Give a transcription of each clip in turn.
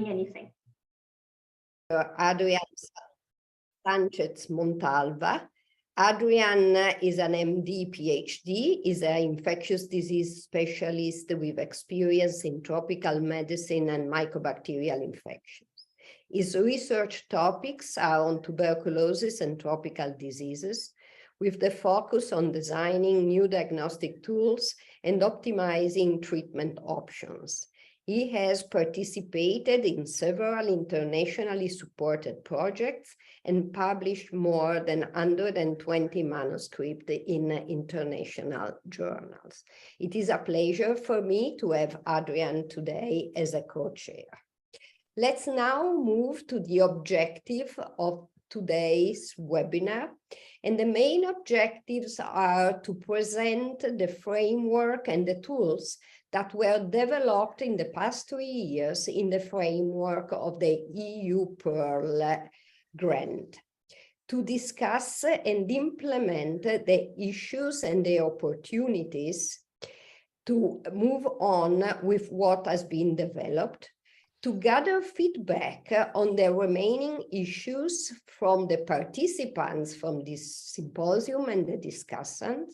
anything. Adrian Sanchez Montalva. Adrian is an MD PhD, is an infectious disease specialist with experience in tropical medicine and mycobacterial infections. His research topics are on tuberculosis and tropical diseases, with the focus on designing new diagnostic tools and optimizing treatment options. He has participated in several internationally supported projects and published more than 120 manuscripts in international journals. It is a pleasure for me to have Adrian today as a co-chair. Let's now move to the objective of today's webinar. And the main objectives are to present the framework and the tools that were developed in the past 3 years in the framework of the EU PEARL grant, to discuss and implement the issues and the opportunities, to move on with what has been developed, to gather feedback on the remaining issues from the participants from this symposium and the discussants,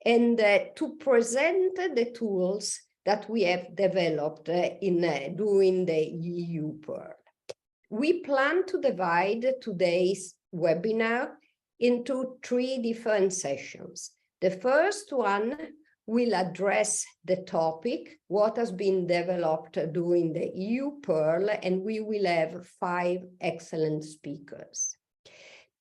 and to present the tools that we have developed during the EU PEARL. We plan to divide today's webinar into 3 different sessions. The first one will address the topic, what has been developed during the EU PEARL, and we will have 5 excellent speakers.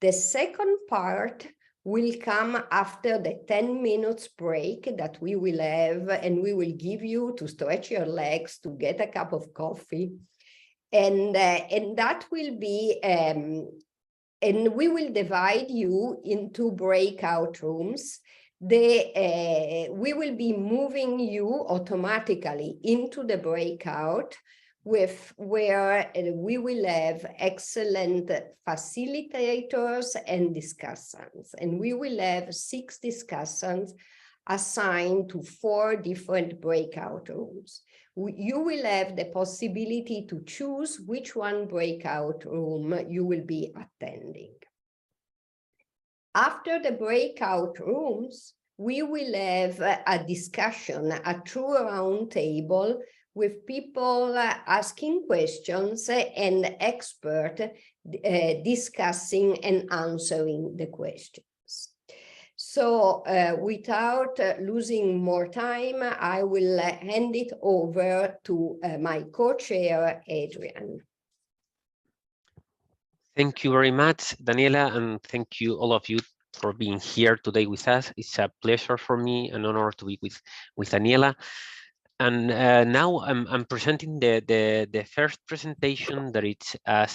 The second part will come after the 10 minutes break that we will have, and we will give you to stretch your legs, to get a cup of coffee. And that will be, and we will divide you into breakout rooms. We will be moving you automatically into the breakout where we will have excellent facilitators and discussants. And we will have 6 discussants assigned to 4 different breakout rooms. You will have the possibility to choose which one breakout room you will be attending. After the breakout rooms, we will have a discussion, a true round table with people asking questions and experts discussing and answering the questions. So without losing more time, I will hand it over to my co-chair, Adrian. Thank you very much, Daniela, and thank you all of you for being here today with us. It's a pleasure for me, an honor to be with Daniela. And now I'm presenting the first presentation that it's a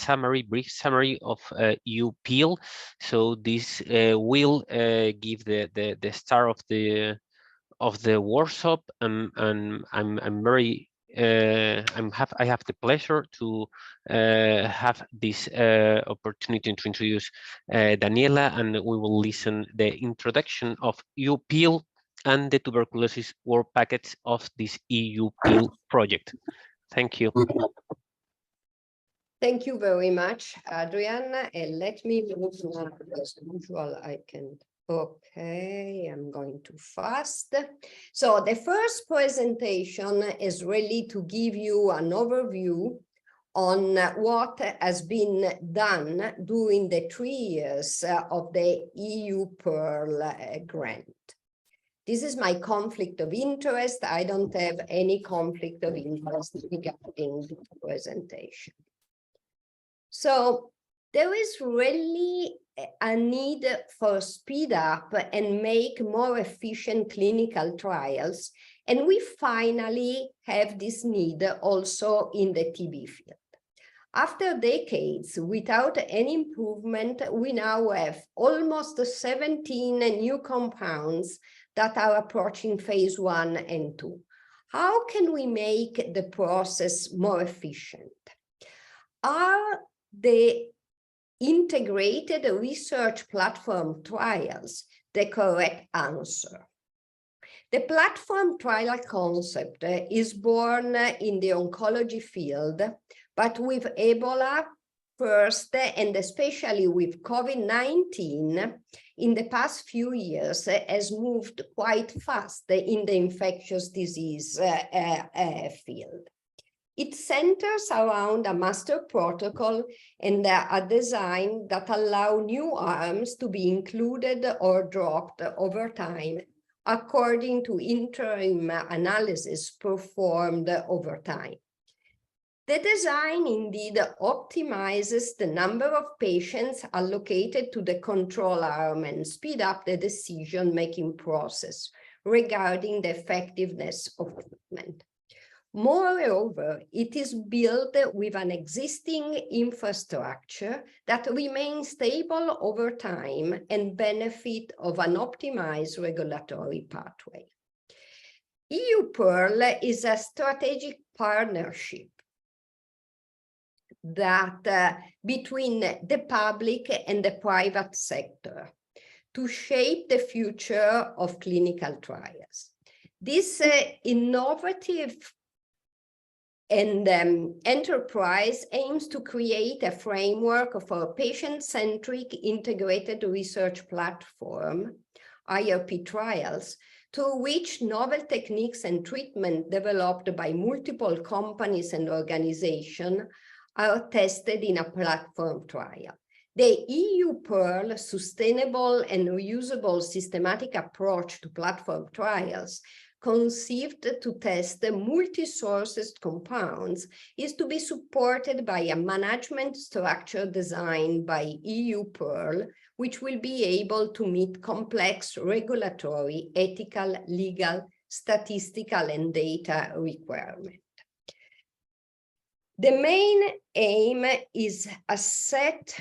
brief summary of EU PEARL. So this will give the start of the workshop, and I'm very I have the pleasure to have this opportunity to introduce Daniela, and we will listen the introduction of EU PEARL and the tuberculosis work package of this EU PEARL project. Thank you. Thank you very much, Adrian. And let me move on as usual. I can. Okay, I'm going too fast. So the first presentation is really to give you an overview on what has been done during the 3 years of the EU PEARL grant. This is my conflict of interest. I don't have any conflict of interest regarding the presentation. So there is really a need for speed up and make more efficient clinical trials. And we finally have this need also in the TB field. After decades without any improvement, we now have almost 17 new compounds that are approaching phase 1 and 2. How can we make the process more efficient? Are the integrated research platform trials the correct answer? The platform trial concept is born in the oncology field, but with Ebola first, and especially with COVID-19, in the past few years, has moved quite fast in the infectious disease field. It centers around a master protocol and a design that allow new arms to be included or dropped over time, according to interim analysis performed over time. The design indeed optimizes the number of patients allocated to the control arm and speed up the decision-making process regarding the effectiveness of treatment. Moreover, it is built with an existing infrastructure that remains stable over time and benefit of an optimized regulatory pathway. EU PEARL is a strategic partnership that between the public and the private sector to shape the future of clinical trials. This innovative and enterprise aims to create a framework for a patient-centric integrated research platform, IRP trials, through which novel techniques and treatment developed by multiple companies and organizations are tested in a platform trial. The EU PEARL Sustainable and Reusable Systematic Approach to Platform Trials, conceived to test multi-sources compounds, is to be supported by a management structure designed by EU PEARL, which will be able to meet complex regulatory, ethical, legal, statistical, and data requirements. The main aim is a set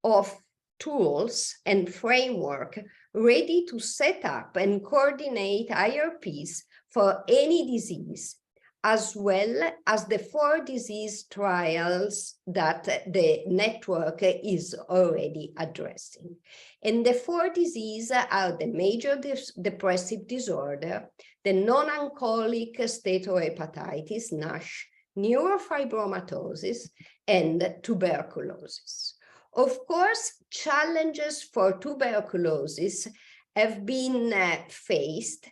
of tools and framework ready to set up and coordinate IRPs for any disease, as well as the 4 disease trials that the network is already addressing. And the 4 diseases are the major depressive disorder, the non-alcoholic steatohepatitis, NASH, neurofibromatosis, and tuberculosis. Of course, challenges for tuberculosis have been faced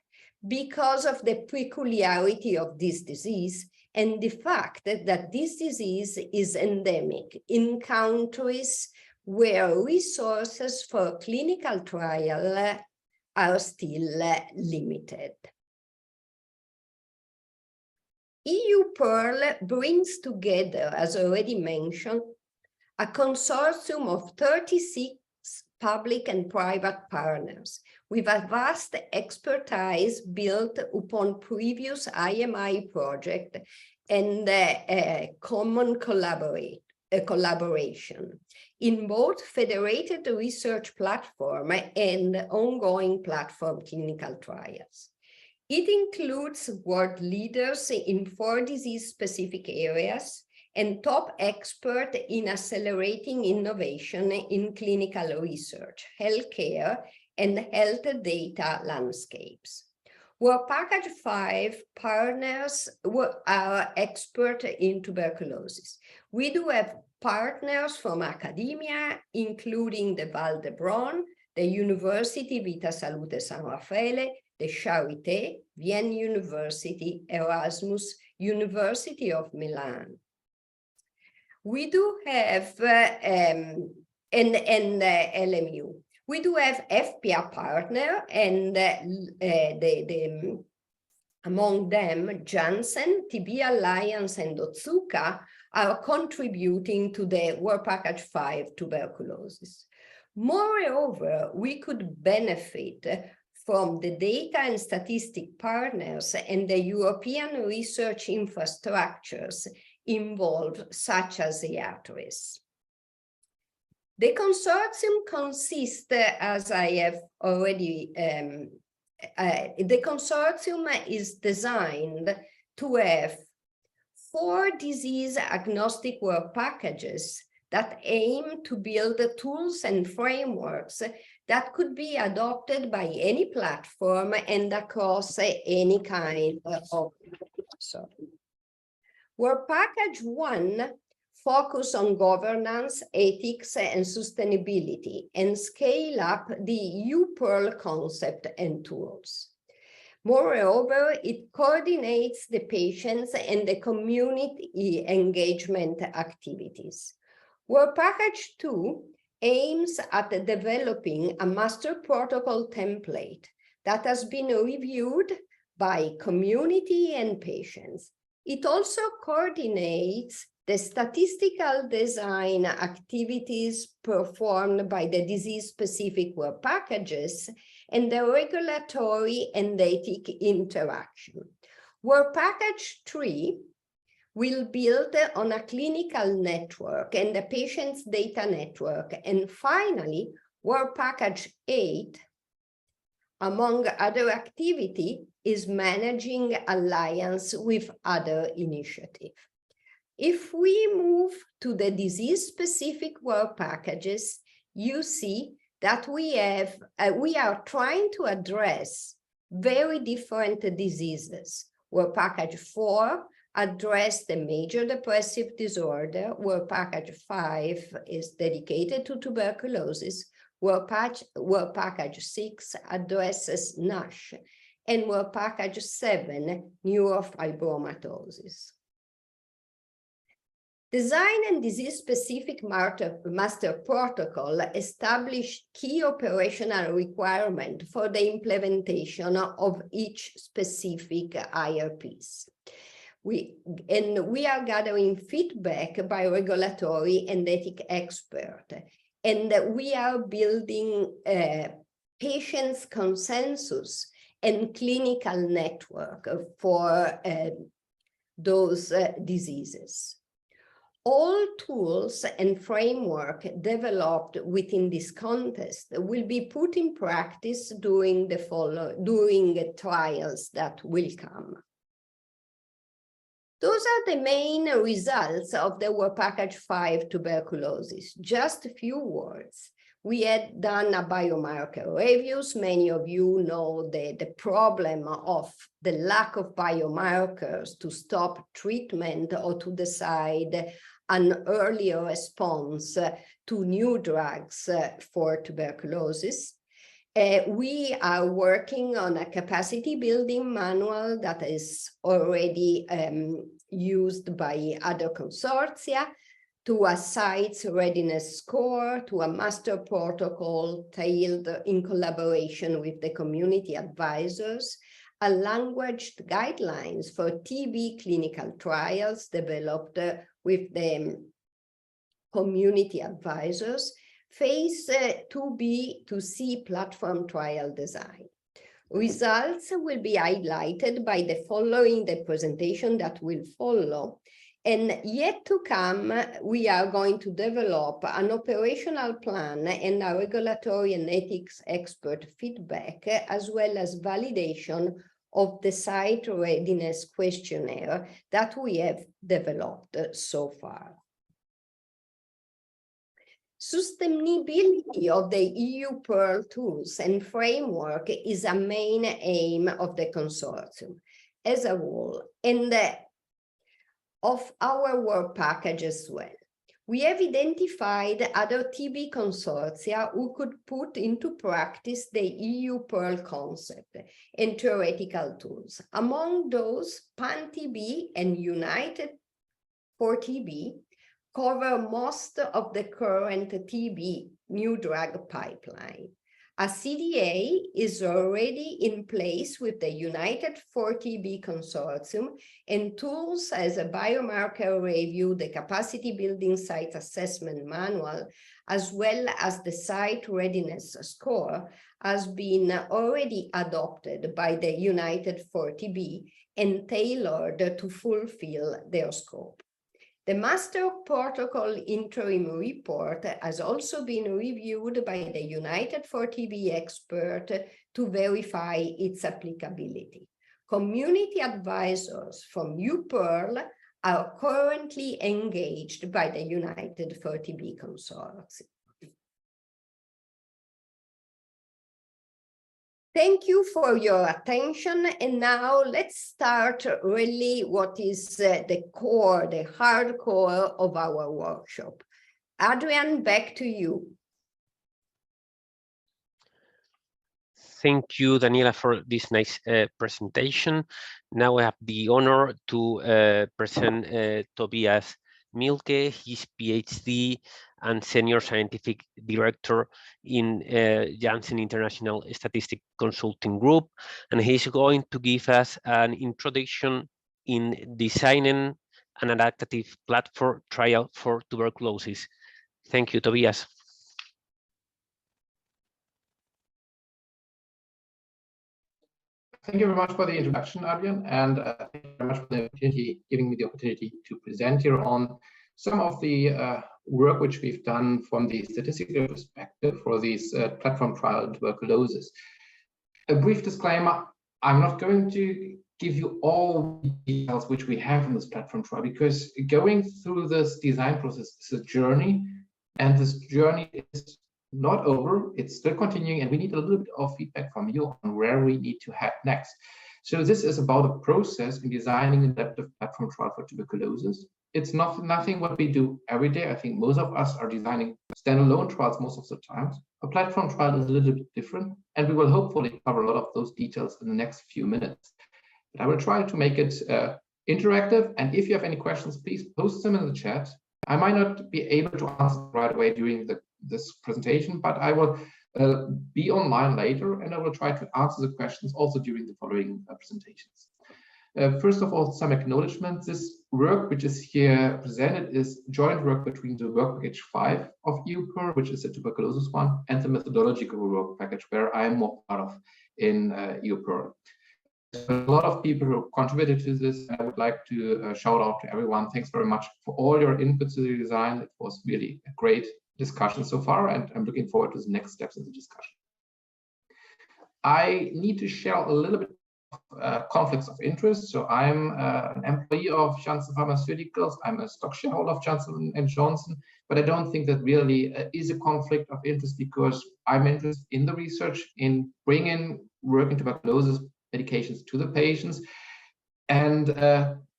because of the peculiarity of this disease and the fact that this disease is endemic in countries where resources for clinical trial are still limited. EU PEARL brings together, as already mentioned, a consortium of 36 public and private partners with a vast expertise built upon previous IMI project and common collaboration in both federated research platform and ongoing platform clinical trials. It includes world leaders in 4 disease-specific areas and top expert in accelerating innovation in clinical research, healthcare, and health data landscapes. Work Package 5 partners are expert in tuberculosis. We do have partners from academia, including the Val d'Hebron, the University Vita Salute San Raffaele, the Charité, Vienna University, Erasmus, University of Milan. We do have LMU. We do have FPA partner, and among them, Janssen, TB Alliance, and Otsuka are contributing to the Work Package 5 tuberculosis. Moreover, we could benefit from the data and statistic partners and the European research infrastructures involved, such as IATRIS. The consortium consists, as I have already, the consortium is designed to have 4 disease-agnostic work packages that aim to build the tools and frameworks that could be adopted by any platform and across any kind of. Work Package 1 focus on governance, ethics, and sustainability, and scale up the EU PEARL concept and tools. Moreover, it coordinates the patients and the community engagement activities. Work Package 2 aims at developing a master protocol template that has been reviewed by community and patients. It also coordinates the statistical design activities performed by the disease-specific work packages and the regulatory and ethic interaction. Work Package 3 will build on a clinical network and the patient's data network. And finally, Work Package 8, among other activity, is managing alliance with other initiatives. If we move to the disease-specific work packages, you see that we are trying to address very different diseases. Work Package 4 address the major depressive disorder. Work Package 5 is dedicated to tuberculosis. Work Package 6 addresses NASH, and Work Package 7, neurofibromatosis. Design and disease-specific master protocol establish key operational requirements for the implementation of each specific IRPs. We are gathering feedback by regulatory and ethic experts, and we are building patients' consensus and clinical network for those diseases. All tools and framework developed within this context will be put in practice during the trials that will come. Those are the main results of the Work Package 5 tuberculosis. Just a few words. We had done a biomarker reviews. Many of you know the problem of the lack of biomarkers to stop treatment or to decide an earlier response to new drugs for tuberculosis. We are working on a capacity building manual that is already used by other consortia, to a site's readiness score, to a master protocol tailored in collaboration with the community advisors, a language guidelines for TB clinical trials developed with the community advisors, phase 2B to C platform trial design. Results will be highlighted by the following the presentation that will follow. And yet to come, we are going to develop an operational plan and a regulatory and ethics expert feedback, as well as validation of the site readiness questionnaire that we have developed so far. Sustainability of the EU PEARL tools and framework is a main aim of the consortium as a whole, and of our work package as well. We have identified other TB consortia who could put into practice the EU PEARL concept and theoretical tools. Among those, PAN-TB and United for TB cover most of the current TB new drug pipeline. A CDA is already in place with the United for TB consortium, and tools as a biomarker review, the capacity building site assessment manual, as well as the site readiness score, has been already adopted by the United for TB and tailored to fulfill their scope. The Master Protocol Interim Report has also been reviewed by the United for TB expert to verify its applicability. Community advisors from EU PEARL are currently engaged by the United for TB Consortium. Thank you for your attention. And now let's start really what is the core, the hardcore of our workshop. Adrian, back to you. Thank you, Daniela, for this nice presentation. Now I have the honor to present Tobias Mielke. He's PhD and Senior Scientific Director in Janssen International Statistic Consulting Group, and he's going to give us an introduction in designing an adaptive platform trial for tuberculosis. Thank you, Tobias. Thank you very much for the introduction, Adrian, and thank you very much for the opportunity, giving me the opportunity to present here on some of the work which we've done from the statistical perspective for this platform trial in tuberculosis. A brief disclaimer, I'm not going to give you all the details which we have in this platform trial, because going through this design process is a journey, and this journey is not over, it's still continuing, and we need a little bit of feedback from you on where we need to head next. So this is about a process in designing an adaptive platform trial for tuberculosis. It's nothing what we do every day. I think most of us are designing standalone trials most of the time. A platform trial is a little bit different, and we will hopefully cover a lot of those details in the next few minutes. But I will try to make it interactive, and if you have any questions, please post them in the chat. I might not be able to answer right away during this presentation, but I will be online later, and I will try to answer the questions also during the following presentations. First of all, some acknowledgements. This work which is here presented is joint work between the work package 5 of EU PEARL, which is the tuberculosis one, and the methodological work package where I am more part of in EU PEARL. A lot of people who contributed to this. I would like to shout out to everyone. Thanks very much for all your input to the design. It was really a great discussion so far, and I'm looking forward to the next steps in the discussion. I need to share a little bit of conflicts of interest. So I'm an employee of Janssen Pharmaceuticals. I'm a stock shareholder of Johnson & Johnson, but I don't think that really is a conflict of interest, because I'm interested in the research, in bringing work in tuberculosis medications to the patients. And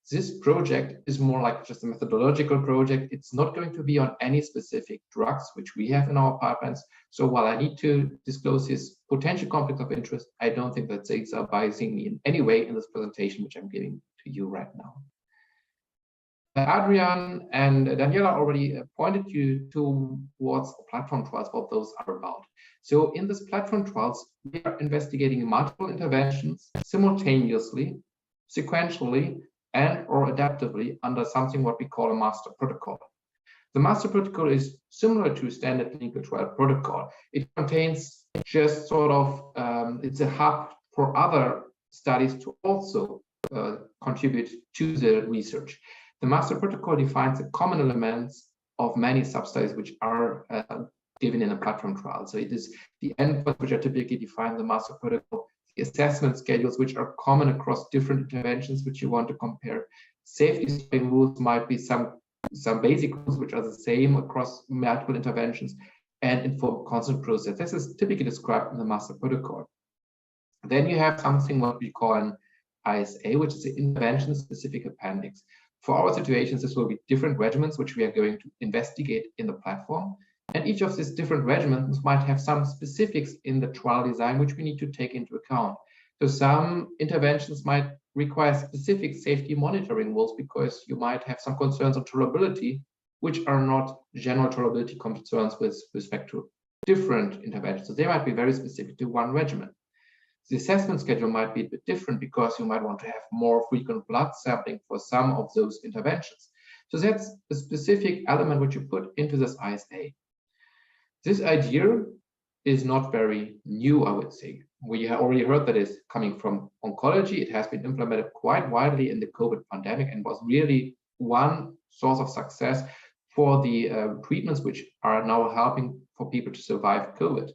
this project is more like just a methodological project. It's not going to be on any specific drugs which we have in our pipelines. So while I need to disclose his potential conflict of interest, I don't think that things are biasing me in any way in this presentation, which I'm giving to you right now. Adrian and Daniela already pointed you towards the platform trials, what those are about. So in this platform trials, we are investigating multiple interventions simultaneously, sequentially, and or adaptively under something what we call a master protocol. The master protocol is similar to standard clinical trial protocol. It contains just sort of, it's a hub for other studies to also contribute to the research. The master protocol defines the common elements of many sub-studies which are given in a platform trial. So it is the endpoints which are typically defined in the master protocol, the assessment schedules which are common across different interventions which you want to compare. Safety stopping rules might be some basic rules which are the same across multiple interventions, and informed consent process. This is typically described in the master protocol. Then you have something what we call an ISA, which is the intervention-specific appendix. For our situations, this will be different regimens which we are going to investigate in the platform. And each of these different regimens might have some specifics in the trial design which we need to take into account. So some interventions might require specific safety monitoring rules because you might have some concerns on tolerability, which are not general tolerability concerns with respect to different interventions. So they might be very specific to one regimen. The assessment schedule might be a bit different because you might want to have more frequent blood sampling for some of those interventions. So that's a specific element which you put into this ISA. This idea is not very new, I would say. We have already heard that it's coming from oncology. It has been implemented quite widely in the COVID pandemic and was really one source of success for the treatments which are now helping for people to survive COVID.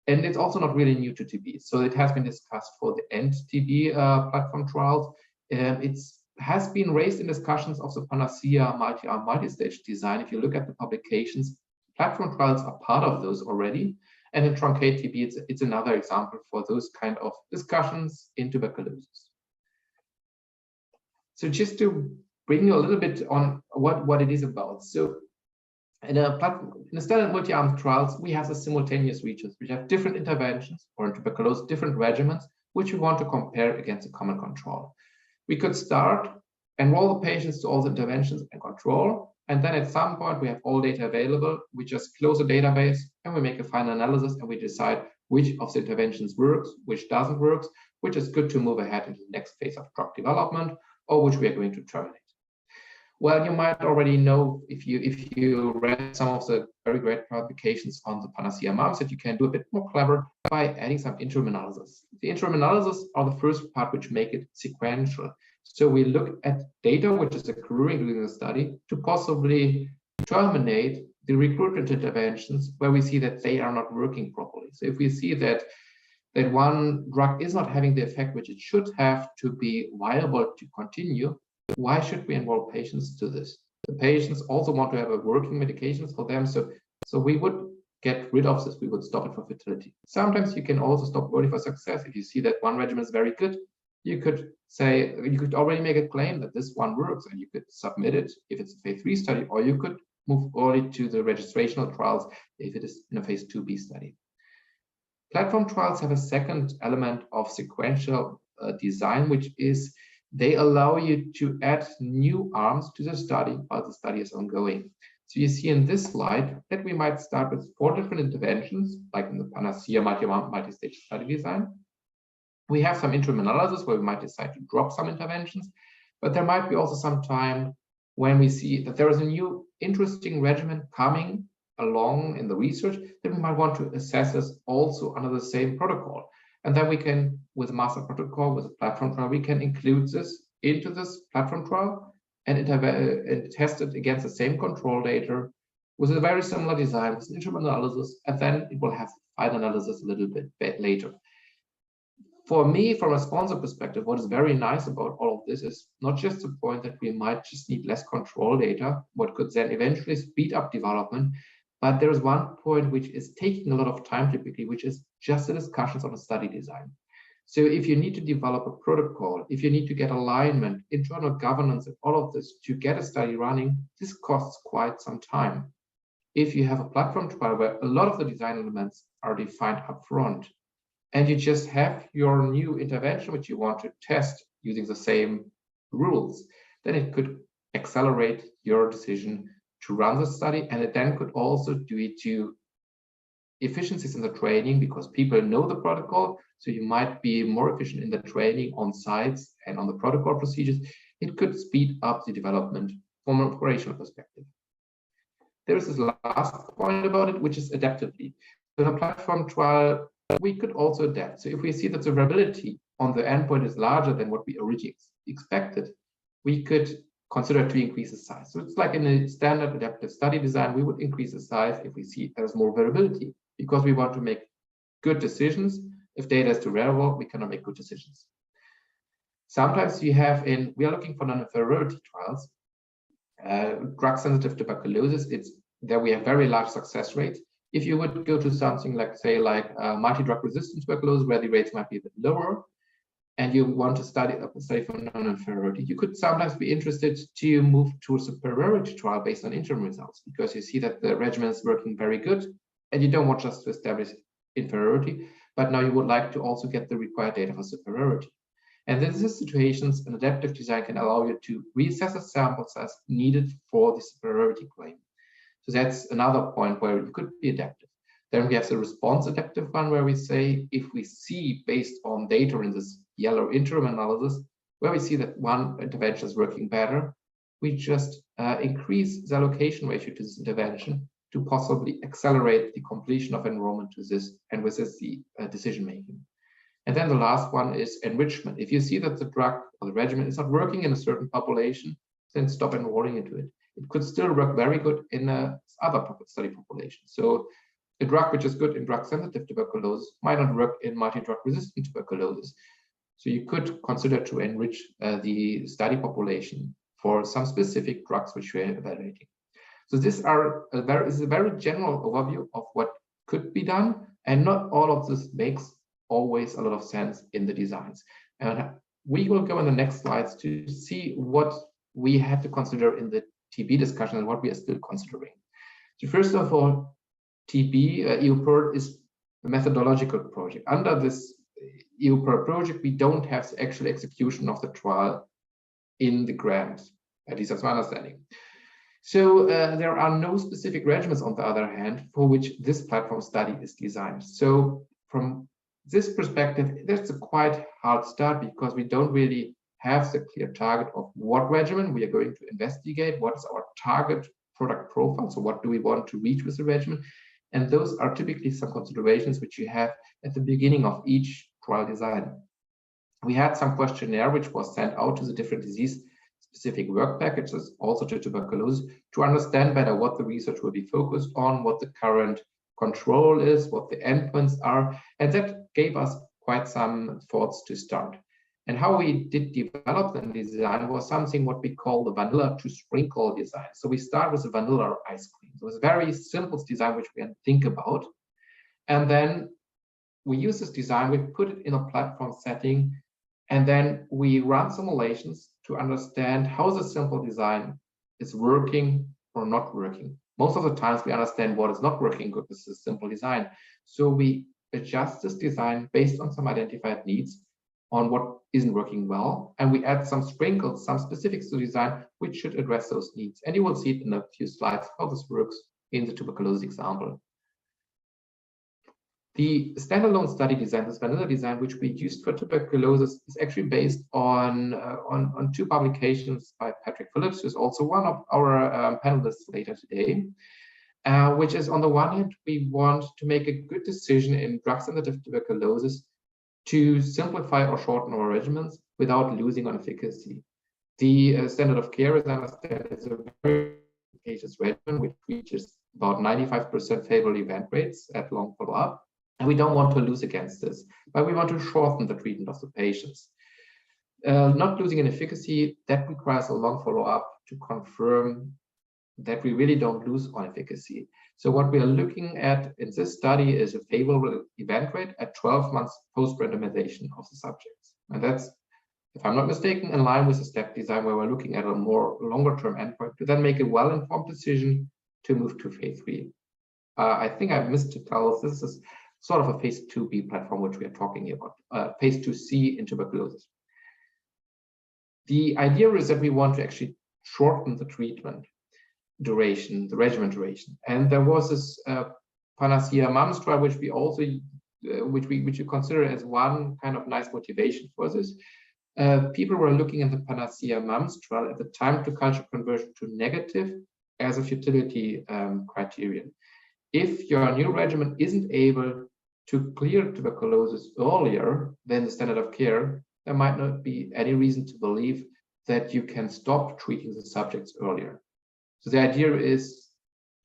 And it's also not really new to TB. So it has been discussed for the end TB platform trials. It's has been raised in discussions of the Panacea multi-arm multi-stage design. If you look at the publications, platform trials are part of those already. And in truncate TB, it's another example for those kind of discussions in tuberculosis. So just to bring you a little bit on what it is about. So in a standard multi-arm trials, we have the simultaneous regions, which have different interventions, or in tuberculosis, different regimens, which we want to compare against a common control. We could start, enroll the patients to all the interventions and control, and then at some point we have all data available. We just close the database and we make a final analysis and we decide which of the interventions works, which doesn't work, which is good to move ahead into the next phase of drug development, or which we are going to terminate. Well, you might already know if you read some of the very great publications on the Panacea mouse that you can do a bit more clever by adding some interim analysis. The interim analysis are the first part which make it sequential. So we look at data which is accruing during the study to possibly terminate the recruitment interventions where we see that they are not working properly. So if we see that one drug is not having the effect which it should have to be viable to continue, why should we enroll patients to this? The patients also want to have a working medications for them. So we would get rid of this. We would stop it for fertility. Sometimes you can also stop early for success. If you see that one regimen is very good, you could say, you could already make a claim that this one works and you could submit it if it's a phase 3 study, or you could move early to the registrational trials if it is in a phase 2b study. Platform trials have a second element of sequential design, which is they allow you to add new arms to the study while the study is ongoing. So you see in this slide that we might start with 4 different interventions, like in the Panacea multi-stage study design. We have some interim analysis where we might decide to drop some interventions, but there might be also some time when we see that there is a new interesting regimen coming along in the research that we might want to assess this also under the same protocol. And then we can, with a master protocol, with a platform trial, we can include this into this platform trial and test it against the same control data with a very similar design, with interim analysis, and then it will have final analysis a little bit later. For me, from a sponsor perspective, what is very nice about all of this is not just the point that we might just need less control data, what could then eventually speed up development, but there is one point which is taking a lot of time typically, which is just the discussions on the study design. So if you need to develop a protocol, if you need to get alignment, internal governance, and all of this to get a study running, this costs quite some time. If you have a platform trial where a lot of the design elements are defined upfront, and you just have your new intervention which you want to test using the same rules, then it could accelerate your decision to run the study, and it then could also do it to efficiencies in the training because people know the protocol, so you might be more efficient in the training on sites and on the protocol procedures. It could speed up the development from an operational perspective. There is this last point about it, which is adaptively. In a platform trial, we could also adapt. So if we see that the variability on the endpoint is larger than what we originally expected, we could consider to increase the size. So it's like in a standard adaptive study design, we would increase the size if we see there's more variability because we want to make good decisions. If data is too variable, we cannot make good decisions. Sometimes you have we are looking for non-inferiority trials, drug-sensitive tuberculosis. There we have very large success rates. If you would go to something like, say, multi-drug resistant tuberculosis, where the rates might be a bit lower, and you want to study for non-inferiority, you could sometimes be interested to move to a superiority trial based on interim results, because you see that the regimen is working very good, and you don't want just to establish inferiority, but now you would like to also get the required data for superiority. And in these situations, an adaptive design can allow you to reassess the sample size needed for the superiority claim. So that's another point where you could be adaptive. Then we have the response adaptive one, where we say, if we see based on data in this yellow interim analysis, where we see that one intervention is working better, we just increase the allocation ratio to this intervention to possibly accelerate the completion of enrollment to this, and with this the decision making. And then the last one is enrichment. If you see that the drug or the regimen is not working in a certain population, then stop enrolling into it. It could still work very good in other study populations. So a drug which is good in drug-sensitive tuberculosis might not work in multi-drug resistant tuberculosis. So you could consider to enrich the study population for some specific drugs which we are evaluating. So this is a very general overview of what could be done, and not all of this makes always a lot of sense in the designs. And we will go in the next slides to see what we have to consider in the TB discussion and what we are still considering. So first of all, TB EU PEARL is a methodological project. Under this EU PEARL project, we don't have the actual execution of the trial in the grant, at least that's my understanding. So there are no specific regimens, on the other hand, for which this platform study is designed. So from this perspective, that's a quite hard start, because we don't really have the clear target of what regimen we are going to investigate, what is our target product profile, so what do we want to reach with the regimen. And those are typically some considerations which you have at the beginning of each trial design. We had some questionnaire which was sent out to the different disease-specific work packages, also to tuberculosis, to understand better what the research will be focused on, what the current control is, what the endpoints are, and that gave us quite some thoughts to start. And how we did develop the design was something what we call the vanilla to sprinkle design. So we start with a vanilla ice cream. So it's a very simple design which we can think about. And then we use this design, we put it in a platform setting, and then we run simulations to understand how the simple design is working or not working. Most of the times we understand what is not working good with this simple design. So we adjust this design based on some identified needs on what isn't working well, and we add some sprinkles, some specifics to design which should address those needs. And you will see it in a few slides how this works in the tuberculosis example. The standalone study design, this vanilla design, which we used for tuberculosis, is actually based on two publications by Patrick Phillips, who's also one of our panelists later today, which is, on the one hand, we want to make a good decision in drug-sensitive tuberculosis to simplify or shorten our regimens without losing on efficacy. The standard of care, as I understand, is a very efficacious regimen which reaches about 95% favorable event rates at long follow-up. And we don't want to lose against this, but we want to shorten the treatment of the patients. Not losing in efficacy, that requires a long follow-up to confirm that we really don't lose on efficacy. So what we are looking at in this study is a favorable event rate at 12 months post-randomization of the subjects. And that's, if I'm not mistaken, in line with the step design where we're looking at a more longer-term endpoint to then make a well-informed decision to move to phase 3. I think I missed to tell us this is sort of a phase 2B platform which we are talking about, phase 2C in tuberculosis. The idea is that we want to actually shorten the treatment duration, the regimen duration. And there was this Panacea MUMS trial, which we also, which you consider as one kind of nice motivation for this. People were looking at the Panacea MUMS trial at the time to culture conversion to negative as a futility criterion. If your new regimen isn't able to clear tuberculosis earlier than the standard of care, there might not be any reason to believe that you can stop treating the subjects earlier. So the idea is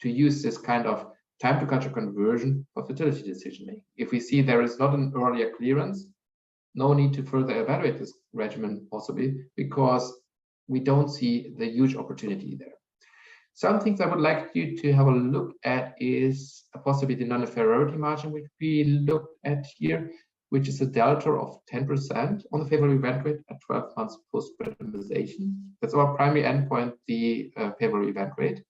to use this kind of time to culture conversion for fertility decision making. If we see there is not an earlier clearance, no need to further evaluate this regimen possibly, because we don't see the huge opportunity there. Some things I would like you to have a look at is possibly the non-inferiority margin, which we looked at here, which is a delta of 10% on the favorable event rate at 12 months post-randomization. That's our primary endpoint, the favorable event rate.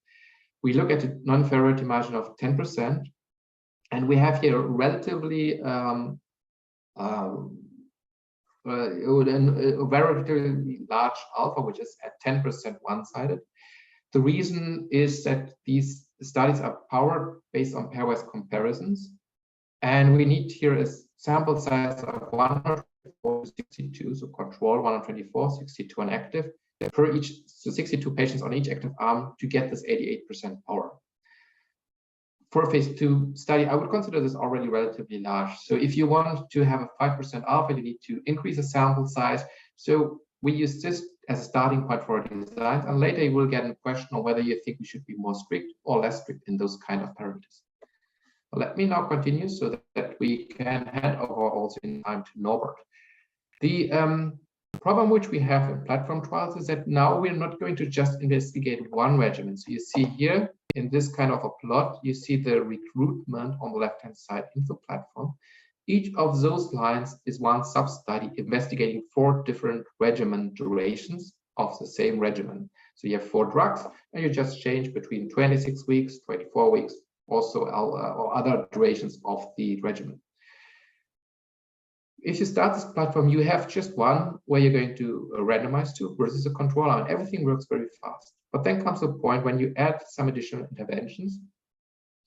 We look at a non-inferiority margin of 10%, and we have here relatively a relatively large alpha, which is at 10% one-sided. The reason is that these studies are powered based on pairwise comparisons, and we need here a sample size of 124 to 62, so control 124, 62 on active, per each, so 62 patients on each active arm to get this 88% power. For a phase 2 study, I would consider this already relatively large. So if you want to have a 5% alpha, you need to increase the sample size. So we use this as a starting point for our designs, and later you will get a question on whether you think we should be more strict or less strict in those kind of parameters. Let me now continue so that we can hand over also in time to Norbert. The problem which we have in platform trials is that now we're not going to just investigate one regimen. So you see here in this kind of a plot, you see the recruitment on the left-hand side into the platform. Each of those lines is one sub-study investigating 4 different regimen durations of the same regimen. So you have 4 drugs, and you just change between 26 weeks, 24 weeks, also or other durations of the regimen. If you start this platform, you have just one where you're going to randomize to versus a control arm. Everything works very fast. But then comes a point when you add some additional interventions.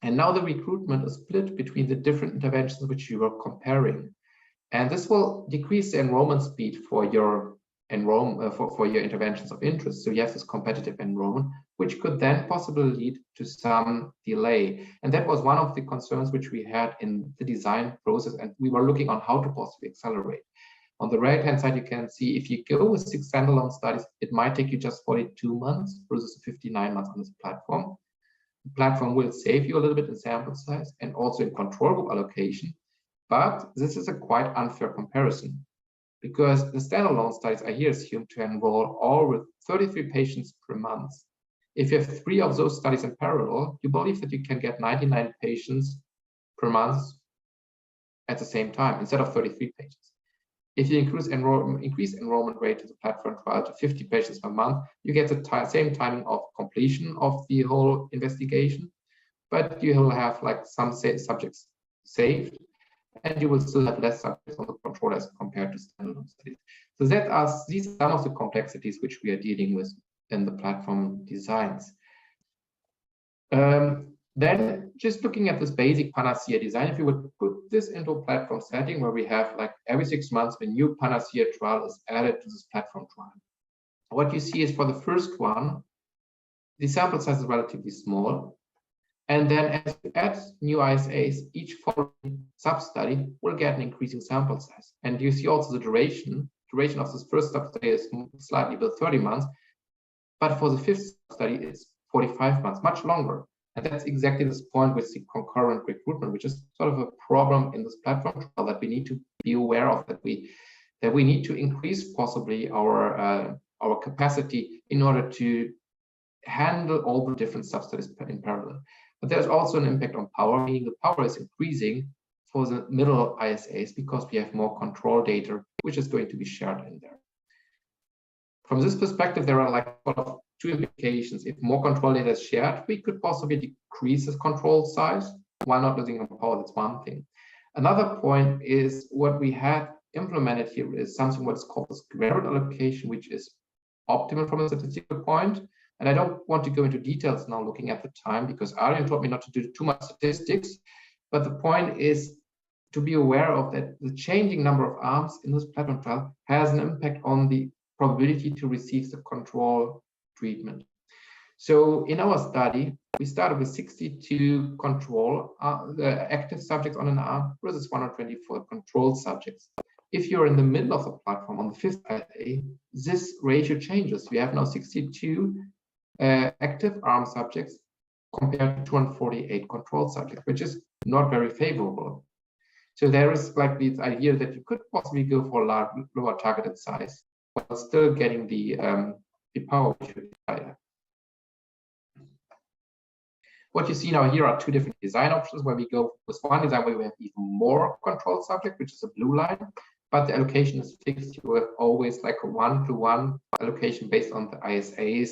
And now the recruitment is split between the different interventions which you are comparing. And this will decrease the enrollment speed for your for your interventions of interest. So you have this competitive enrollment, which could then possibly lead to some delay. And that was one of the concerns which we had in the design process. And we were looking on how to possibly accelerate. On the right-hand side, you can see if you go with 6 standalone studies, it might take you just 42 months versus 59 months on this platform. The platform will save you a little bit in sample size and also in control group allocation. But this is a quite unfair comparison, because the standalone studies are here assumed to enroll all with 33 patients per month. If you have 3 of those studies in parallel, you believe that you can get 99 patients per month at the same time instead of 33 patients. If you increase enrollment rate to the platform trial to 50 patients per month, you get the same timing of completion of the whole investigation, but you will have like some subjects saved, and you will still have less subjects on the control as compared to standalone studies. So these are some of the complexities which we are dealing with in the platform designs. Then just looking at this basic Panacea design, if you would put this into a platform setting where we have like every 6 months a new Panacea trial is added to this platform trial. What you see is for the first one, the sample size is relatively small. And then as you add new ISAs, each following sub-study will get an increasing sample size. And you see also the duration of this first sub-study is slightly below 30 months. But for the 5th study, it's 45 months, much longer. And that's exactly this point with the concurrent recruitment, which is sort of a problem in this platform trial that we need to be aware of, that we need to increase possibly our capacity in order to handle all the different sub-studies in parallel. But there's also an impact on power, meaning the power is increasing for the middle ISAs because we have more control data, which is going to be shared in there. From this perspective, there are like sort of 2 implications. If more control data is shared, we could possibly decrease this control size while not losing on power. That's one thing. Another point is what we have implemented here is something what's called the square root allocation, which is optimal from a statistical point. And I don't want to go into details now looking at the time, because Arjen told me not to do too much statistics. But the point is to be aware of that the changing number of arms in this platform trial has an impact on the probability to receive the control treatment. So in our study, we started with 62 control active subjects on an arm versus 124 controlled subjects. If you're in the middle of the platform on the 5th IA, this ratio changes. We have now 62 active arm subjects compared to 248 controlled subjects, which is not very favorable. So there is like this idea that you could possibly go for a lower targeted size, while still getting the power which you desire. What you see now here are 2 different design options, where we go with one design where we have even more controlled subject, which is a blue line, but the allocation is fixed. You have always like a 1-to-1 allocation based on the ISAs,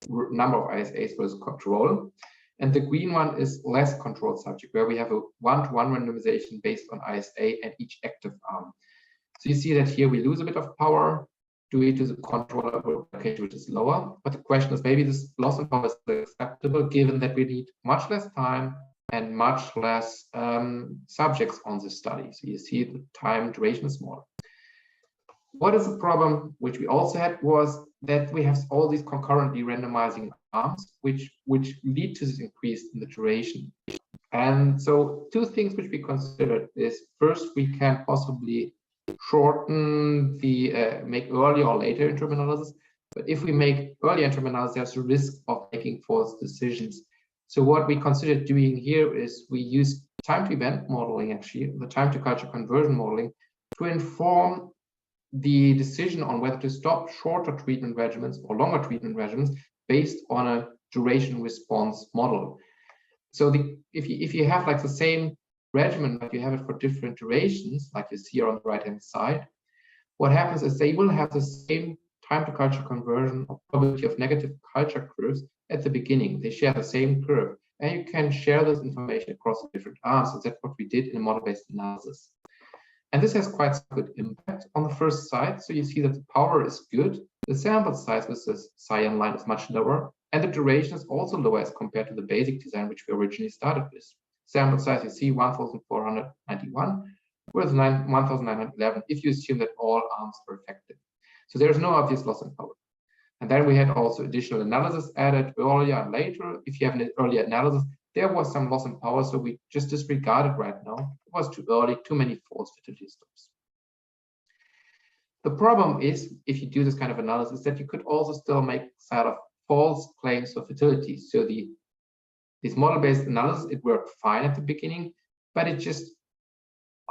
number of ISAs versus control. And the green one is less controlled subject, where we have a 1-to-1 randomization based on ISA and each active arm. So you see that here we lose a bit of power due to the control allocation, which is lower. But the question is, maybe this loss in power is acceptable given that we need much less time and much less subjects on this study. So you see the time duration is smaller. What is the problem which we also had was that we have all these concurrently randomizing arms, which lead to this increase in the duration. And so 2 things which we considered is, first, we can possibly shorten the make early or later interim analysis. But if we make early interim analysis, there's a risk of making false decisions. So what we considered doing here is we use time to event modeling, actually, the time to culture conversion modeling, to inform the decision on whether to stop shorter treatment regimens or longer treatment regimens based on a duration response model. So if you have like the same regimen, but you have it for different durations, like you see here on the right-hand side, what happens is they will have the same time to culture conversion or probability of negative culture curves at the beginning. They share the same curve, and you can share this information across the different arms. So that's what we did in a model-based analysis. And this has quite some good impact on the first side. So you see that the power is good. The sample size with this cyan line is much lower, and the duration is also lower as compared to the basic design, which we originally started with. Sample size, you see 1,491, whereas 1,911, if you assume that all arms are effective. So there's no obvious loss in power. And then we had also additional analysis added earlier and later. If you have an earlier analysis, there was some loss in power, so we just disregard it right now. It was too early, too many false fertility stops. The problem is, if you do this kind of analysis, that you could also still make sort of false claims for fertility. So this model-based analysis, it worked fine at the beginning, but it just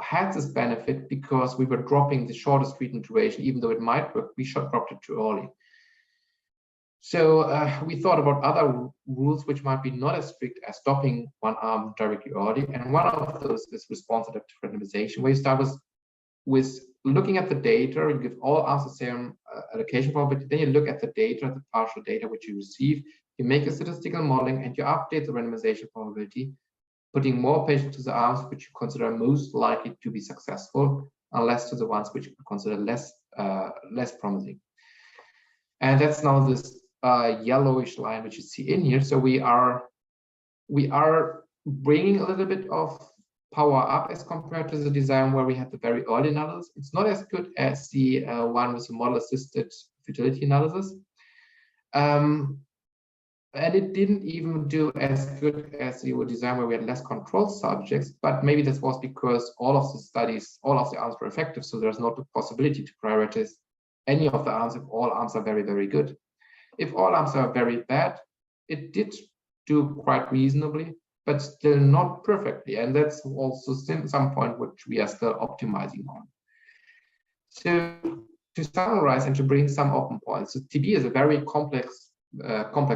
had this benefit because we were dropping the shortest treatment duration. Even though it might work, we dropped it too early. So we thought about other rules which might be not as strict as stopping one arm directly early. And one of those is response adaptive randomization, where you start with looking at the data. You give all arms the same allocation probability. Then you look at the data, the partial data which you receive. You make a statistical modeling and you update the randomization probability, putting more patients to the arms which you consider most likely to be successful, and less to the ones which you consider less promising. And that's now this yellowish line which you see in here. So we are bringing a little bit of power up as compared to the design where we had the very early analysis. It's not as good as the one with the model-assisted fertility analysis. And it didn't even do as good as the design where we had less control subjects, but maybe this was because all of the studies, all of the arms were effective, so there's not the possibility to prioritize any of the arms if all arms are very, very good. If all arms are very bad, it did do quite reasonably, but still not perfectly. And that's also some point which we are still optimizing on. So to summarize and to bring some open points, so TB is a very complex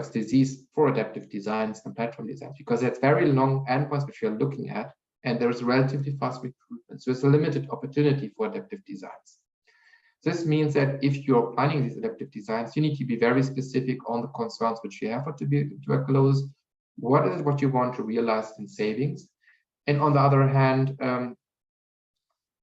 disease for adaptive designs and platform designs, because it's very long endpoints which we are looking at, and there's relatively fast recruitment. So it's a limited opportunity for adaptive designs. This means that if you're planning these adaptive designs, you need to be very specific on the concerns which you have for tuberculosis. What is what you want to realize in savings? And on the other hand,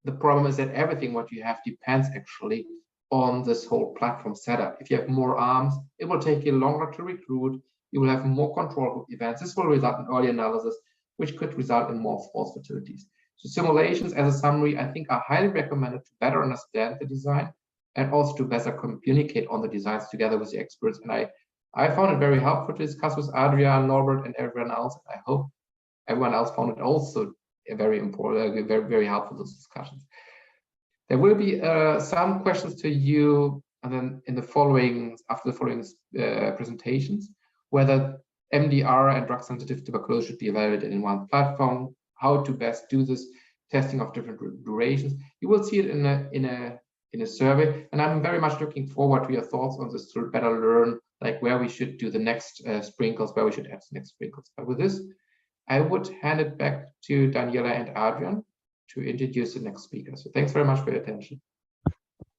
the problem is that everything what you have depends actually on this whole platform setup. If you have more arms, it will take you longer to recruit. You will have more control group events. This will result in early analysis, which could result in more false fertilities. So simulations, as a summary, I think are highly recommended to better understand the design and also to better communicate on the designs together with the experts. And I found it very helpful to discuss with Adrian, Norbert, and everyone else. I hope everyone else found it also very important, very helpful, those discussions. There will be some questions to you, and then in the following, after the following presentations, whether MDR and drug-sensitive tuberculosis should be evaluated in one platform, how to best do this testing of different durations. You will see it in a survey, and I'm very much looking forward to your thoughts on this to better learn like where we should do the next sprinkles, where we should add the next sprinkles. But with this, I would hand it back to Daniela and Adrian to introduce the next speaker. So thanks very much for your attention.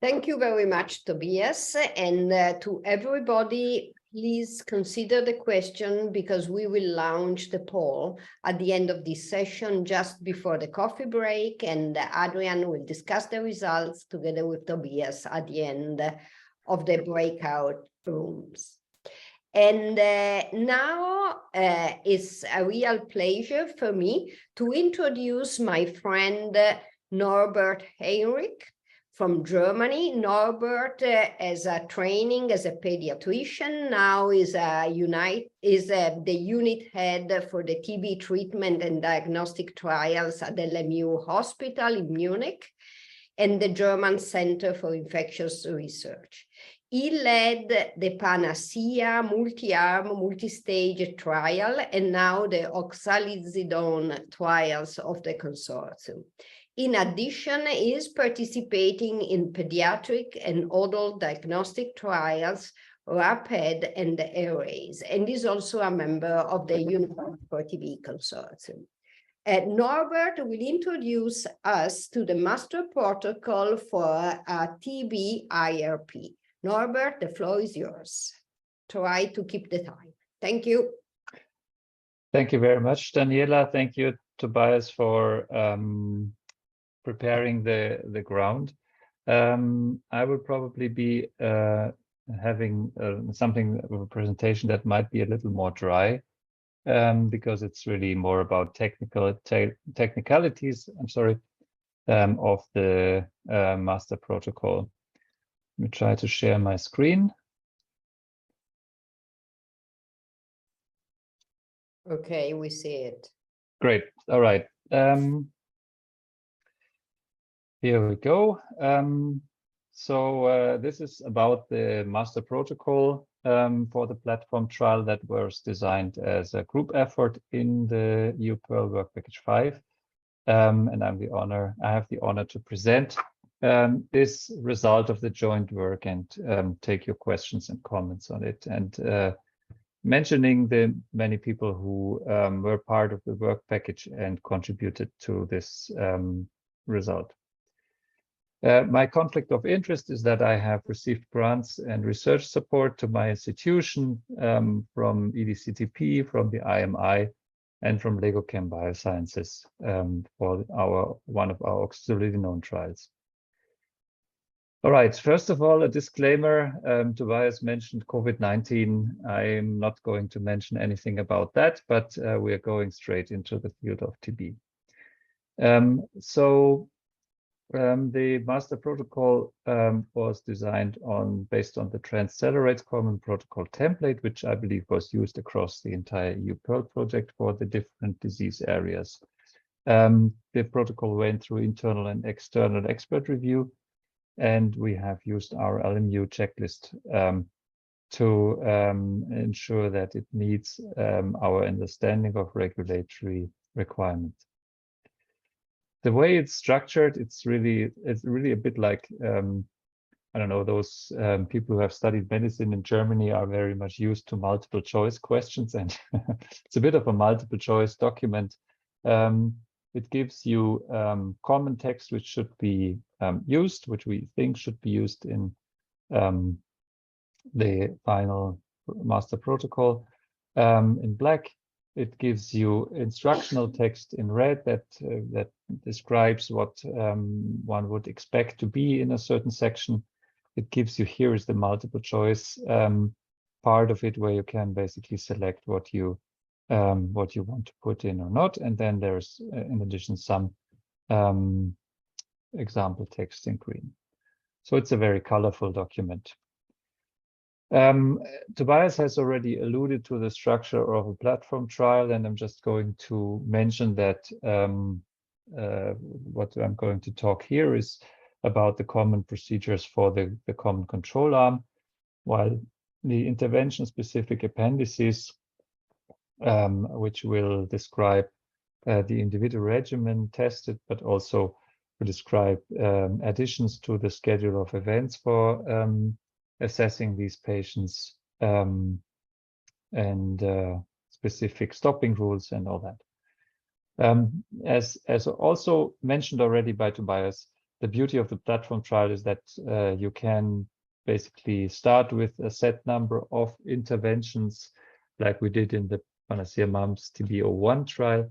Thank you very much, Tobias. And to everybody, please consider the question, because we will launch the poll at the end of this session, just before the coffee break, and Adrian will discuss the results together with Tobias at the end of the breakout rooms. And now it's a real pleasure for me to introduce my friend Norbert Heinrich from Germany. Norbert has a training as a pediatrician, now is the unit head for the TB treatment and diagnostic trials at the LMU Hospital in Munich and the German Center for Infectious Research. He led the Panacea multi-arm, multi-stage trial, and now the oxalizidone trials of the consortium. In addition, he is participating in pediatric and adult diagnostic trials, RAPID and ARRAYS, and is also a member of the Unified for TB Consortium. Norbert will introduce us to the master protocol for TB IRP. Norbert, the floor is yours. Try to keep the time. Thank you. Thank you very much, Daniela. Thank you, Tobias, for preparing the ground. I will probably be having something of a presentation that might be a little more dry, because it's really more about technicalities, I'm sorry, of the master protocol. Let me try to share my screen. Okay, we see it. Great. All right. Here we go. So this is about the master protocol for the platform trial that was designed as a group effort in the EU PEARL Work Package 5. And I have the honor to present this result of the joint work and take your questions and comments on it. And mentioning the many people who were part of the work package and contributed to this result. My conflict of interest is that I have received grants and research support to my institution from EDCTP, from the IMI, and from LegoChem Biosciences for one of our oxazolidinone trials. All right, first of all, a disclaimer. Tobias mentioned COVID-19. I'm not going to mention anything about that, but we are going straight into the field of TB. The master protocol was designed based on the Transcelerates Common Protocol template, which I believe was used across the entire EU PEARL project for the different disease areas. The protocol went through internal and external expert review, and we have used our LMU checklist to ensure that it meets our understanding of regulatory requirements. The way it's structured, it's really a bit like, I don't know, those people who have studied medicine in Germany are very much used to multiple choice questions, and it's a bit of a multiple choice document. It gives you common text which should be used, which we think should be used in the final master protocol. In black, it gives you instructional text in red that describes what one would expect to be in a certain section. It gives you, here is the multiple choice part of it, where you can basically select what you want to put in or not. And then there's, in addition, some example text in green. So it's a very colorful document. Tobias has already alluded to the structure of a platform trial, and I'm just going to mention that what I'm going to talk here is about the common procedures for the common control arm, while the intervention-specific appendices, which will describe the individual regimen tested, but also will describe additions to the schedule of events for assessing these patients, and specific stopping rules and all that. As also mentioned already by Tobias, the beauty of the platform trial is that you can basically start with a set number of interventions, like we did in the Panacea Mumps TB01 trial.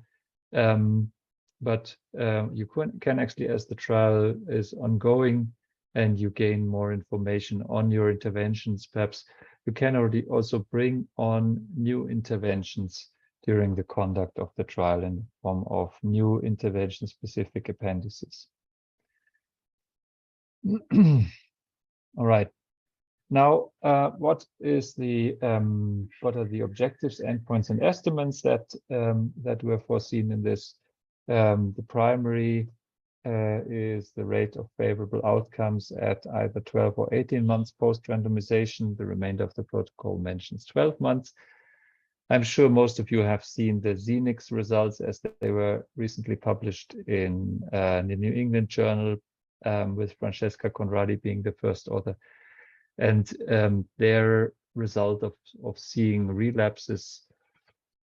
But you can actually, as the trial is ongoing and you gain more information on your interventions, perhaps you can already also bring on new interventions during the conduct of the trial in the form of new intervention-specific appendices. All right. Now, what are the objectives, endpoints, and estimates that were foreseen in this? The primary is the rate of favorable outcomes at either 12 or 18 months post-randomization. The remainder of the protocol mentions 12 months. I'm sure most of you have seen the Xenix results as they were recently published in the New England Journal, with Francesca Conradi being the first author. And their result of seeing relapses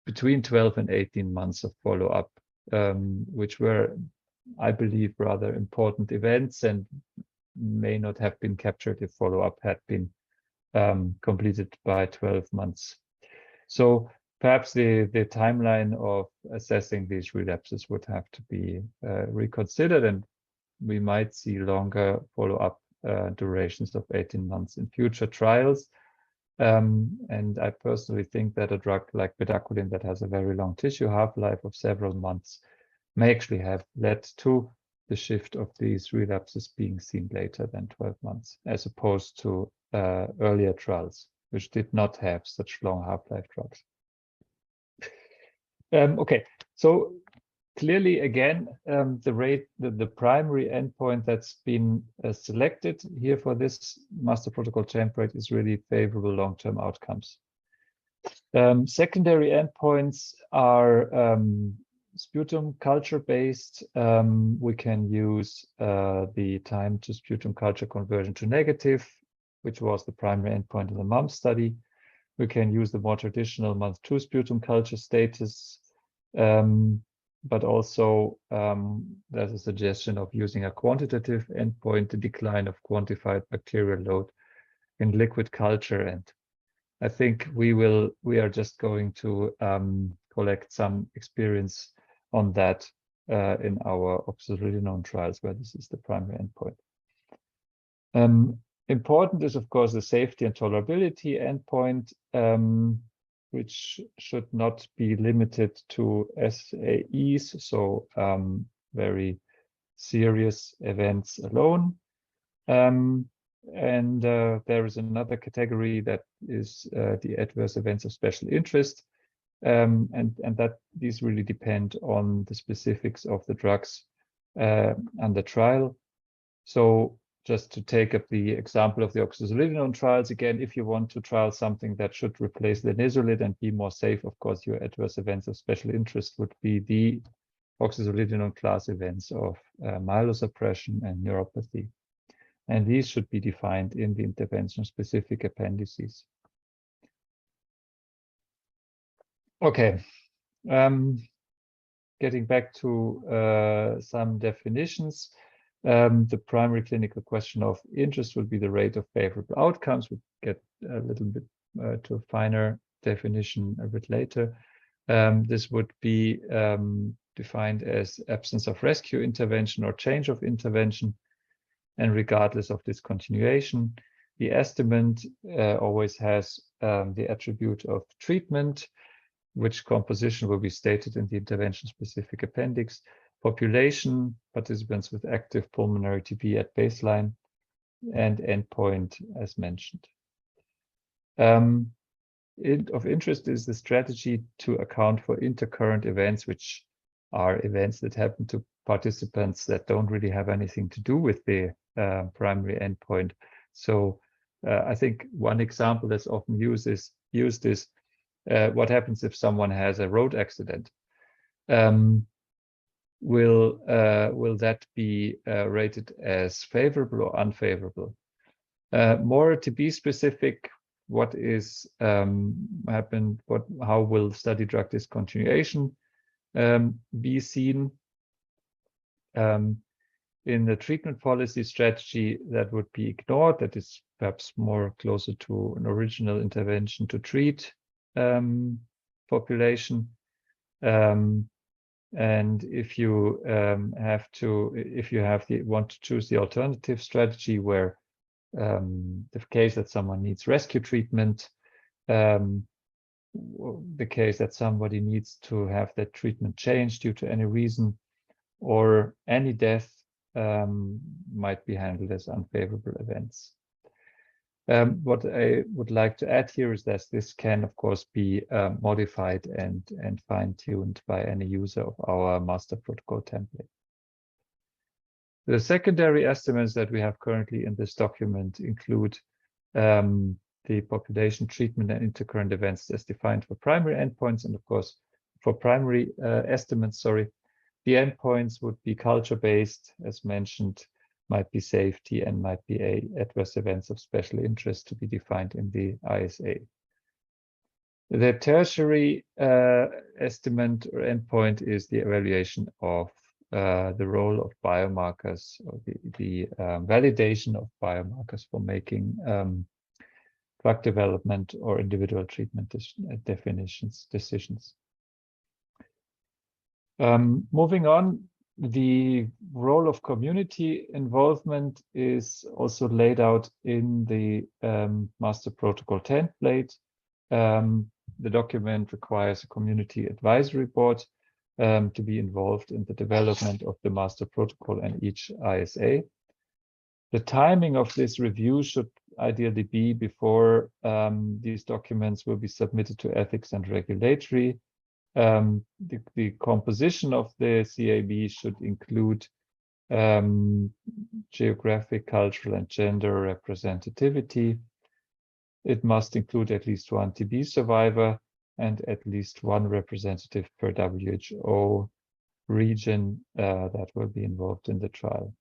between 12 and 18 months of follow-up, which were, I believe, rather important events and may not have been captured if follow-up had been completed by 12 months. So perhaps the timeline of assessing these relapses would have to be reconsidered, and we might see longer follow-up durations of 18 months in future trials. And I personally think that a drug like bedaquiline that has a very long tissue half-life of several months may actually have led to the shift of these relapses being seen later than 12 months, as opposed to earlier trials, which did not have such long half-life drugs. Okay, so clearly, again, the primary endpoint that's been selected here for this master protocol template is really favorable long-term outcomes. Secondary endpoints are sputum culture-based. We can use the time to sputum culture conversion to negative, which was the primary endpoint of the MUM study. We can use the more traditional month 2 sputum culture status, but also there's a suggestion of using a quantitative endpoint, the decline of quantified bacterial load in liquid culture. And I think we are just going to collect some experience on that in our oxazolidinone trials, where this is the primary endpoint. Important is, of course, the safety and tolerability endpoint, which should not be limited to SAEs, so very serious events alone. And there is another category that is the adverse events of special interest, and that these really depend on the specifics of the drugs and the trial. So just to take up the example of the oxazolidinone trials, again, if you want to trial something that should replace linezolid and be more safe, of course, your adverse events of special interest would be the oxazolidinone class events of myelosuppression and neuropathy. And these should be defined in the intervention-specific appendices. Okay, getting back to some definitions. The primary clinical question of interest would be the rate of favorable outcomes. We'll get a little bit to a finer definition a bit later. This would be defined as absence of rescue intervention or change of intervention, and regardless of discontinuation. The estimate always has the attribute of treatment, which composition will be stated in the intervention-specific appendix. Population, participants with active pulmonary TB at baseline, and endpoint as mentioned. Of interest is the strategy to account for intercurrent events, which are events that happen to participants that don't really have anything to do with the primary endpoint. So I think one example that's often used is what happens if someone has a road accident. Will that be rated as favorable or unfavorable? More TB specific, what is happened? How will study drug discontinuation be seen? In the treatment policy strategy, that would be ignored. That is perhaps more closer to an original intervention to treat population. And if you want to choose the alternative strategy, where the case that someone needs rescue treatment, the case that somebody needs to have that treatment changed due to any reason, or any death, might be handled as unfavorable events. What I would like to add here is that this can, of course, be modified and fine-tuned by any user of our master protocol template. The secondary estimates that we have currently in this document include the population treatment and intercurrent events as defined for primary endpoints, and of course for primary estimates, the endpoints would be culture-based, as mentioned, might be safety, and might be adverse events of special interest to be defined in the ISA. The tertiary estimate or endpoint is the evaluation of the role of biomarkers, or the validation of biomarkers for making drug development or individual treatment decisions. Moving on, the role of community involvement is also laid out in the master protocol template. The document requires a community advisory board to be involved in the development of the master protocol and each ISA. The timing of this review should ideally be before these documents will be submitted to ethics and regulatory. The composition of the CAB should include geographic, cultural, and gender representativity. It must include at least one TB survivor and at least one representative per WHO region that will be involved in the trial.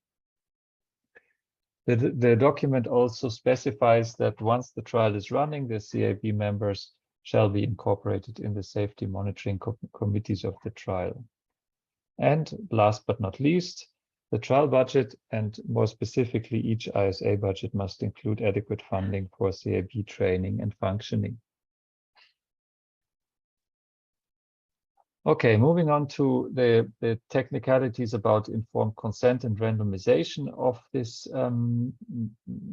The document also specifies that once the trial is running, the CAB members shall be incorporated in the safety monitoring committees of the trial. And last but not least, the trial budget, and more specifically each ISA budget, must include adequate funding for CAB training and functioning. Okay, moving on to the technicalities about informed consent and randomization of this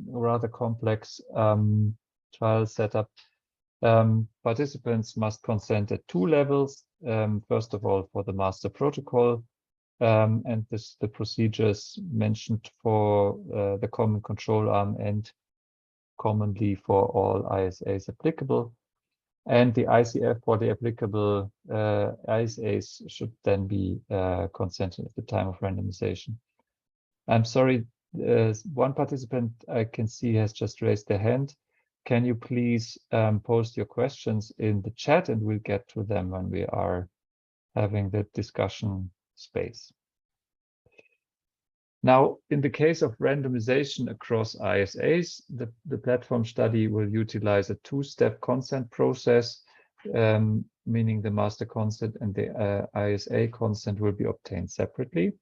rather complex trial setup. Participants must consent at two levels. First of all, for the master protocol, and the procedures mentioned for the common control arm and commonly for all ISAs applicable. And the ICF for the applicable ISAs should then be consented at the time of randomization. I'm sorry, one participant I can see has just raised their hand. Can you please post your questions in the chat, and we'll get to them when we are having the discussion space. Now, in the case of randomization across ISAs, the platform study will utilize a two-step consent process, meaning the master consent and the ISA consent will be obtained separately.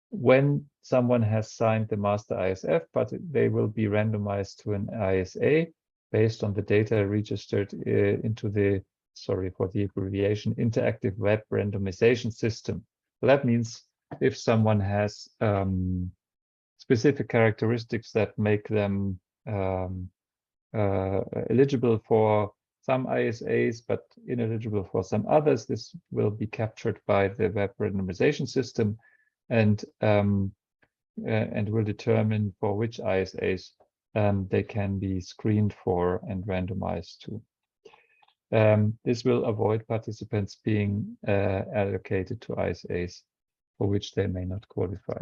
When someone has signed the master ISF, but they will be randomized to an ISA based on the data registered into the, sorry for the abbreviation, interactive web randomization system. So that means if someone has specific characteristics that make them eligible for some ISAs, but ineligible for some others, this will be captured by the web randomization system and will determine for which ISAs they can be screened for and randomized to. This will avoid participants being allocated to ISAs for which they may not qualify.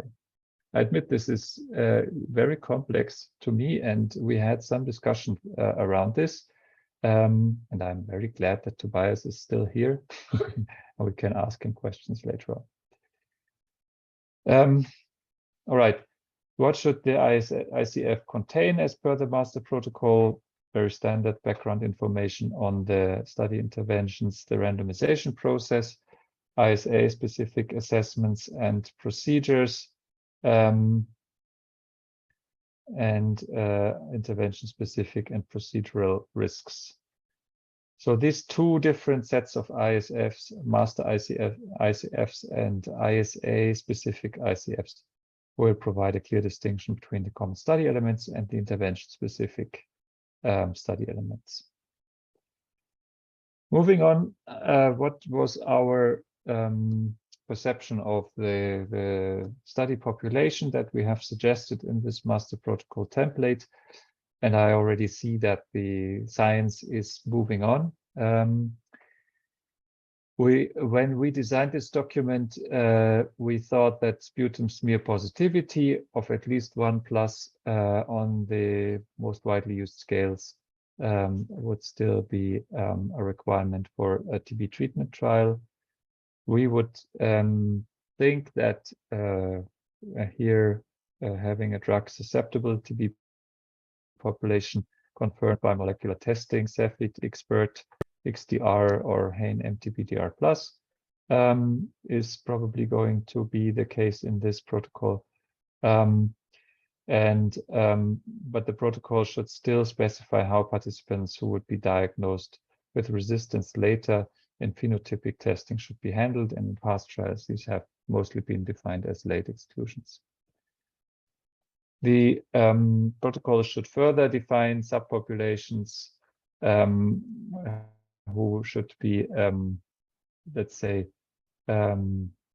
I admit this is very complex to me, and we had some discussion around this. And I'm very glad that Tobias is still here. We can ask him questions later on. All right, what should the ICF contain as per the master protocol? Very standard background information on the study interventions, the randomization process, ISA-specific assessments and procedures, and intervention-specific and procedural risks. So these two different sets of ISFs, master ICFs and ISA-specific ICFs, will provide a clear distinction between the common study elements and the intervention-specific study elements. Moving on, what was our perception of the study population that we have suggested in this master protocol template? And I already see that the science is moving on. When we designed this document, we thought that sputum smear positivity of at least 1+ on the most widely used scales would still be a requirement for a TB treatment trial. We would think that here having a drug susceptible TB population confirmed by molecular testing, Cepheid, expert, XDR, or Hain MTBDR+, is probably going to be the case in this protocol. But the protocol should still specify how participants who would be diagnosed with resistance later in phenotypic testing should be handled, and in past trials these have mostly been defined as late exclusions. The protocol should further define subpopulations who should be, let's say,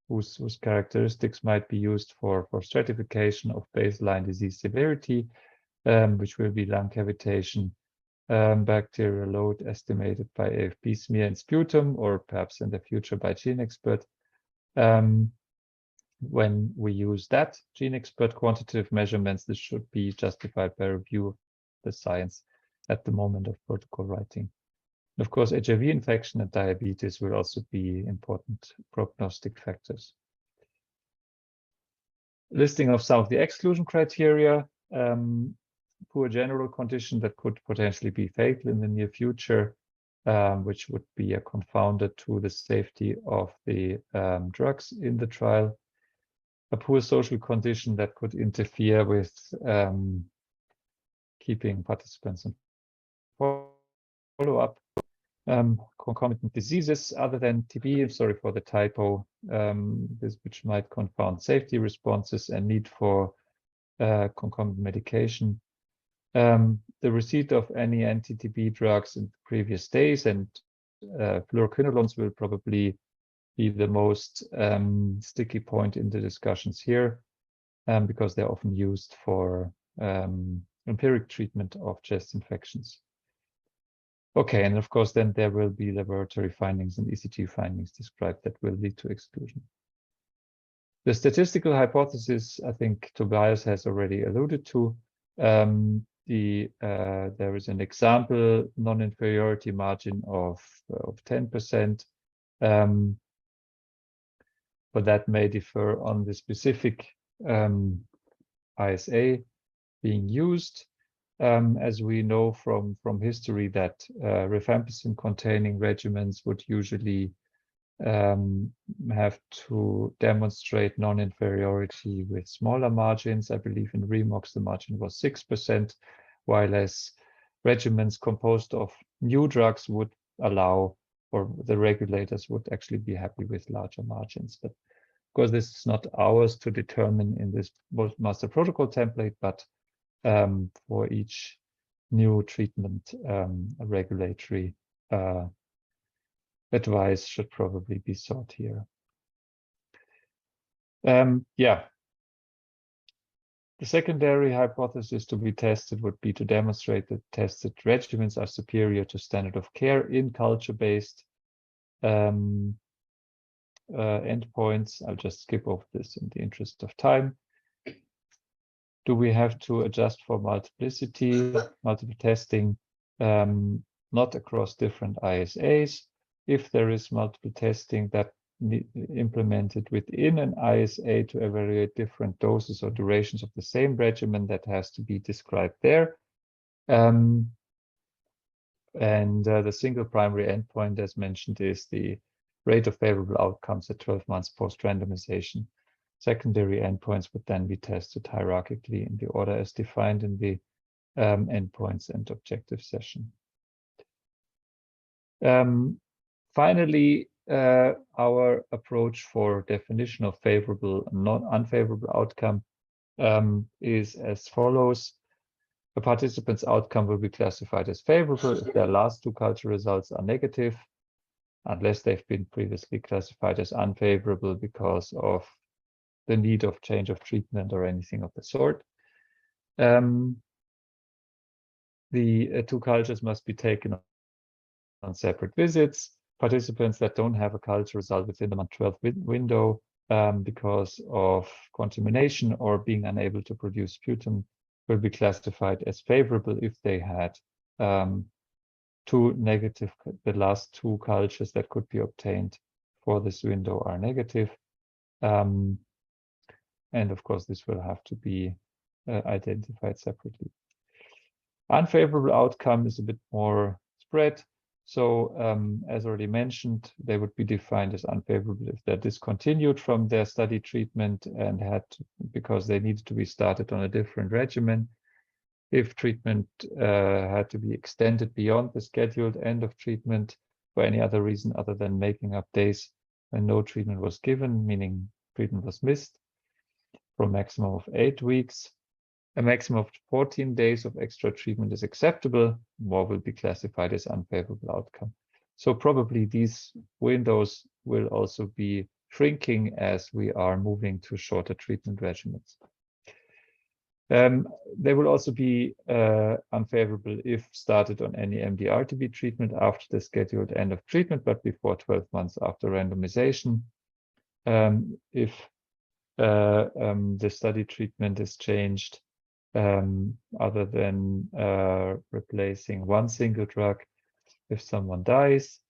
whose characteristics might be used for stratification of baseline disease severity, which will be lung cavitation, bacterial load estimated by AFP smear and sputum, or perhaps in the future by GeneXpert. When we use that GeneXpert quantitative measurements, this should be justified by review of the science at the moment of protocol writing. Of course, HIV infection and diabetes will also be important prognostic factors. Listing of some of the exclusion criteria, poor general condition that could potentially be fatal in the near future, which would be a confounder to the safety of the drugs in the trial. A poor social condition that could interfere with keeping participants in follow-up. Concomitant diseases other than TB, sorry for the typo, which might confound safety responses and need for concomitant medication. The receipt of any anti-TB drugs in previous days, and fluoroquinolones will probably be the most sticky point in the discussions here, because they're often used for empiric treatment of chest infections. Okay, and of course, then there will be laboratory findings and ECG findings described that will lead to exclusion. The statistical hypothesis, I think Tobias has already alluded to. There is an example non-inferiority margin of 10%, but that may differ on the specific ISA being used. As we know from history that rifampicin containing regimens would usually have to demonstrate non-inferiority with smaller margins. I believe in Remox the margin was 6%, while as regimens composed of new drugs would allow, or the regulators would actually be happy with larger margins. But of course, this is not ours to determine in this master protocol template, but for each new treatment, a regulatory advice should probably be sought here. Yeah. The secondary hypothesis to be tested would be to demonstrate that tested regimens are superior to standard of care in culture-based endpoints. I'll just skip over this in the interest of time. Do we have to adjust for multiplicity, multiple testing, not across different ISAs? If there is multiple testing that implemented within an ISA to evaluate different doses or durations of the same regimen, that has to be described there. And the single primary endpoint, as mentioned, is the rate of favorable outcomes at 12 months post-randomization. Secondary endpoints would then be tested hierarchically in the order as defined in the endpoints and objective session. Finally, our approach for definition of favorable and non-unfavorable outcome is as follows. A participant's outcome will be classified as favorable if their last two culture results are negative, unless they've been previously classified as unfavorable because of the need of change of treatment or anything of the sort. The two cultures must be taken on separate visits. Participants that don't have a culture result within the month 12 window because of contamination or being unable to produce sputum will be classified as favorable if they had the last two cultures that could be obtained for this window are negative. And of course, this will have to be identified separately. Unfavorable outcome is a bit more spread. So as already mentioned, they would be defined as unfavorable if they're discontinued from their study treatment and because they needed to be started on a different regimen. If treatment had to be extended beyond the scheduled end of treatment for any other reason other than making up days when no treatment was given, meaning treatment was missed, for a maximum of 8 weeks. A maximum of 14 days of extra treatment is acceptable. More will be classified as unfavorable outcome. So probably these windows will also be shrinking as we are moving to shorter treatment regimens. They will also be unfavorable if started on any MDR-TB treatment after the scheduled end of treatment, but before 12 months after randomization. If the study treatment is changed, other than replacing one single drug, if someone dies,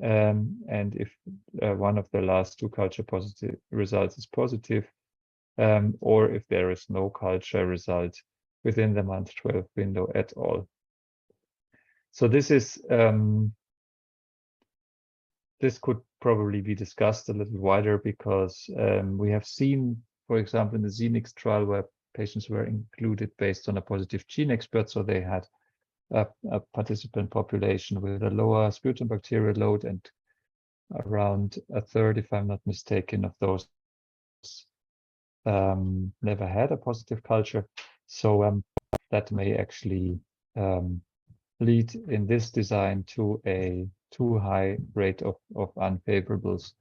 and if one of the last two culture positive results is positive, or if there is no culture result within the month 12 window at all. So this is this could probably be discussed a little wider because we have seen, for example, in the Xenix trial where patients were included based on a positive gene expert, so they had a participant population with a lower sputum bacterial load, and around a third, if I'm not mistaken, of those never had a positive culture. So that may actually lead in this design to a too high rate of unfavorables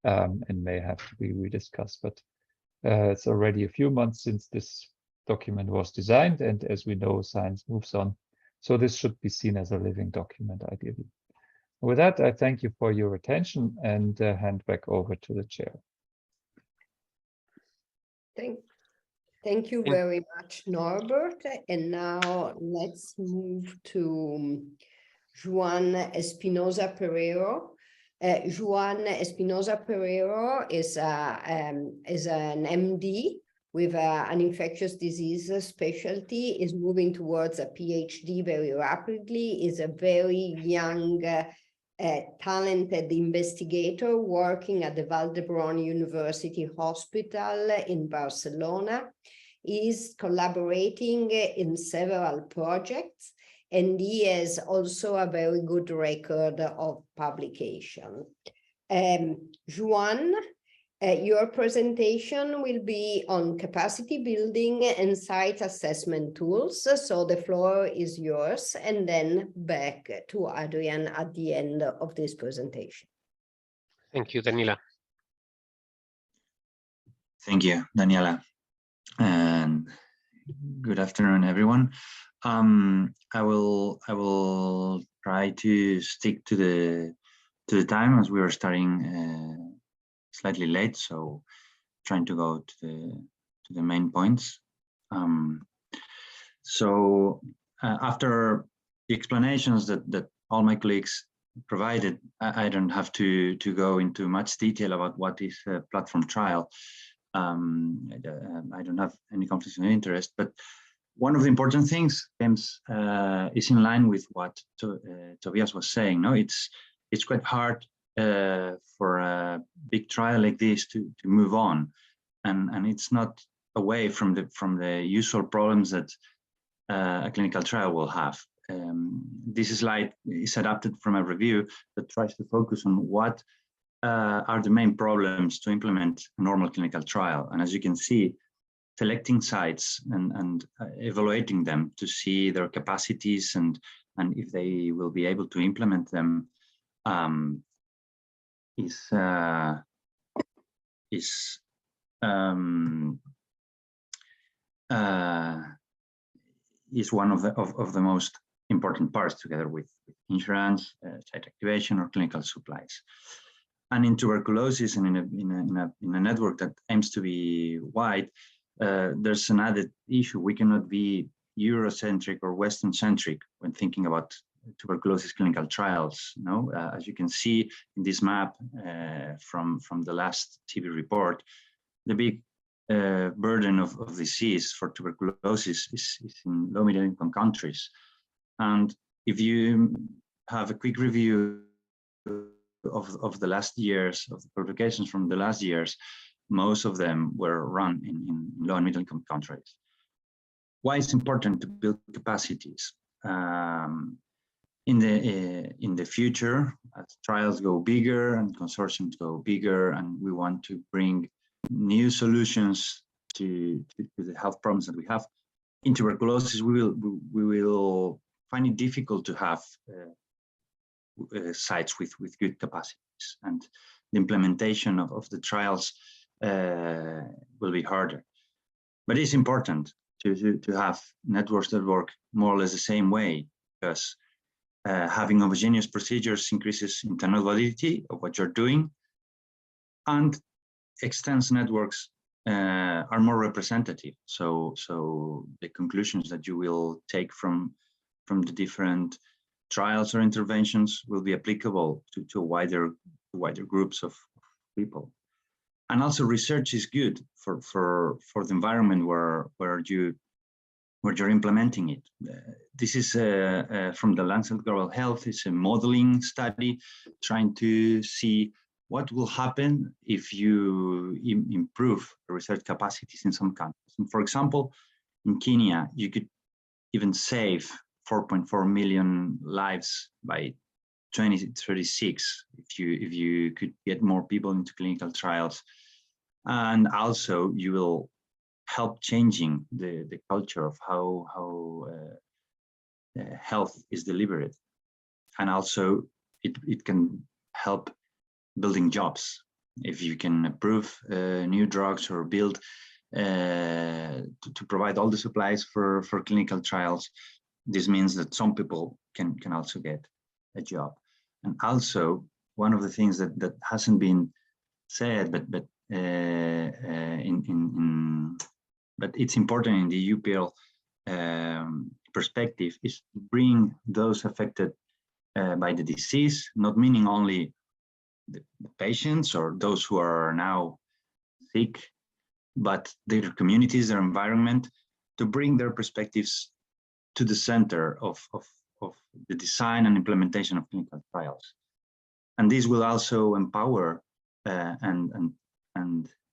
and may have to be rediscussed. But it's already a few months since this document was designed, and as we know, science moves on. So this should be seen as a living document, ideally. With that, I thank you for your attention and hand back over to the chair. Thank you very much, Norbert. And now let's move to Joan Espinosa Pereiro. Joan Espinosa Pereiro is an MD with an infectious disease specialty, is moving towards a PhD very rapidly, is a very young, talented investigator working at the Vall d'Hebron University Hospital in Barcelona. He is collaborating in several projects, and he has also a very good record of publication. Joan, your presentation will be on capacity building and site assessment tools. So the floor is yours, and then back to Adrian at the end of this presentation. Thank you, Daniela. Thank you, Daniela. And good afternoon, everyone. I will try to stick to the time as we are starting slightly late, so trying to go to the main points. After the explanations that all my colleagues provided, I don't have to go into much detail about what is a platform trial. I don't have any conflicts of interest, but one of the important things is in line with what Tobias was saying. No, it's quite hard for a big trial like this to move on, and it's not away from the usual problems that a clinical trial will have. This slide is adapted from a review that tries to focus on what are the main problems to implement a normal clinical trial. And as you can see, selecting sites and evaluating them to see their capacities and if they will be able to implement them is one of the most important parts, together with insurance, site activation, or clinical supplies. And in tuberculosis and in a network that aims to be wide, there's an added issue. We cannot be Eurocentric or Western-centric when thinking about tuberculosis clinical trials. As you can see in this map from the last TB report, the big burden of disease for tuberculosis is in low middle income countries. And if you have a quick review of the last years, of the publications from the last years, most of them were run in low and middle income countries. Why it's important to build capacities? In the future, as trials go bigger and consortiums go bigger, and we want to bring new solutions to the health problems that we have in tuberculosis, we will find it difficult to have sites with good capacities, and the implementation of the trials will be harder. But it's important to have networks that work more or less the same way, because having homogeneous procedures increases internal validity of what you're doing, and extends networks are more representative. So the conclusions that you will take from the different trials or interventions will be applicable to wider groups of people. And also research is good for the environment where you're implementing it. This is from the Lancet Global Health. It's a modeling study trying to see what will happen if you improve the research capacities in some countries. And for example, in Kenya, you could even save 4.4 million lives by 2036 if you could get more people into clinical trials. And also you will help changing the culture of how health is delivered. And also it can help building jobs. If you can approve new drugs or build to provide all the supplies for clinical trials, this means that some people can also get a job. And also one of the things that hasn't been said, but it's important in the EU PEARL perspective, is to bring those affected by the disease, not meaning only the patients or those who are now sick, but their communities, their environment, to bring their perspectives to the center of the design and implementation of clinical trials. And this will also empower and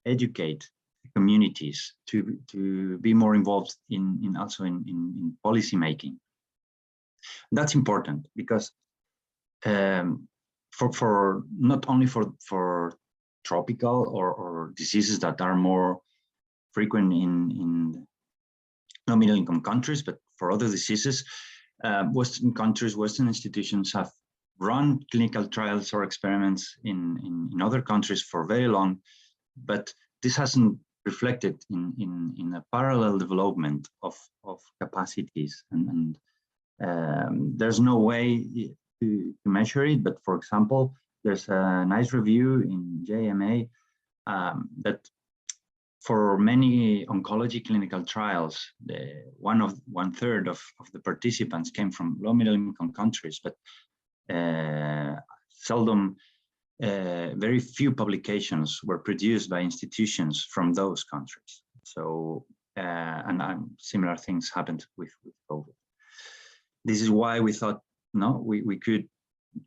educate communities to be more involved in policy making. That's important because for not only for tropical or diseases that are more frequent in low middle income countries, but for other diseases, Western countries, Western institutions have run clinical trials or experiments in other countries for very long, but this hasn't reflected in a parallel development of capacities, and there's no way to measure it. But for example, there's a nice review in JMA that for many oncology clinical trials, one third of the participants came from low middle income countries, but seldom, very few publications were produced by institutions from those countries. So, and similar things happened with COVID. This is why we thought, no, we could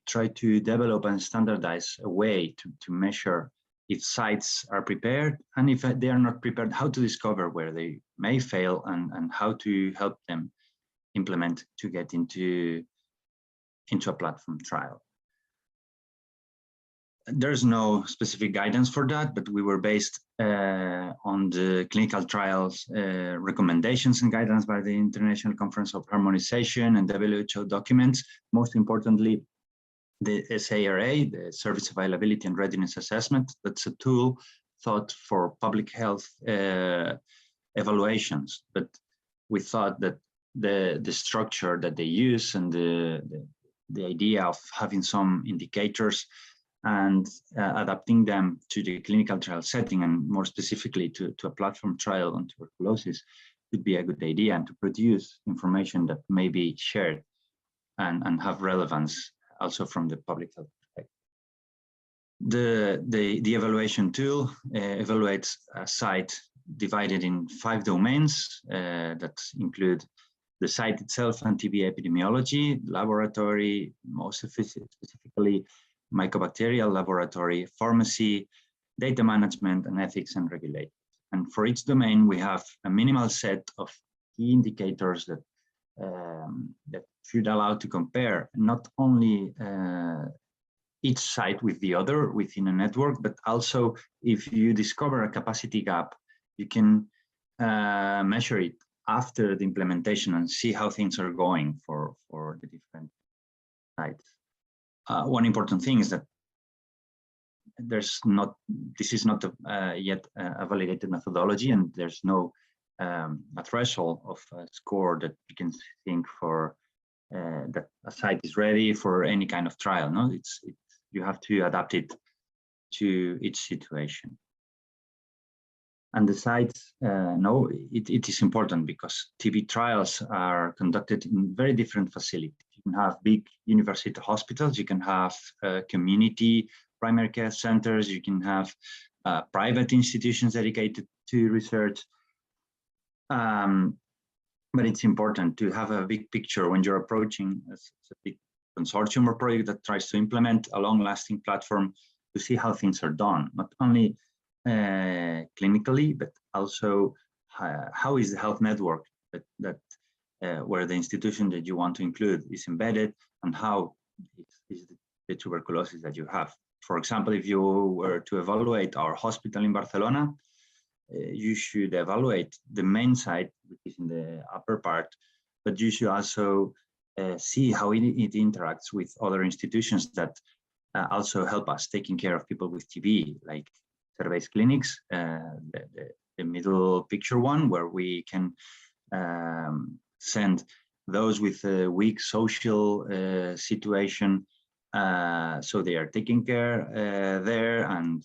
try to develop and standardize a way to measure if sites are prepared, and if they are not prepared, how to discover where they may fail and how to help them implement to get into a platform trial. There's no specific guidance for that, but we were based on the clinical trials recommendations and guidance by the International Conference of Harmonization and WHO documents. Most importantly, the SARA, the Service Availability and Readiness Assessment. That's a tool thought for public health evaluations, but we thought that the structure that they use and the idea of having some indicators and adapting them to the clinical trial setting, and more specifically to a platform trial on tuberculosis, would be a good idea, and to produce information that may be shared and have relevance also from the public health perspective. The evaluation tool evaluates a site divided in 5 domains that include the site itself and TB epidemiology, laboratory, most specifically mycobacterial laboratory, pharmacy, data management, and ethics and regulation. And for each domain, we have a minimal set of key indicators that that should allow to compare not only each site with the other within a network, but also if you discover a capacity gap, you can measure it after the implementation and see how things are going for the different sites. One important thing is that this is not yet a validated methodology, and there's no a threshold of a score that you can think for that a site is ready for any kind of trial. No, you have to adapt it to each situation. And the sites, no, it is important because TB trials are conducted in very different facilities. You can have big university hospitals, you can have community primary care centers, you can have private institutions dedicated to research. But it's important to have a big picture when you're approaching a big consortium or project that tries to implement a long-lasting platform to see how things are done, not only clinically, but also how is the health network that where the institution that you want to include is embedded, and how is the tuberculosis that you have. For example, if you were to evaluate our hospital in Barcelona, you should evaluate the main site, which is in the upper part, but you should also see how it interacts with other institutions that also help us taking care of people with TB, like service clinics, the middle picture one, where we can send those with a weak social situation, so they are taken care there, and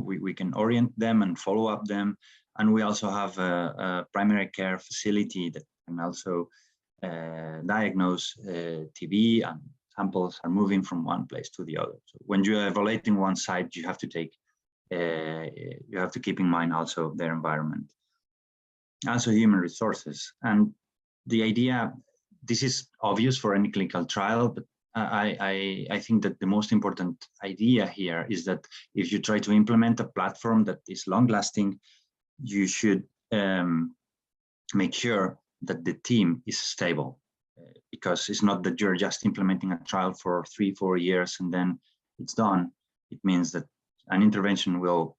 we can orient them and follow up them. And we also have a primary care facility that can also diagnose TB, and samples are moving from one place to the other. So when you're evaluating one site, you have to take you have to keep in mind also their environment, also human resources. And the idea, this is obvious for any clinical trial, but I think that the most important idea here is that if you try to implement a platform that is long-lasting, you should make sure that the team is stable, because it's not that you're just implementing a trial for 3-4 years and then it's done. It means that an intervention will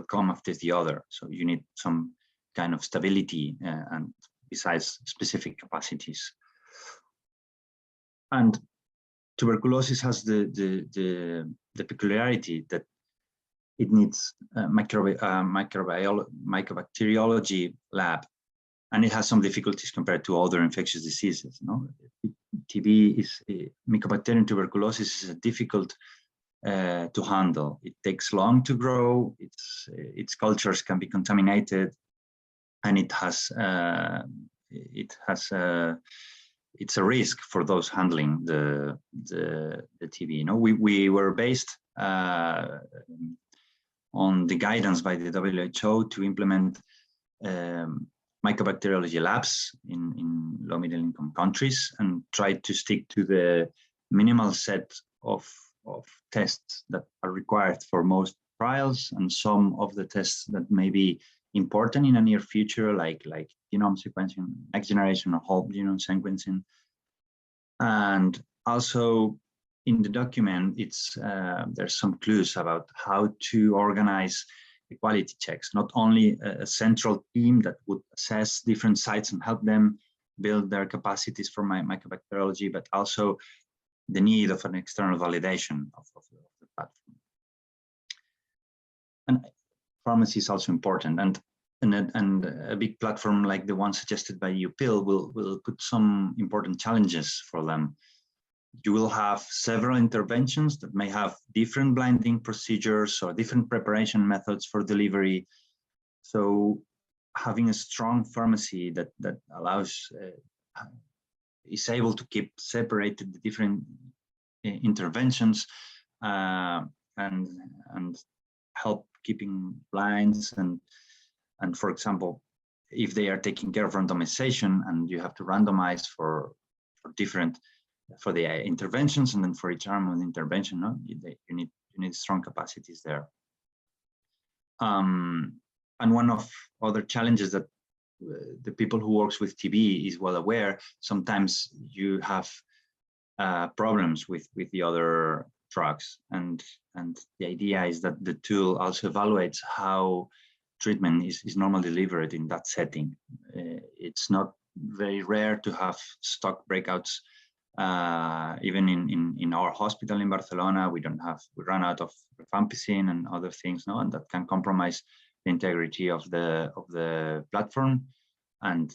come after the other. So you need some kind of stability and besides specific capacities. And tuberculosis has the peculiarity that it needs a microbacteriology lab, and it has some difficulties compared to other infectious diseases. No? TB is Mycobacterium tuberculosis is difficult to handle. It takes long to grow. Its cultures can be contaminated, and it's a risk for those handling the TB. You know, we were based on the guidance by the WHO to implement mycobacteriology labs in low middle income countries, and try to stick to the minimal set of tests that are required for most trials, and some of the tests that may be important in the near future, like genome sequencing, next generation of whole genome sequencing. And also in the document, there's some clues about how to organize the quality checks, not only a central team that would assess different sites and help them build their capacities for mycobacteriology, but also the need of an external validation of the platform. And pharmacy is also important, and a big platform like the one suggested by EU PEARL will put some important challenges for them. You will have several interventions that may have different blinding procedures or different preparation methods for delivery. So having a strong pharmacy that allows is able to keep separated the different interventions and help keeping blinds and for example, if they are taking care of randomization and you have to randomize for the interventions and then for each arm of the intervention, no? you need strong capacities there. And one of other challenges that the people who works with TB is well aware, sometimes you have problems with the other drugs, and the idea is that the tool also evaluates how treatment is normally delivered in that setting. It's not very rare to have stock breakouts. Even in our hospital in Barcelona, we run out of rifampicin and other things, no, and that can compromise the integrity of the platform, and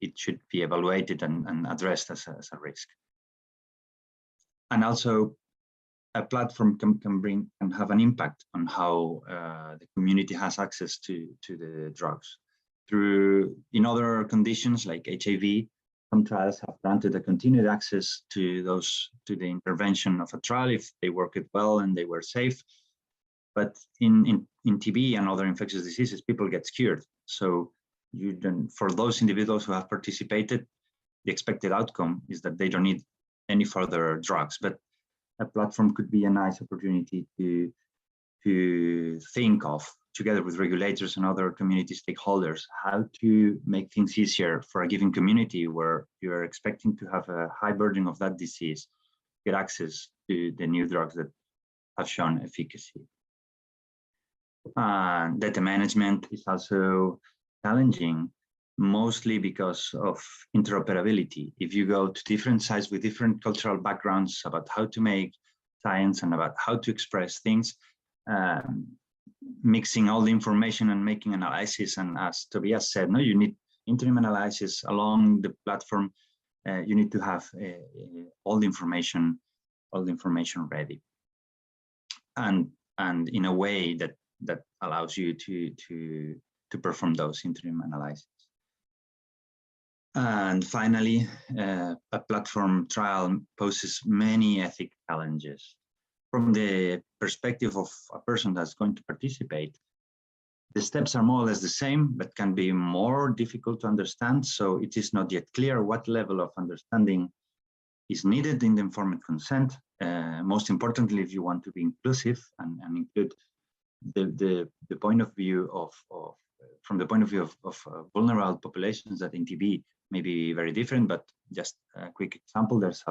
it should be evaluated and addressed as a risk. And also, a platform can have an impact on how the community has access to the drugs. In other conditions like HIV, some trials have granted a continued access to the intervention of a trial if they worked well and they were safe. But in TB and other infectious diseases, people get scared. So for those individuals who have participated, the expected outcome is that they don't need any further drugs. But a platform could be a nice opportunity to think of, together with regulators and other community stakeholders, how to make things easier for a given community where you're expecting to have a high burden of that disease, get access to the new drugs that have shown efficacy. Data management is also challenging, mostly because of interoperability. If you go to different sites with different cultural backgrounds about how to make science and about how to express things, mixing all the information and making analysis, and as Tobias said, no, you need interim analysis along the platform. You need to have all the information ready, and in a way that allows you to perform those interim analyses. And finally, a platform trial poses many ethical challenges. From the perspective of a person that's going to participate, the steps are more or less the same, but can be more difficult to understand. So it is not yet clear what level of understanding is needed in the informed consent. Most importantly, if you want to be inclusive and include the point of view from the point of view of vulnerable populations that in TB may be very different, but just a quick example, there's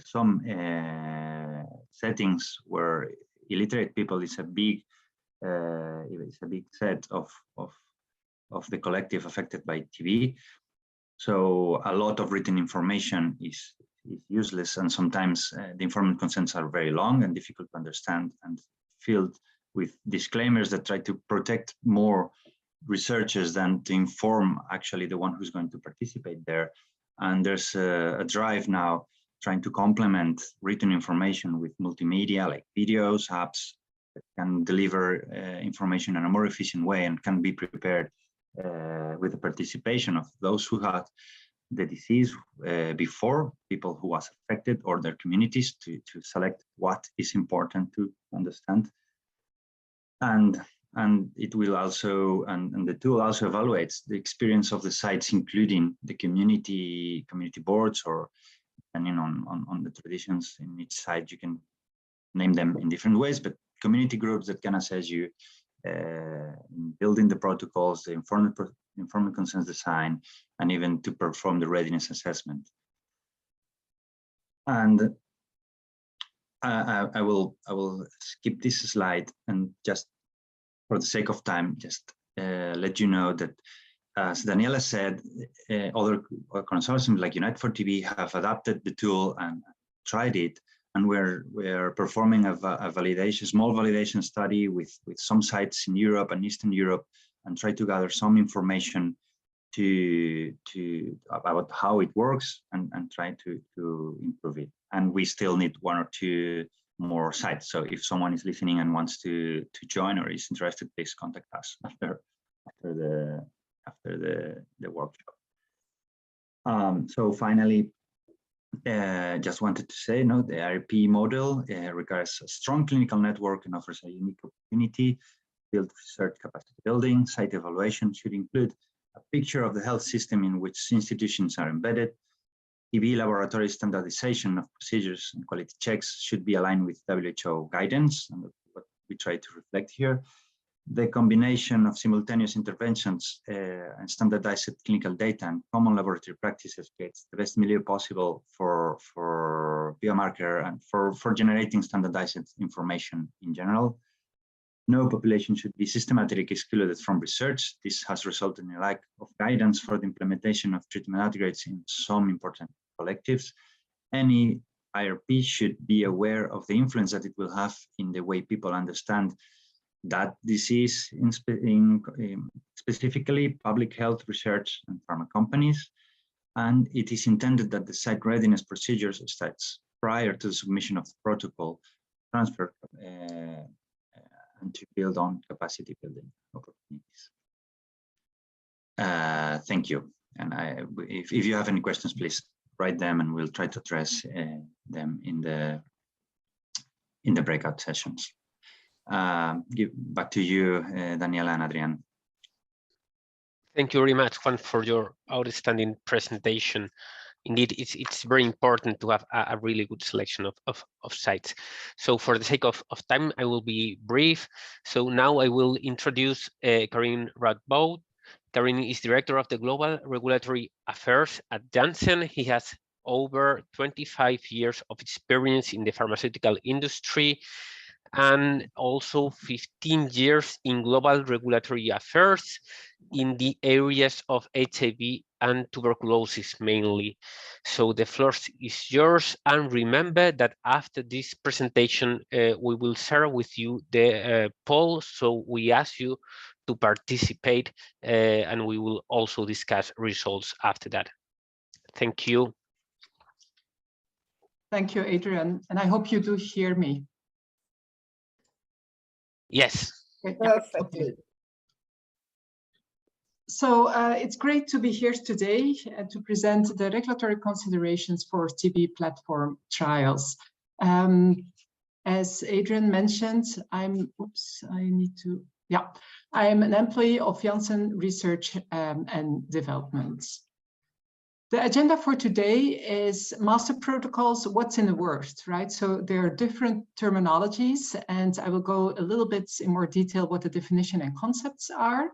some settings where illiterate people is a big set of the collective affected by TB. So a lot of written information is useless, and sometimes the informed consents are very long and difficult to understand and filled with disclaimers that try to protect more researchers than to inform actually the one who's going to participate there. And there's a drive now trying to complement written information with multimedia like videos, apps that can deliver information in a more efficient way and can be prepared with the participation of those who had the disease before, people who was affected or their communities, to select what is important to understand. And it will also, and the tool also evaluates the experience of the sites, including the community boards, or depending on the traditions in each site, you can name them in different ways, but community groups that can assess you in building the protocols, the informed consent design, and even to perform the readiness assessment. And I will skip this slide and just, for the sake of time, just let you know that, as Daniela said, other consortiums like Unite for TB have adapted the tool and tried it, and we're performing a small validation study with some sites in Europe and Eastern Europe, and try to gather some information about how it works and try to improve it. And we still need 1 or 2 more sites. So if someone is listening and wants to join or is interested, please contact us after the workshop. So finally, just wanted to say, no, the IRP model requires a strong clinical network and offers a unique opportunity. Build research capacity building. Site evaluation should include a picture of the health system in which institutions are embedded. TB laboratory standardization of procedures and quality checks should be aligned with WHO guidance, and what we try to reflect here. The combination of simultaneous interventions and standardized clinical data and common laboratory practices creates the best milieu possible for biomarker and for generating standardized information in general. No population should be systematically excluded from research. This has resulted in a lack of guidance for the implementation of treatment upgrades in some important collectives. Any IRP should be aware of the influence that it will have in the way people understand that disease, specifically public health research and pharma companies. And it is intended that the site readiness procedures starts prior to the submission of the protocol transfer and to build on capacity building opportunities. Thank you. And if you have any questions, please write them and we'll try to address them in the breakout sessions. Back to you, Daniela and Adrian. Thank you very much, Juan, for your outstanding presentation. Indeed, it's very important to have a really good selection of sites. So for the sake of time, I will be brief. So now I will introduce Karim Radboud. Karim is Director of the Global Regulatory Affairs at Janssen. He has over 25 years of experience in the pharmaceutical industry and also 15 years in global regulatory affairs in the areas of HIV and tuberculosis mainly. So the floor is yours, and remember that after this presentation we will share with you the poll, so we ask you to participate and we will also discuss results after that. Thank you. Thank you, Adrian, and I hope you do hear me. Yes. Perfectly. Okay. So it's great to be here today and to present the regulatory considerations for TB platform trials. As Adrian mentioned, I'm an employee of Janssen Research and Development. The agenda for today is master protocols, what's in a word, right? So there are different terminologies, and I will go a little bit in more detail what the definition and concepts are,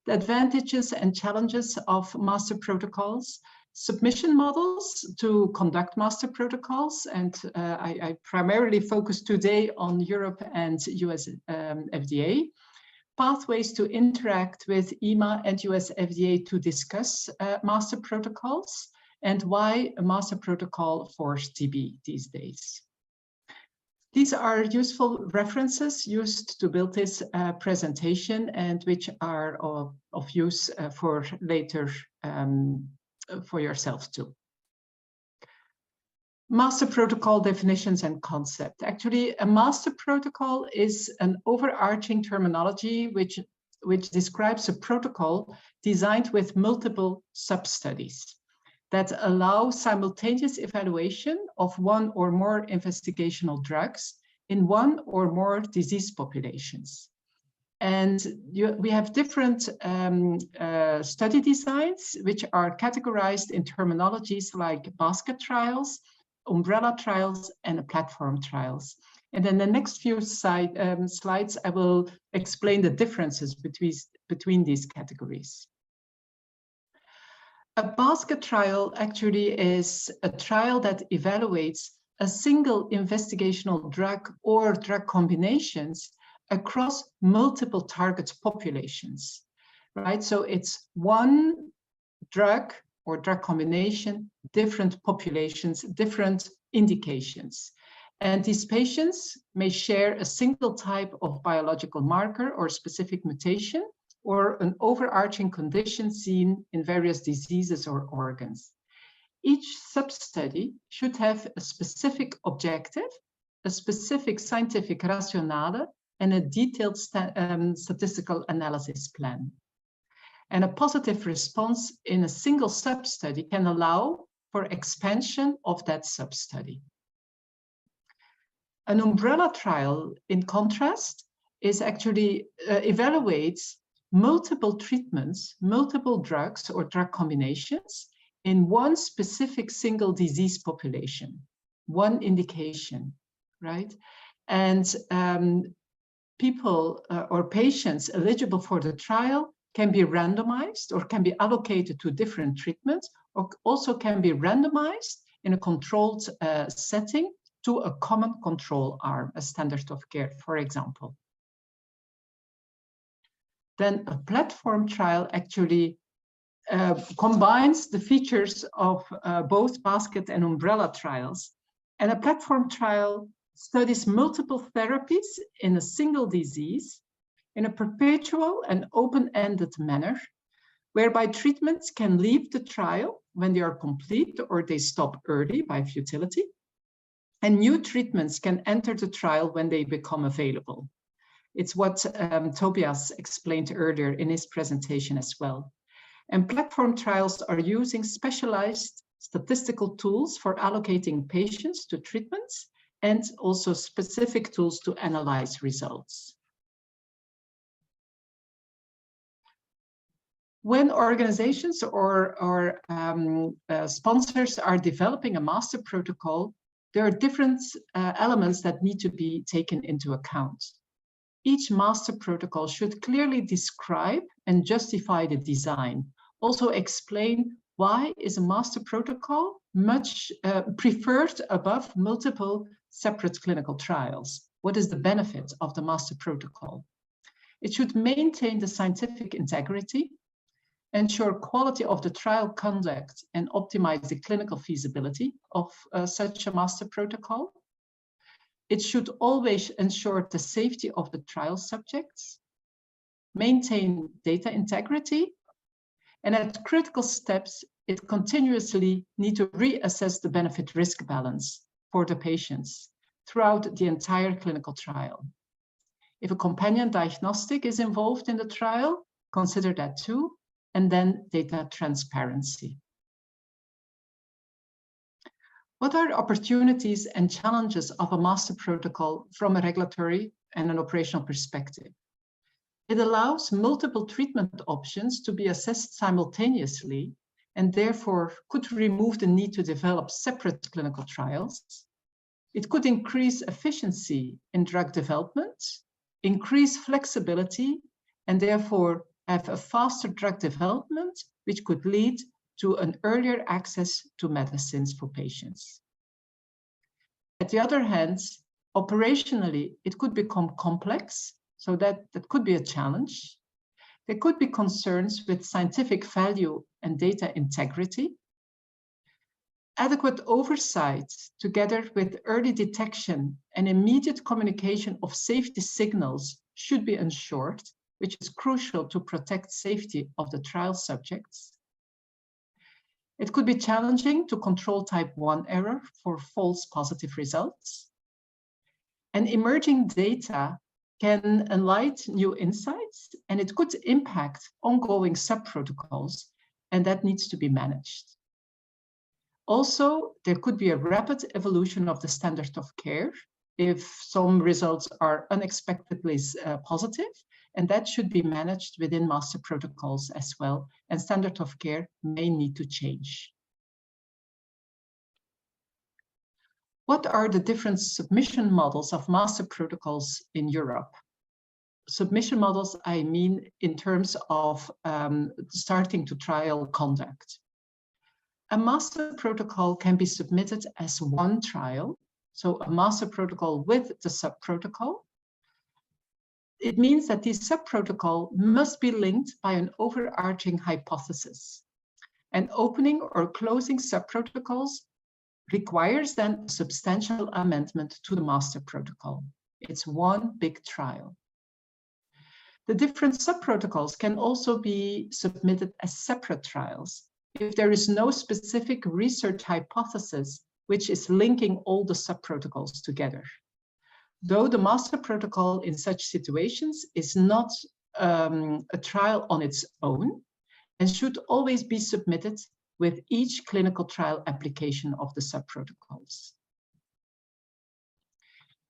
the advantages and challenges of master protocols, submission models to conduct master protocols, and I primarily focus today on Europe and US FDA, pathways to interact with EMA and US FDA to discuss master protocols, and why a master protocol for TB these days. These are useful references used to build this presentation and which are of use for later for yourself too. Master protocol definitions and concept. Actually, a master protocol is an overarching terminology which describes a protocol designed with multiple sub-studies that allow simultaneous evaluation of one or more investigational drugs in one or more disease populations. And we have different study designs which are categorized in terminologies like basket trials, umbrella trials, and platform trials. And then the next few slides, I will explain the differences between these categories. A basket trial actually is a trial that evaluates a single investigational drug or drug combinations across multiple target populations, right? So it's one drug or drug combination, different populations, different indications. And these patients may share a single type of biological marker or specific mutation or an overarching condition seen in various diseases or organs. Each sub-study should have a specific objective, a specific scientific rationale, and a detailed statistical analysis plan. And a positive response in a single sub-study can allow for expansion of that sub-study. An umbrella trial, in contrast, is actually evaluates multiple treatments, multiple drugs or drug combinations in one specific single disease population, one indication, right? And people or patients eligible for the trial can be randomized or can be allocated to different treatments, or also can be randomized in a controlled setting to a common control arm, a standard of care, for example. Then a platform trial actually combines the features of both basket and umbrella trials. And a platform trial studies multiple therapies in a single disease in a perpetual and open-ended manner, whereby treatments can leave the trial when they are complete or they stop early by futility. And new treatments can enter the trial when they become available. It's what Tobias explained earlier in his presentation as well. And platform trials are using specialized statistical tools for allocating patients to treatments and also specific tools to analyze results. When organizations or sponsors are developing a master protocol, there are different elements that need to be taken into account. Each master protocol should clearly describe and justify the design, also explain why is a master protocol much preferred above multiple separate clinical trials. What is the benefit of the master protocol? It should maintain the scientific integrity, ensure quality of the trial conduct, and optimize the clinical feasibility of such a master protocol. It should always ensure the safety of the trial subjects, maintain data integrity, and at critical steps, it continuously needs to reassess the benefit-risk balance for the patients throughout the entire clinical trial. If a companion diagnostic is involved in the trial, consider that too, and then data transparency. What are the opportunities and challenges of a master protocol from a regulatory and an operational perspective? It allows multiple treatment options to be assessed simultaneously and therefore could remove the need to develop separate clinical trials. It could increase efficiency in drug development, increase flexibility, and therefore have a faster drug development, which could lead to an earlier access to medicines for patients. At the other hand, operationally, it could become complex, so that could be a challenge. There could be concerns with scientific value and data integrity. Adequate oversight, together with early detection and immediate communication of safety signals, should be ensured, which is crucial to protect safety of the trial subjects. It could be challenging to control type 1 error for false positive results. And emerging data can enlighten new insights, and it could impact ongoing sub-protocols, and that needs to be managed. Also, there could be a rapid evolution of the standard of care if some results are unexpectedly positive, and that should be managed within master protocols as well, and standard of care may need to change. What are the different submission models of master protocols in Europe? Submission models, I mean in terms of starting to trial conduct. A master protocol can be submitted as one trial, so a master protocol with the sub-protocol. It means that this sub-protocol must be linked by an overarching hypothesis. And opening or closing sub-protocols requires then a substantial amendment to the master protocol. It's one big trial. The different sub-protocols can also be submitted as separate trials if there is no specific research hypothesis which is linking all the sub-protocols together. Though the master protocol in such situations is not a trial on its own, and should always be submitted with each clinical trial application of the subprotocols.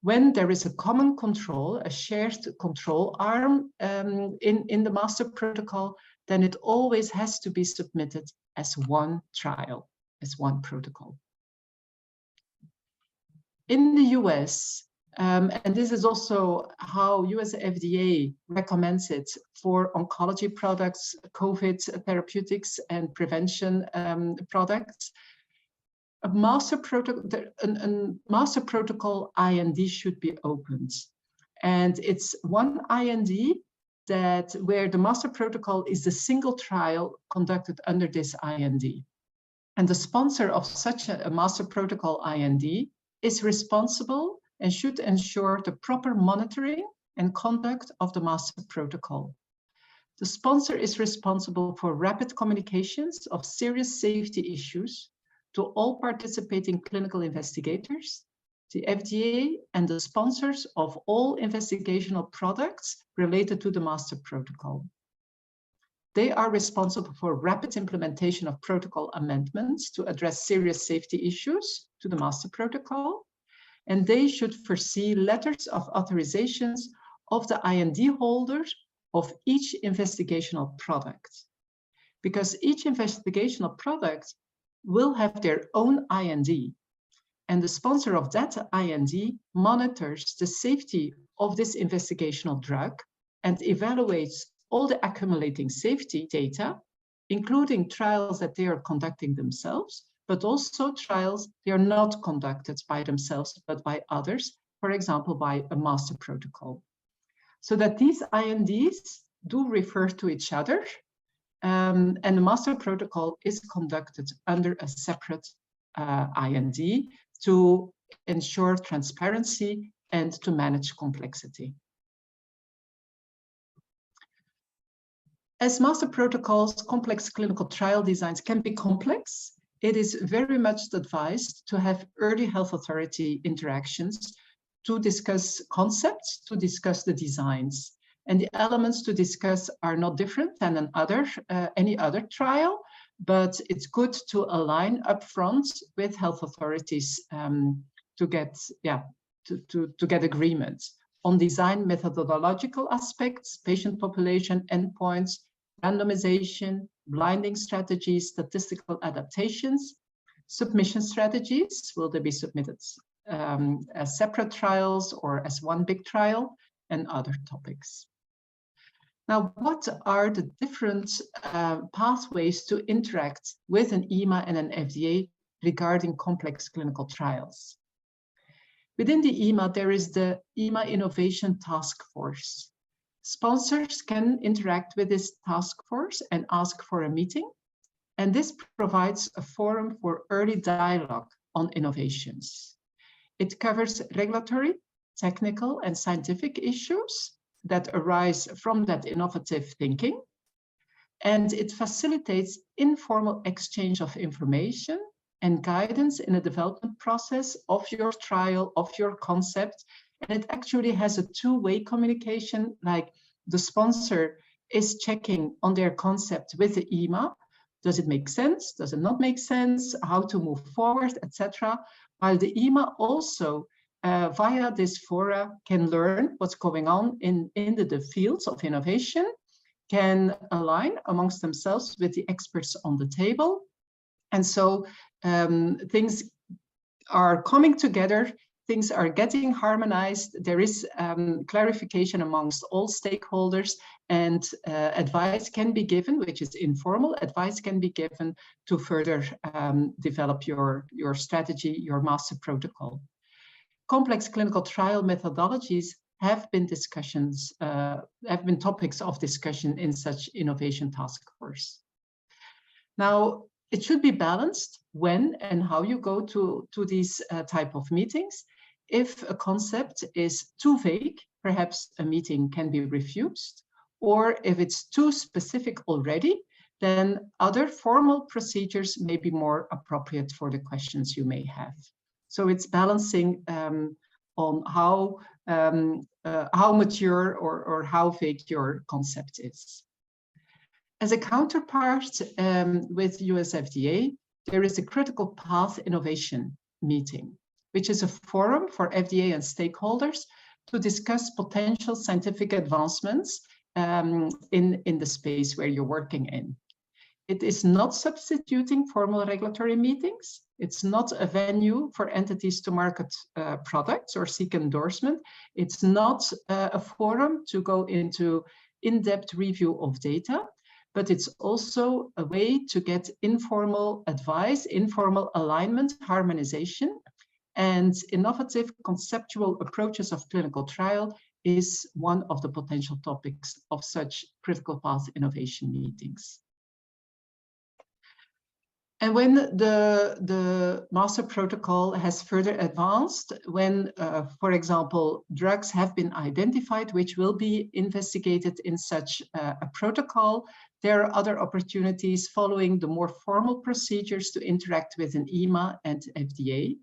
When there is a common control, a shared control arm in the master protocol, then it always has to be submitted as one trial, as one protocol. In the US, and this is also how US FDA recommends it for oncology products, COVID therapeutics, and prevention products, a master protocol IND should be opened. And it's one IND where the master protocol is the single trial conducted under this IND. And the sponsor of such a master protocol IND is responsible and should ensure the proper monitoring and conduct of the master protocol. The sponsor is responsible for rapid communications of serious safety issues to all participating clinical investigators, the FDA, and the sponsors of all investigational products related to the master protocol. They are responsible for rapid implementation of protocol amendments to address serious safety issues to the master protocol, and they should foresee letters of authorizations of the IND holders of each investigational product. Because each investigational product will have their own IND, and the sponsor of that IND monitors the safety of this investigational drug and evaluates all the accumulating safety data, including trials that they are conducting themselves, but also trials they are not conducted by themselves, but by others, for example, by a master protocol. So that these INDs do refer to each other, and the master protocol is conducted under a separate IND to ensure transparency and to manage complexity. As master protocols, complex clinical trial designs can be complex. It is very much advised to have early health authority interactions to discuss concepts, to discuss the designs. And the elements to discuss are not different than any other trial, but it's good to align upfront with health authorities to get agreement on design methodological aspects, patient population endpoints, randomization, blinding strategies, statistical adaptations, submission strategies. Will they be submitted as separate trials or as one big trial, and other topics. Now, what are the different pathways to interact with an EMA and an FDA regarding complex clinical trials? Within the EMA, there is the EMA Innovation Task Force. Sponsors can interact with this task force and ask for a meeting, and this provides a forum for early dialogue on innovations. It covers regulatory, technical, and scientific issues that arise from that innovative thinking, and it facilitates informal exchange of information and guidance in the development process of your trial, of your concept. And it actually has a two-way communication, like the sponsor is checking on their concept with the EMA. Does it make sense? Does it not make sense? How to move forward, etc. While the EMA also, via this fora, can learn what's going on in the fields of innovation, can align amongst themselves with the experts on the table. And so things are coming together, things are getting harmonized, there is clarification amongst all stakeholders, and advice can be given, which is informal, advice can be given to further develop your strategy, your master protocol. Complex clinical trial methodologies have been topics of discussion in such innovation task force. Now, it should be balanced when and how you go to these type of meetings. If a concept is too vague, perhaps a meeting can be refused, or if it's too specific already, then other formal procedures may be more appropriate for the questions you may have. So it's balancing on how mature or how vague your concept is. As a counterpart with US FDA, there is a critical path innovation meeting, which is a forum for FDA and stakeholders to discuss potential scientific advancements in the space where you're working in. It is not substituting formal regulatory meetings. It's not a venue for entities to market products or seek endorsement. It's not a forum to go into in-depth review of data, but it's also a way to get informal advice, informal alignment, harmonization, and innovative conceptual approaches of clinical trial is one of the potential topics of such critical path innovation meetings. And when the master protocol has further advanced, when, for example, drugs have been identified which will be investigated in such a protocol, there are other opportunities following the more formal procedures to interact with an EMA and FDA.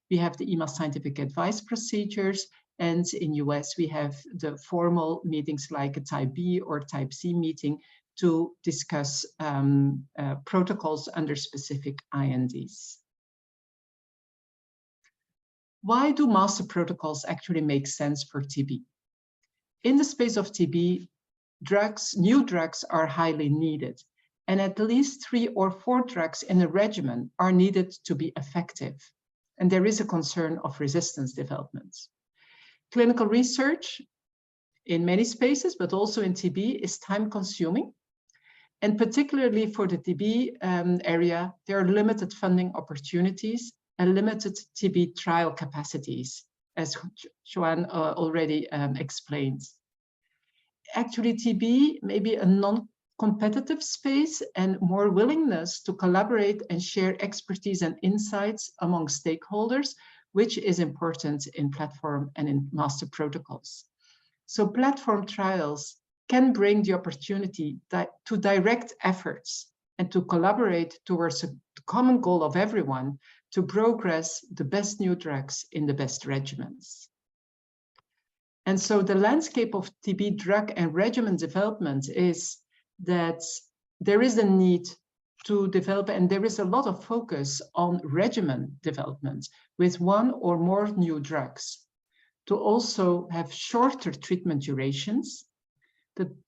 We have the EMA scientific advice procedures, and in US we have the formal meetings like a type B or type C meeting to discuss protocols under specific INDs. Why do master protocols actually make sense for TB? In the space of TB, new drugs are highly needed, and at least 3 or 4 drugs in a regimen are needed to be effective. And there is a concern of resistance development. Clinical research in many spaces, but also in TB, is time-consuming. And particularly for the TB area, there are limited funding opportunities and limited TB trial capacities, as Joanne already explained. Actually, TB may be a non-competitive space, and more willingness to collaborate and share expertise and insights among stakeholders, which is important in platform and in master protocols. So platform trials can bring the opportunity to direct efforts and to collaborate towards a common goal of everyone to progress the best new drugs in the best regimens. And so the landscape of TB drug and regimen development is that there is a need to develop, and there is a lot of focus on regimen development with 1 or more new drugs, to also have shorter treatment durations,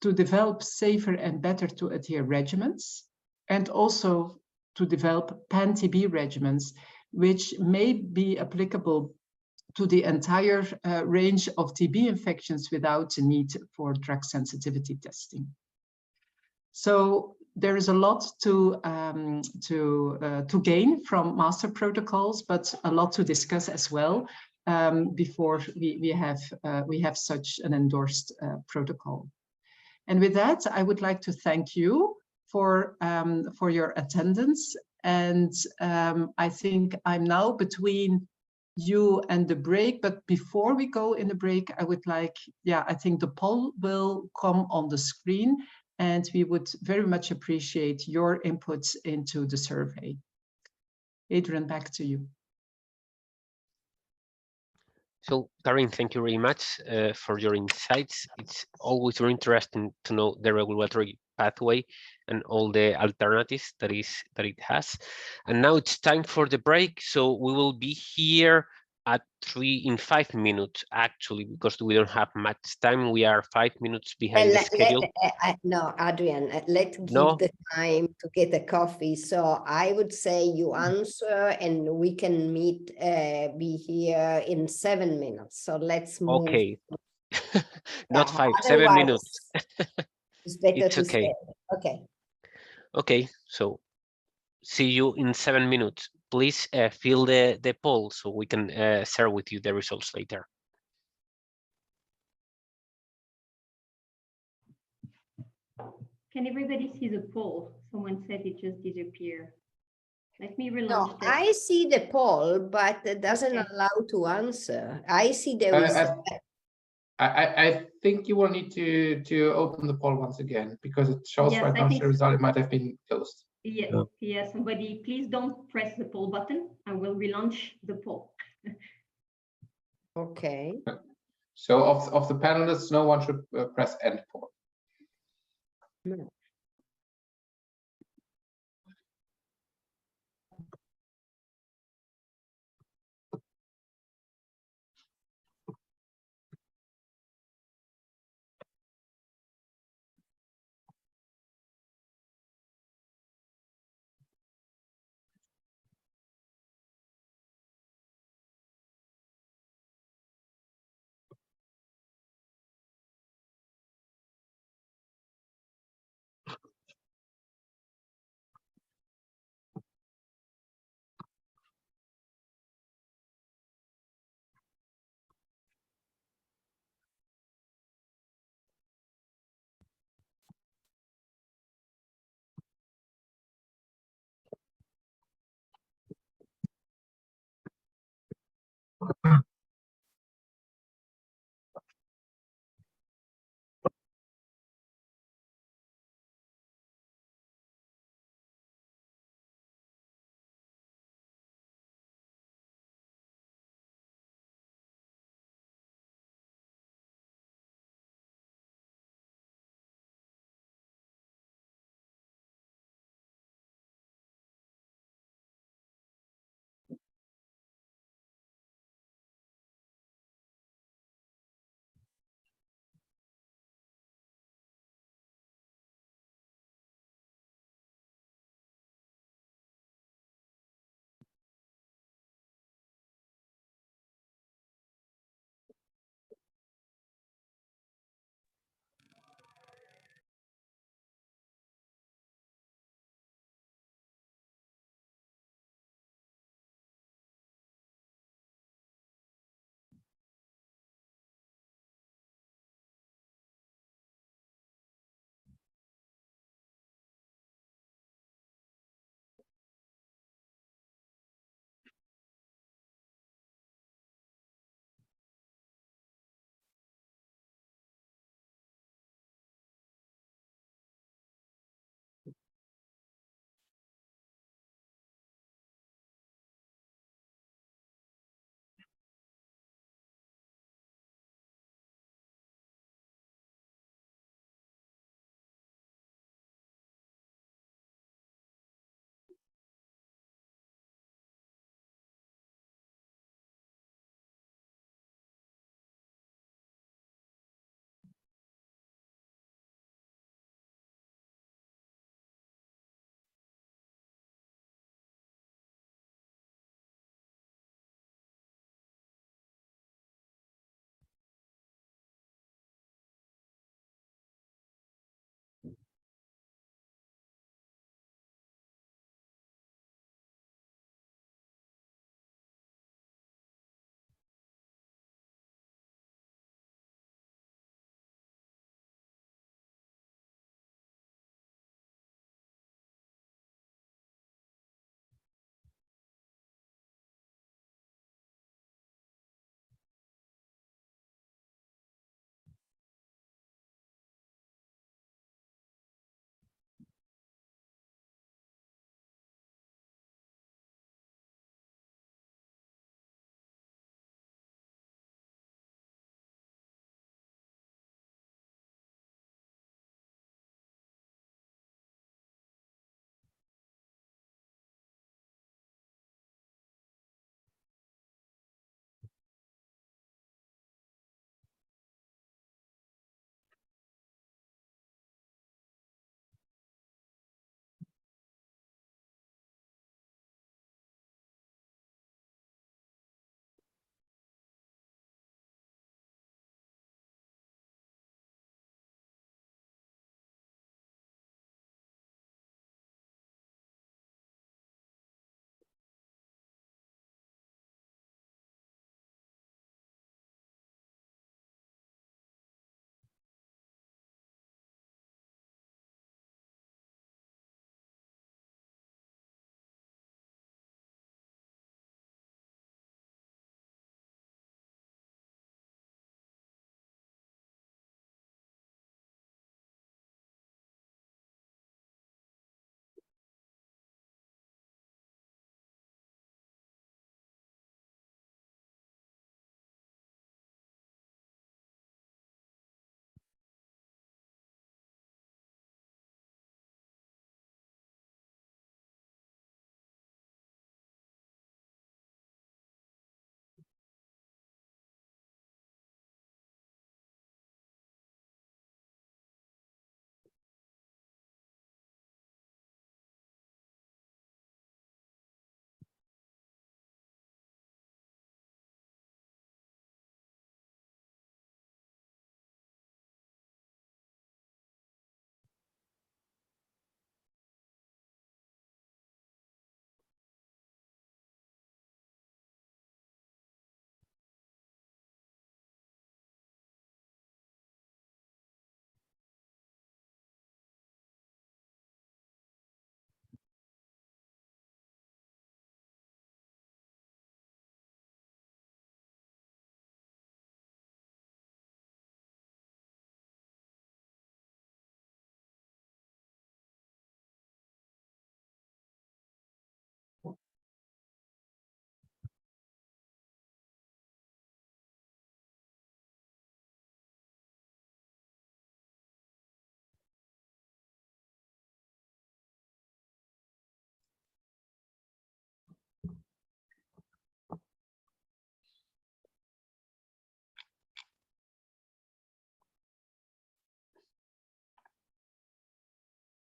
to develop safer and better to adhere regimens, and also to develop pan-TB regimens, which may be applicable to the entire range of TB infections without the need for drug sensitivity testing. So there is a lot to gain from master protocols, but a lot to discuss as well before we have such an endorsed protocol. And with that, I would like to thank you for your attendance. And I think I'm now between you and the break, but before we go in the break, I would like, I think the poll will come on the screen, and we would very much appreciate your inputs into the survey. Adrian, back to you. So, Karin, thank you very much for your insights. It's always very interesting to know the regulatory pathway and all the alternatives that it has. And now it's time for the break. So we will be here at 5 minutes, actually, because we don't have much time. We are 5 minutes behind the schedule. No, Adrian, let's give the time to get a coffee. So I would say you answer and we can be here in 7 minutes. So let's move. Okay. Not 5, 7 minutes. It's better it's to okay. say. Okay. Okay, so see you in 7 minutes. Please fill the poll so we can share with you the results later. Can everybody see the poll? Someone said it just disappeared. Let me relaunch No, this. I see the poll, but it doesn't allow to answer. I see there is. I think you will need to open the poll once again, because it shows right now the result. It might have been closed. Yeah, somebody please don't press the poll button. I will relaunch the poll. Okay. So of the panelists, no one should press end poll. No.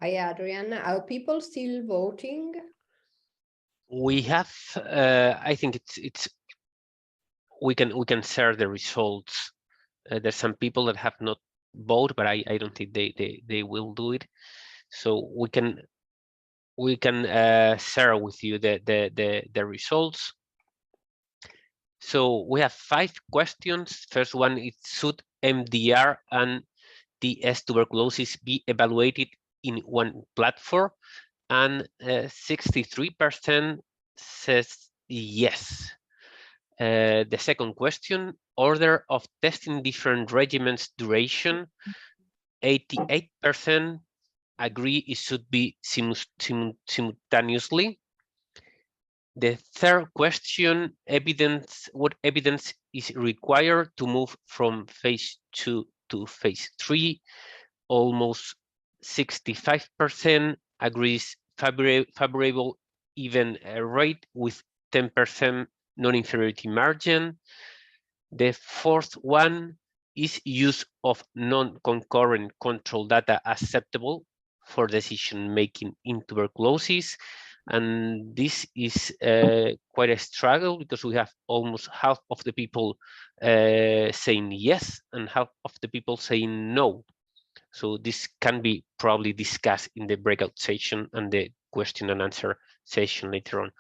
Hi, Adrian. Are people still voting? We have, I think we can share the results. There's some people that have not voted, but I don't think they will do it. So we can share with you the results. So we have 5 questions. First one is, should MDR and DS tuberculosis be evaluated in one platform? And 63% says yes. The second question, order of testing different regimens duration. 88% agree it should be simultaneously. The third question, what evidence is required to move from phase 2 to phase 3? Almost 65% agrees favorable even rate with 10% non-inferiority margin. The fourth one is use of non-concurrent control data acceptable for decision making in tuberculosis. And this is quite a struggle because we have almost half of the people saying yes and half of the people saying no. So this can be probably discussed in the breakout session and the question and answer session later on.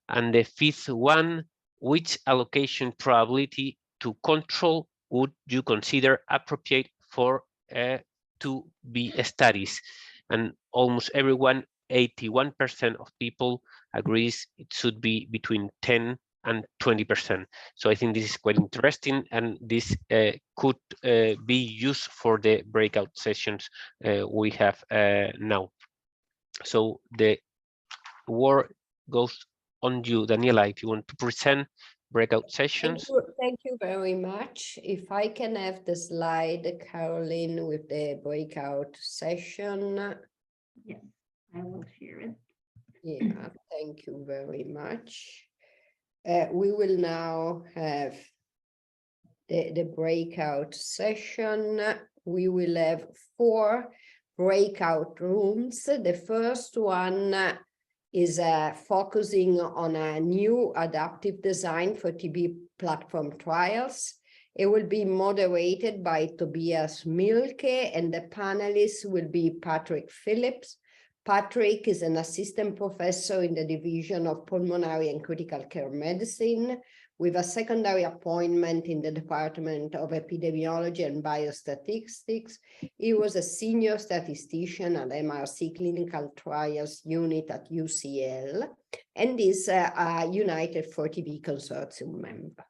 And the fifth one, which allocation probability to control would you consider appropriate for 2B studies? And almost everyone, 81% of people agrees it should be between 10 and 20%. So I think this is quite interesting, and this could be used for the breakout sessions we have now. So the word goes on you, Daniela, if you want to present breakout sessions. Thank you very much. If I can have the slide, Caroline, with the breakout session. Yes, I will share it. Yeah, thank you very much. We will now have the breakout session. We will have 4 breakout rooms. The first one is focusing on a new adaptive design for TB platform trials. It will be moderated by Tobias Mielke, and the panelists will be Patrick Phillips. Patrick is an assistant professor in the Division of Pulmonary and Critical Care Medicine with a secondary appointment in the Department of Epidemiology and Biostatistics. He was a senior statistician at MRC Clinical Trials Unit at UCL and is a United for TB Consortium member.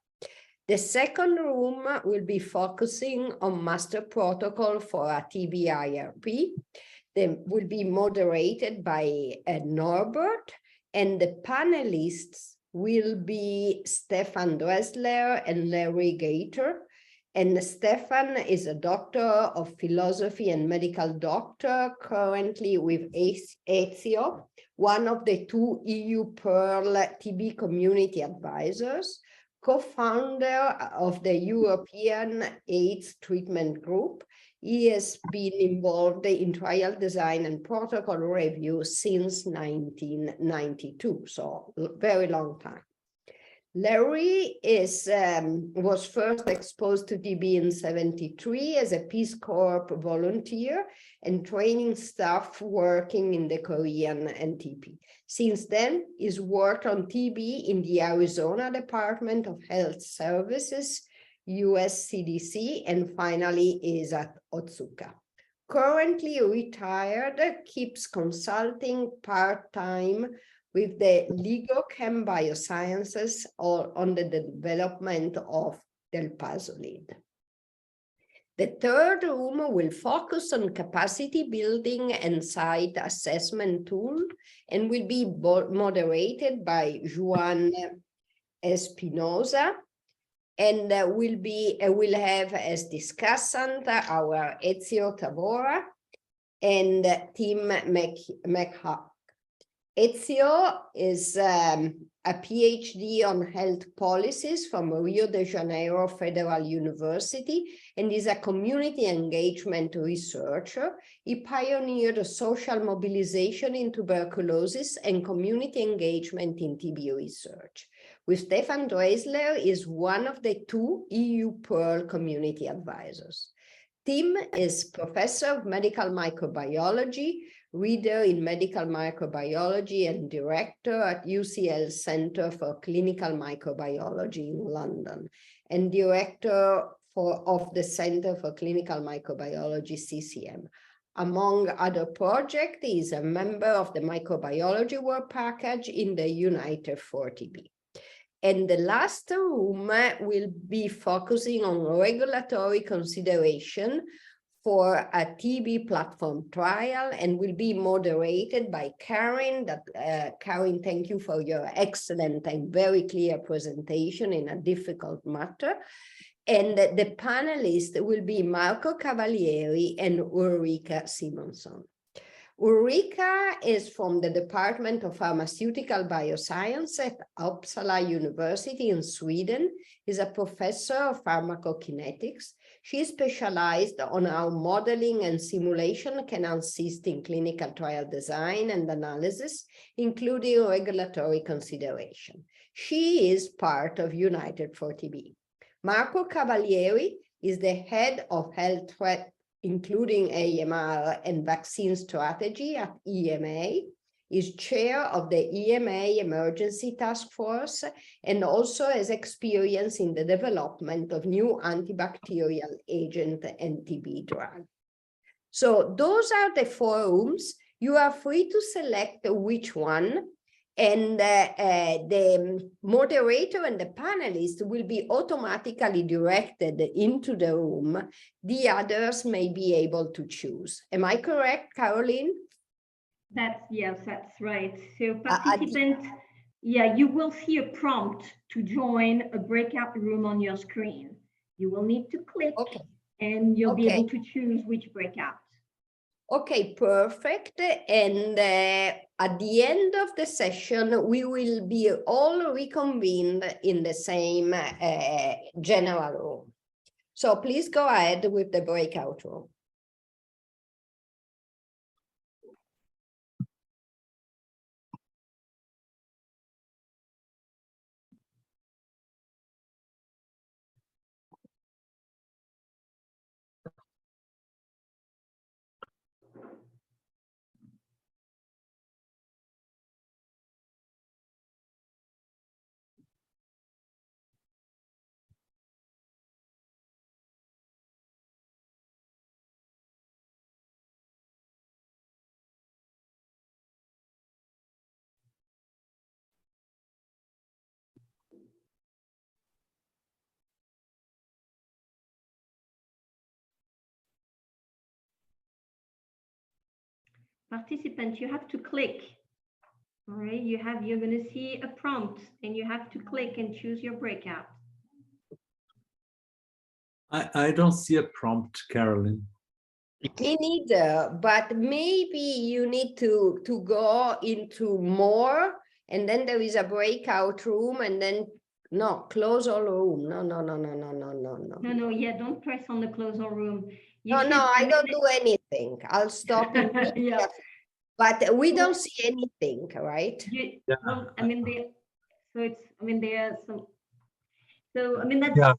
The second room will be focusing on master protocol for a TB IRP. They will be moderated by Norbert, and the panelists will be Stefan Dressler and Larry Gator. And Stefan is a doctor of philosophy and medical doctor, currently with ETHIO, one of the 2 EU PEARL TB community advisors, co-founder of the European AIDS Treatment Group. He has been involved in trial design and protocol review since 1992, so very long time. Larry was first exposed to TB in 1973 as a Peace Corps volunteer and training staff working in the Korean NTP. Since then, he's worked on TB in the Arizona Department of Health Services, US CDC, and finally is at Otsuka. Currently retired, keeps consulting part-time with the LigoChem Biosciences on the development of delpazolid. The third room will focus on capacity building and site assessment tool and will be moderated by Juan Espinosa, and will have as discussant our Ezio Tavora and Tim McHugh. Ezio is a PhD on health policies from Rio de Janeiro Federal University and is a community engagement researcher. He pioneered social mobilization in tuberculosis and community engagement in TB research. With Stefan Dreisler is one of the 2 EU PEARL community advisors. Tim is professor of medical microbiology, reader in medical microbiology, and director at UCL Center for Clinical Microbiology in London, and director of the Center for Clinical Microbiology, CCM. Among other projects, he is a member of the Microbiology Work Package in the United for TB. And the last room will be focusing on regulatory consideration for a TB platform trial and will be moderated by Karin. Karin, thank you for your excellent and very clear presentation in a difficult matter. And the panelists will be Marco Cavalieri and Ulrika Simonson. Ulrika is from the Department of Pharmaceutical Bioscience at Uppsala University in Sweden. Is a professor of pharmacokinetics. She is specialized on how modeling and simulation can assist in clinical trial design and analysis, including regulatory consideration. She is part of United for TB. Marco Cavalieri is the head of health threat, including AMR and vaccine strategy at EMA, is chair of the EMA Emergency Task Force, and also has experience in the development of new antibacterial agent and TB drug. So those are the 4 rooms. You are free to select which one, and the moderator and the panelists will be automatically directed into the room. The others may be able to choose. Am I correct, Caroline? Yes, that's right. So participants, you will see a prompt to join a breakout room on your screen. You will need to click, and you'll be able to choose which breakout. Okay, perfect. And at the end of the session, we will be all reconvened in the same general room. So please go ahead with the breakout room. Participants, you have to click. All right, you're going to see a prompt, and you have to click and choose your breakout. I don't see a prompt, Caroline. Me neither, but maybe you need to go into more, and then there is a breakout room, and then close all room. No, yeah, don't press on the close all room. I don't do anything. I'll stop yeah. But we don't see anything, right? Well, I mean, there are some. So I mean, that's. Yeah.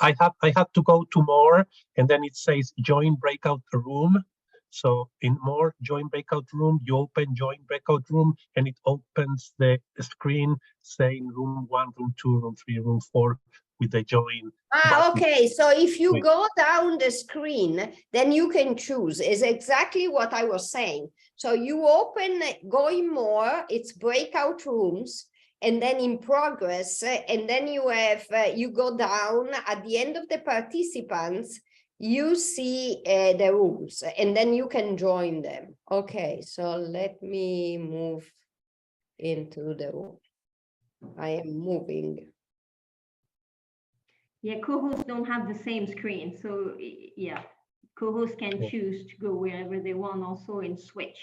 I had to go to more, and then it says join breakout room. So in more, join breakout room, you open join breakout room, and it opens the screen saying room 1, room 2, room 3, room 4 with the join. Okay, so if you go down the screen, then you can choose. Is exactly what I was saying. So you open, go in more, it's breakout rooms, and then in progress, and then you have, you go down at the end of the participants, you see the rooms, and then you can join them. Okay, so let me move into the room. I am moving. Yeah, co-hosts don't have the same screen. So yeah, co-hosts can choose to go wherever they want also and switch.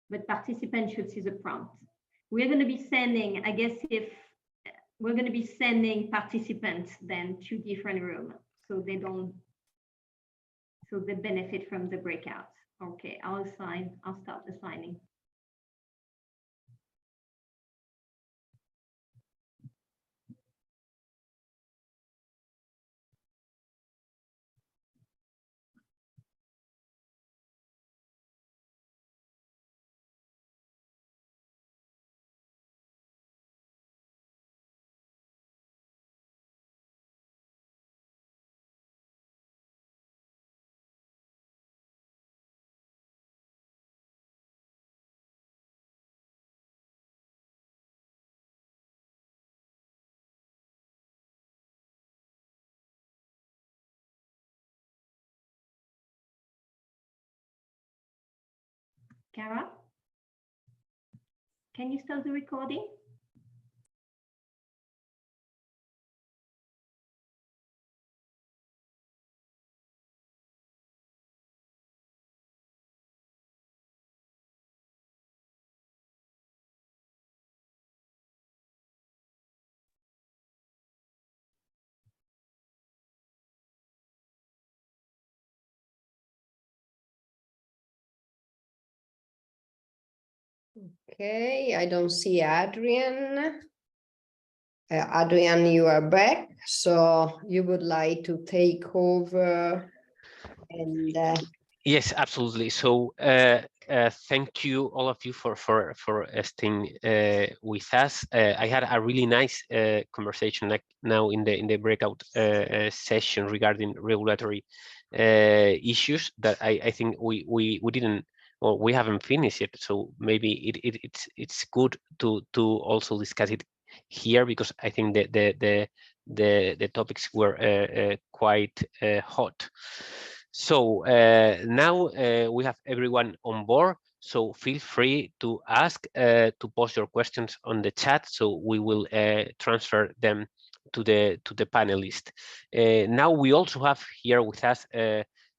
But participants should see the prompt. We're going to be sending, I guess if we're going to be sending participants then to different rooms. so they benefit from the breakouts. Okay, I'll start assigning. Cara, can you start the recording? Okay, I don't see Adrian. Adrian, you are back, so you would like to take over and Yes, absolutely. So thank you all of you for staying with us. I had a really nice conversation like now in the breakout session regarding regulatory issues that I think we didn't, or we haven't finished it. So maybe it's good to also discuss it here, because I think the topics were quite hot. So now we have everyone on board, so feel free to ask, to post your questions on the chat, so we will transfer them to the panelist. Now we also have here with us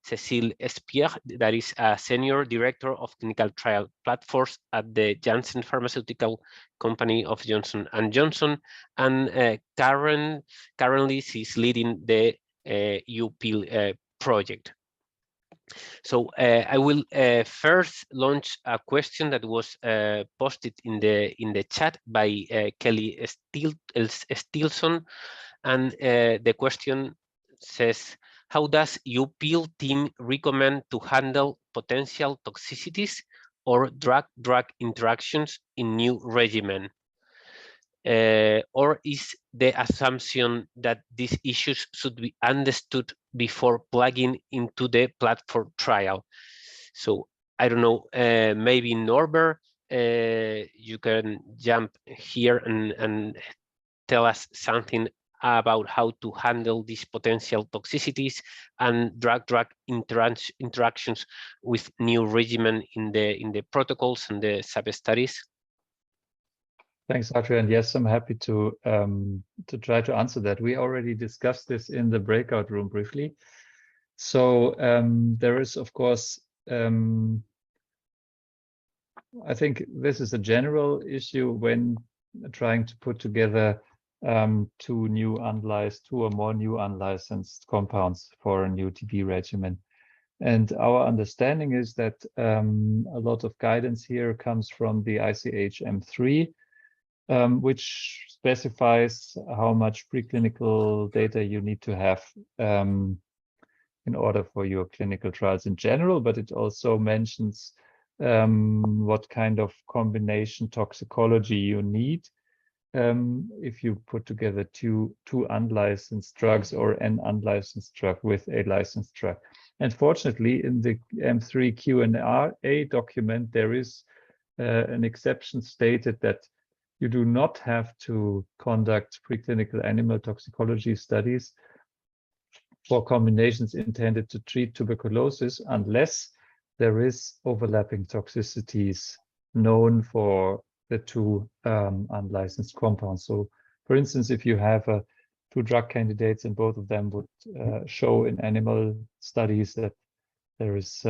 Cécile Espierre, that is a Senior Director of Clinical Trial Platforms at the Janssen Pharmaceutical Company of Johnson & Johnson, and currently she's leading the EU PEARL project. So I will first launch a question that was posted in the chat by Kelly Stilson, and the question says, how does EU PEARL team recommend to handle potential toxicities or drug-drug interactions in new regimen? Or is the assumption that these issues should be understood before plugging into the platform trial? So I don't know, maybe Norbert, you can jump here and tell us something about how to handle these potential toxicities and drug-drug interactions with new regimen in the protocols and the sub-studies. Thanks, Adrian. Yes, I'm happy to try to answer that. We already discussed this in the breakout room briefly. So there is, of course, I think this is a general issue when trying to put together two or more new unlicensed compounds for a new TB regimen. And our understanding is that a lot of guidance here comes from the ICH M3, which specifies how much preclinical data you need to have in order for your clinical trials in general, but it also mentions what kind of combination toxicology you need if you put together two unlicensed drugs or an unlicensed drug with a licensed drug. And fortunately, in the M3 Q&A document, there is an exception stated that you do not have to conduct preclinical animal toxicology studies for combinations intended to treat tuberculosis unless there is overlapping toxicities known for the two unlicensed compounds. So, for instance, if you have two drug candidates and both of them would show in animal studies that there is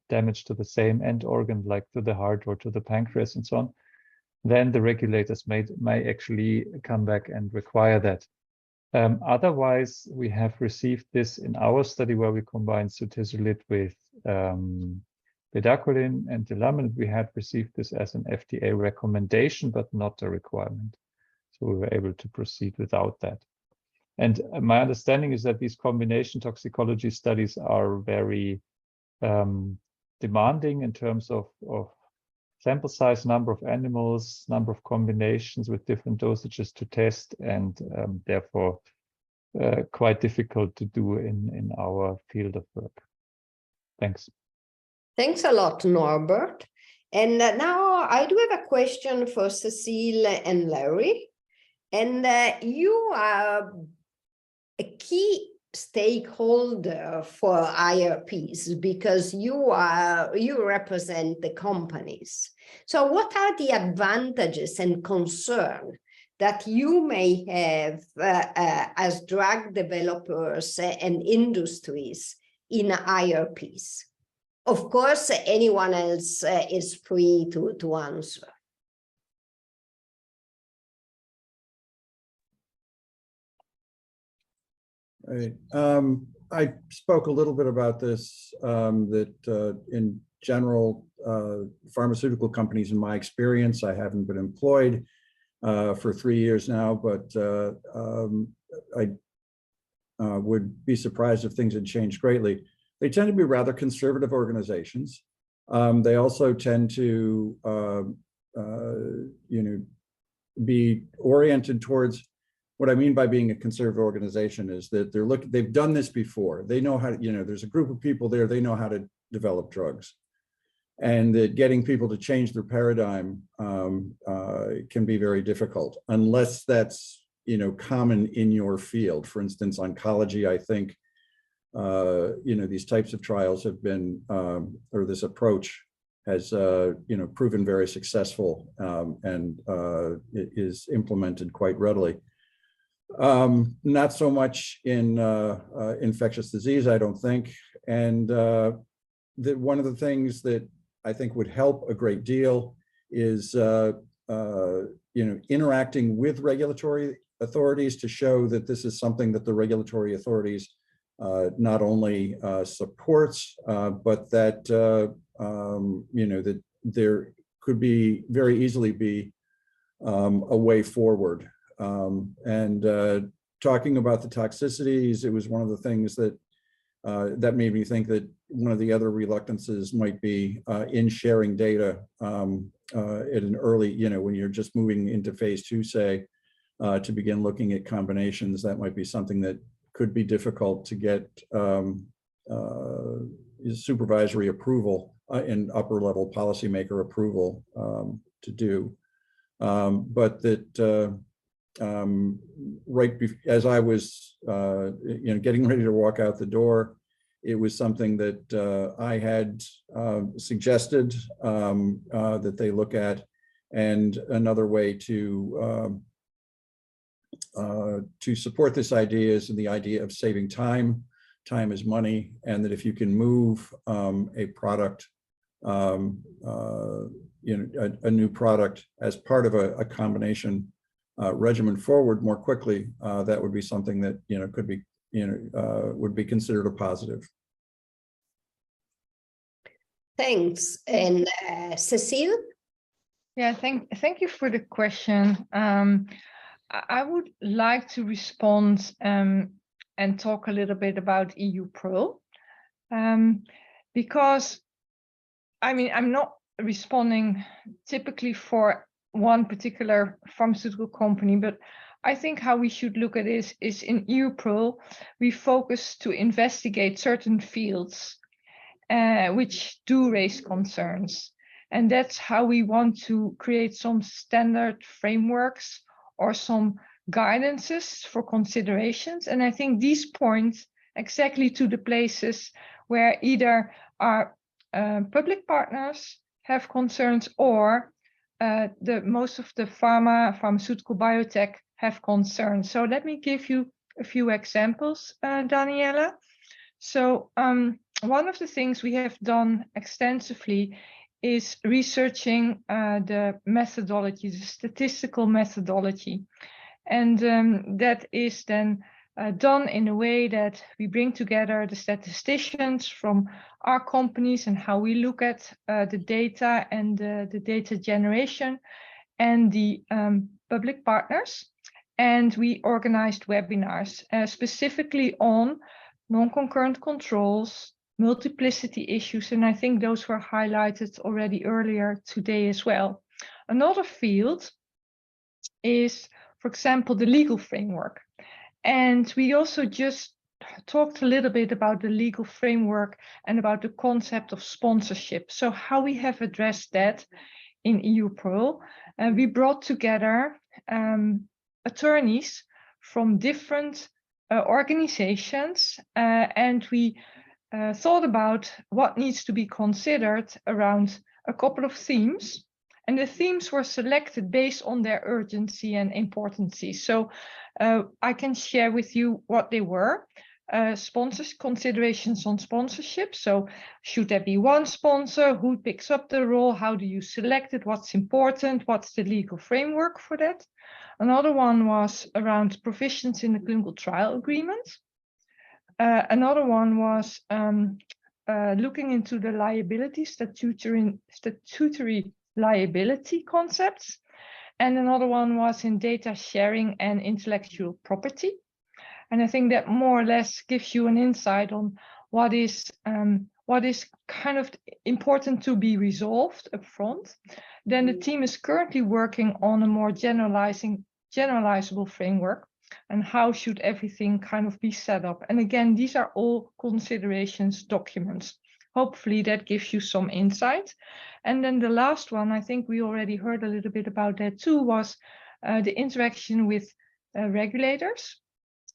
damage to the same end organ, like to the heart or to the pancreas and so on, then the regulators may actually come back and require that. Otherwise, we have received this in our study where we combined siltezolid with bedaquiline and dilaminid. We had received this as an FDA recommendation, but not a requirement. So we were able to proceed without that. And my understanding is that these combination toxicology studies are very demanding in terms of sample size, number of animals, number of combinations with different dosages to test, and therefore quite difficult to do in our field of work. Thanks. Thanks a lot, Norbert. And now I do have a question for Cecile and Larry. And you are a key stakeholder for IRPs because you represent the companies. So what are the advantages and concerns that you may have as drug developers and industries in IRPs? Of course, anyone else is free to answer. Right. I spoke a little bit about this, that in general, pharmaceutical companies, in my experience, I haven't been employed for 3 years now, but I would be surprised if things had changed greatly. They tend to be rather conservative organizations. They also tend to, be oriented towards. What I mean by being a conservative organization is that they've done this before. They know how to, there's a group of people there, they know how to develop drugs. And that getting people to change their paradigm can be very difficult unless that's, common in your field. For instance, oncology, I think, these types of trials have been, or this approach has, proven very successful and it is implemented quite readily. Not so much in infectious disease, I don't think. And one of the things that I think would help a great deal is, interacting with regulatory authorities to show that this is something that the regulatory authorities not only supports, but that, that there could be very easily be a way forward. Talking about the toxicities, it was one of the things that that made me think that one of the other reluctances might be in sharing data at an early, when you're just moving into phase 2, say, to begin looking at combinations. That might be something that could be difficult to get supervisory approval and upper level policymaker approval to do. But that as I was, getting ready to walk out the door, it was something that I had suggested that they look at, and another way to support this idea is the idea of saving time. Time is money, and that if you can move a product, a new product as part of a combination regimen forward more quickly, that would be something that could be would be considered a positive. Thanks. And Cecile? Yeah, thank you for the question. I would like to respond and talk a little bit about EU PEARL, because I'm not responding typically for one particular pharmaceutical company, but I think how we should look at this is in EU PEARL, we focus to investigate certain fields which do raise concerns. And that's how we want to create some standard frameworks or some guidances for considerations. And I think these point exactly to the places where either our public partners have concerns or most of the pharmaceutical biotech have concerns. So let me give you a few examples, Daniela. So one of the things we have done extensively is researching the methodology, the statistical methodology. And that is then done in a way that we bring together the statisticians from our companies and how we look at the data and the data generation and the public partners. And we organized webinars specifically on non-concurrent controls, multiplicity issues, and I think those were highlighted already earlier today as well. Another field is, for example, the legal framework. And we also just talked a little bit about the legal framework and about the concept of sponsorship. So how we have addressed that in EU PEARL. We brought together attorneys from different organizations and we thought about what needs to be considered around a couple of themes. And the themes were selected based on their urgency and importance. So I can share with you what they were. Considerations on sponsorship. So should there be one sponsor? Who picks up the role? How do you select it? What's important? What's the legal framework for that? Another one was around provisions in the clinical trial agreement. Another one was looking into the liability, statutory liability concepts. And another one was in data sharing and intellectual property. And I think that more or less gives you an insight on what is kind of important to be resolved up front. Then the team is currently working on a more generalizable framework and how should everything kind of be set up. And again, these are all considerations documents. Hopefully that gives you some insight. And then the last one, I think we already heard a little bit about that too, was the interaction with regulators.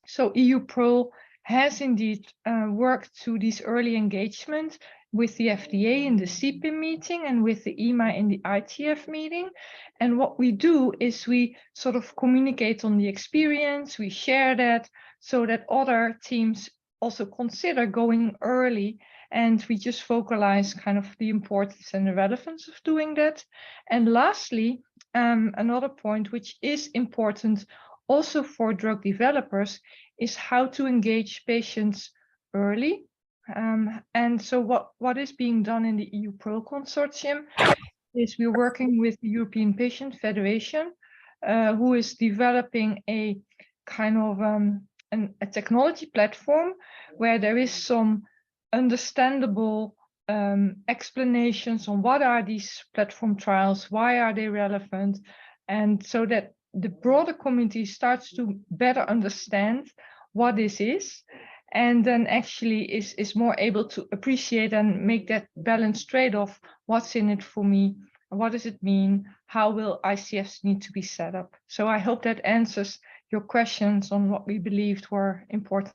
So EU PEARL has indeed worked to this early engagement with the FDA in the CPIM meeting and with the EMA in the ITF meeting. And what we do is we sort of communicate on the experience, we share that so that other teams also consider going early, and we just focalize kind of the importance and the relevance of doing that. And lastly, another point which is important also for drug developers is how to engage patients early. And so what is being done in the EU PEARL consortium is we're working with the European Patient Federation, who is developing a kind of a technology platform where there is some understandable explanations on what are these platform trials, why are they relevant, and so that the broader community starts to better understand what this is, and then actually is more able to appreciate and make that balanced trade-off. What's in it for me? What does it mean? How will ICFs need to be set up? So I hope that answers your questions on what we believed were important.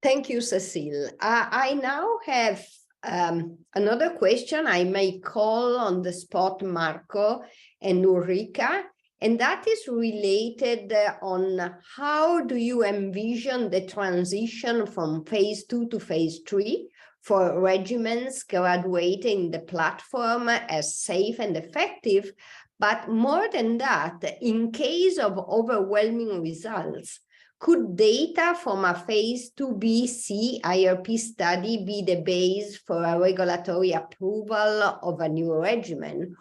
Thank you, Cecile. I now have another question. I may call on the spot Marco and Ulrika, and that is related on how do you envision the transition from phase 2 to phase 3 for regimens graduating the platform as safe and effective, but more than that, in case of overwhelming results, could data from a phase 2b/c IRP study be the base for a regulatory approval of a new regimen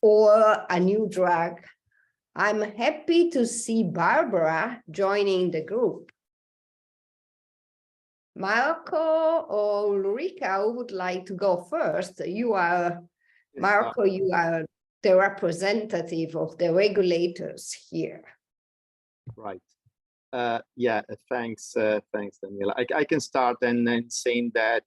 or a new drug? I'm happy to see Barbara joining the group. Marco or Ulrika, who would like to go first? You are, Marco, you are the representative of the regulators here. Right. Yeah, thanks, Daniela. I can start and then saying that,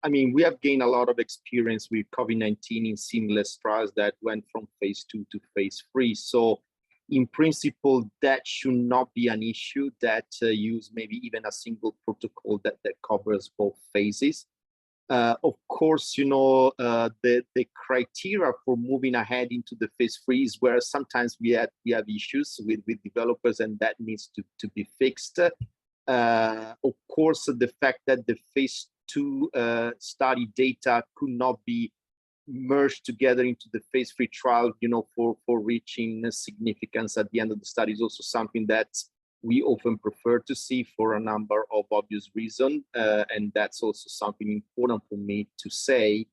I mean, we have gained a lot of experience with COVID-19 in seamless trials that went from phase 2 to phase 3. So in principle, that should not be an issue that use maybe even a single protocol that covers both phases. Of course, you know, the criteria for moving ahead into the phase 3 is where sometimes we have issues with developers, and that needs to be fixed. Of course, the fact that the phase 2 study data could not be merged together into the phase 3 trial, for reaching significance at the end of the study is also something that we often prefer to see for a number of obvious reasons. And that's also something important for me to say.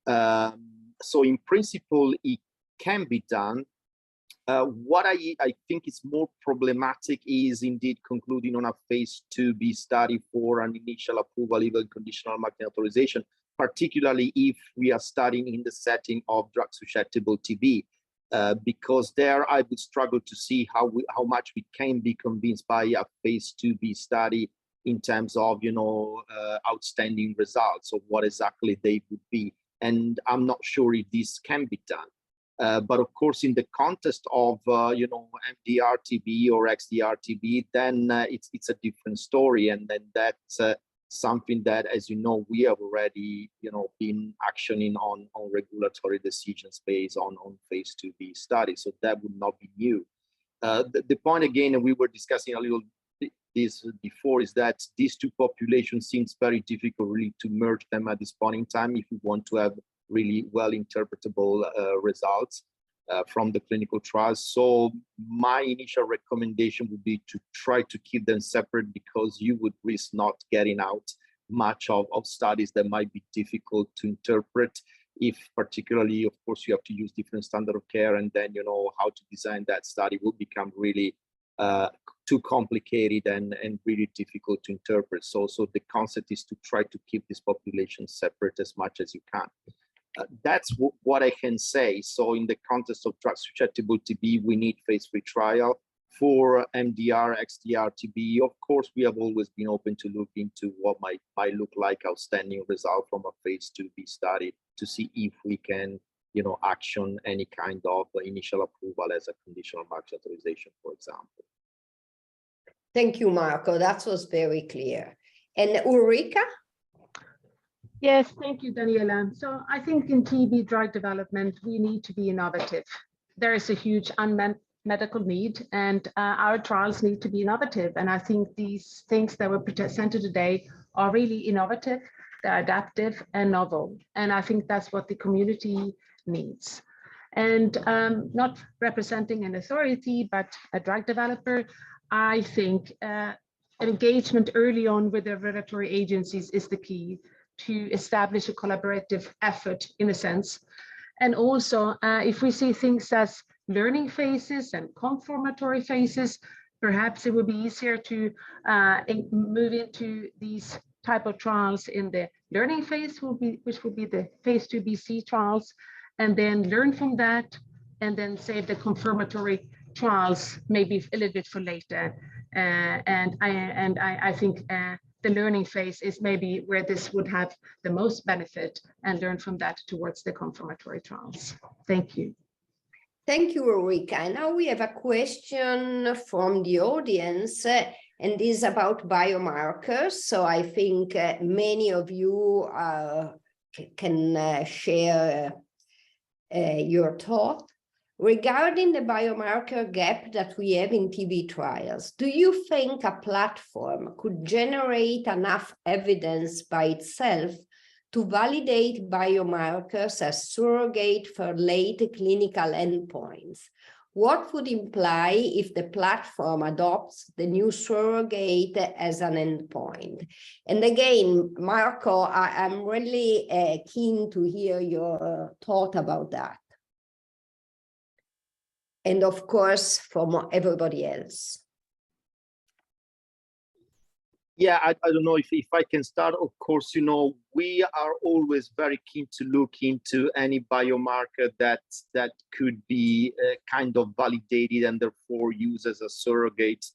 So in principle, it can be done. What I think is more problematic is indeed concluding on a phase 2b study for an initial approval, even conditional marketing authorization, particularly if we are studying in the setting of drug-susceptible TB, because there I would struggle to see how much we can be convinced by a phase 2b study in terms of, outstanding results of what exactly they would be. And I'm not sure if this can be done. But of course, in the context of MDR-TB or XDR-TB, then it's a different story, and then that's something that, as you know, we have already been actioning on regulatory decisions based on phase 2b studies. So that would not be new. The point again, and we were discussing a little this before, is that these two populations seems very difficult really to merge them at this point in time if we want to have really well interpretable results from the clinical trials. So my initial recommendation would be to try to keep them separate, because you would risk not getting out much of studies that might be difficult to interpret, if particularly, of course, you have to use different standard of care, and then how to design that study will become really too complicated and really difficult to interpret. So the concept is to try to keep this population separate as much as you can. That's what I can say. So in the context of drug-susceptible TB, we need phase 3 trial. For MDR, XDR, TB, of course, we have always been open to look into what might look like outstanding result from a phase 2b study to see if we can, action any kind of initial approval as a conditional market authorization, for example. Thank you, Marco. That was very clear. And Ulrika? Yes, thank you, Daniela. So I think in TB drug development, we need to be innovative. There is a huge unmet medical need, and our trials need to be innovative. And I think these things that were presented today are really innovative, they're adaptive and novel. And I think that's what the community needs. And not representing an authority, but a drug developer, I think engagement early on with the regulatory agencies is the key to establish a collaborative effort, in a sense. And also, if we see things as learning phases and confirmatory phases, perhaps it would be easier to move into these type of trials in the learning phase, which will be the phase 2bc trials, and then learn from that, and then save the confirmatory trials maybe a little bit for later. And I think the learning phase is maybe where this would have the most benefit, and learn from that towards the confirmatory trials. Thank you. Thank you, Ulrika. And now we have a question from the audience, and this is about biomarkers. So I think many of you can share your thought. Regarding the biomarker gap that we have in TB trials, do you think a platform could generate enough evidence by itself to validate biomarkers as surrogate for late clinical endpoints? What would imply if the platform adopts the new surrogate as an endpoint? And again, Marco, I'm really keen to hear your thought about that. And of course, from everybody else. Yeah, I don't know if I can start. Of course, we are always very keen to look into any biomarker that could be kind of validated and therefore used as a surrogate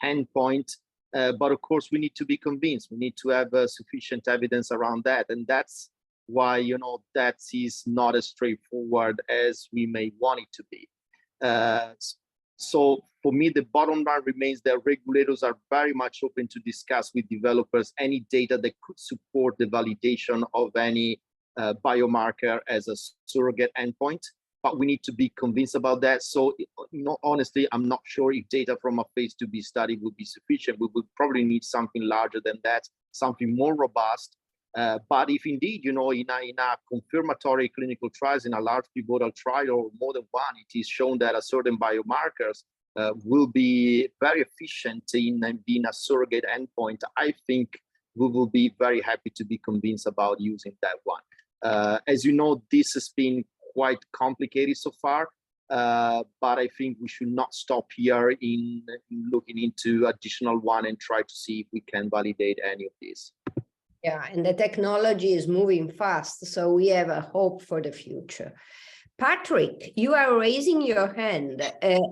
endpoint. But of course, we need to be convinced. We need to have sufficient evidence around that. And that's why, that is not as straightforward as we may want it to be. So for me, the bottom line remains that regulators are very much open to discuss with developers any data that could support the validation of any biomarker as a surrogate endpoint, but we need to be convinced about that. So, honestly, I'm not sure if data from a phase 2b study would be sufficient. We would probably need something larger than that, something more robust, But if indeed, in a confirmatory clinical trials, in a large pivotal trial or more than one, it is shown that a certain biomarkers will be very efficient in being a surrogate endpoint, I think we will be very happy to be convinced about using that one. As you know, this has been quite complicated so far, but I think we should not stop here in looking into additional one and try to see if we can validate any of these. Yeah, and the technology is moving fast, so we have a hope for the future. Patrick, you are raising your hand.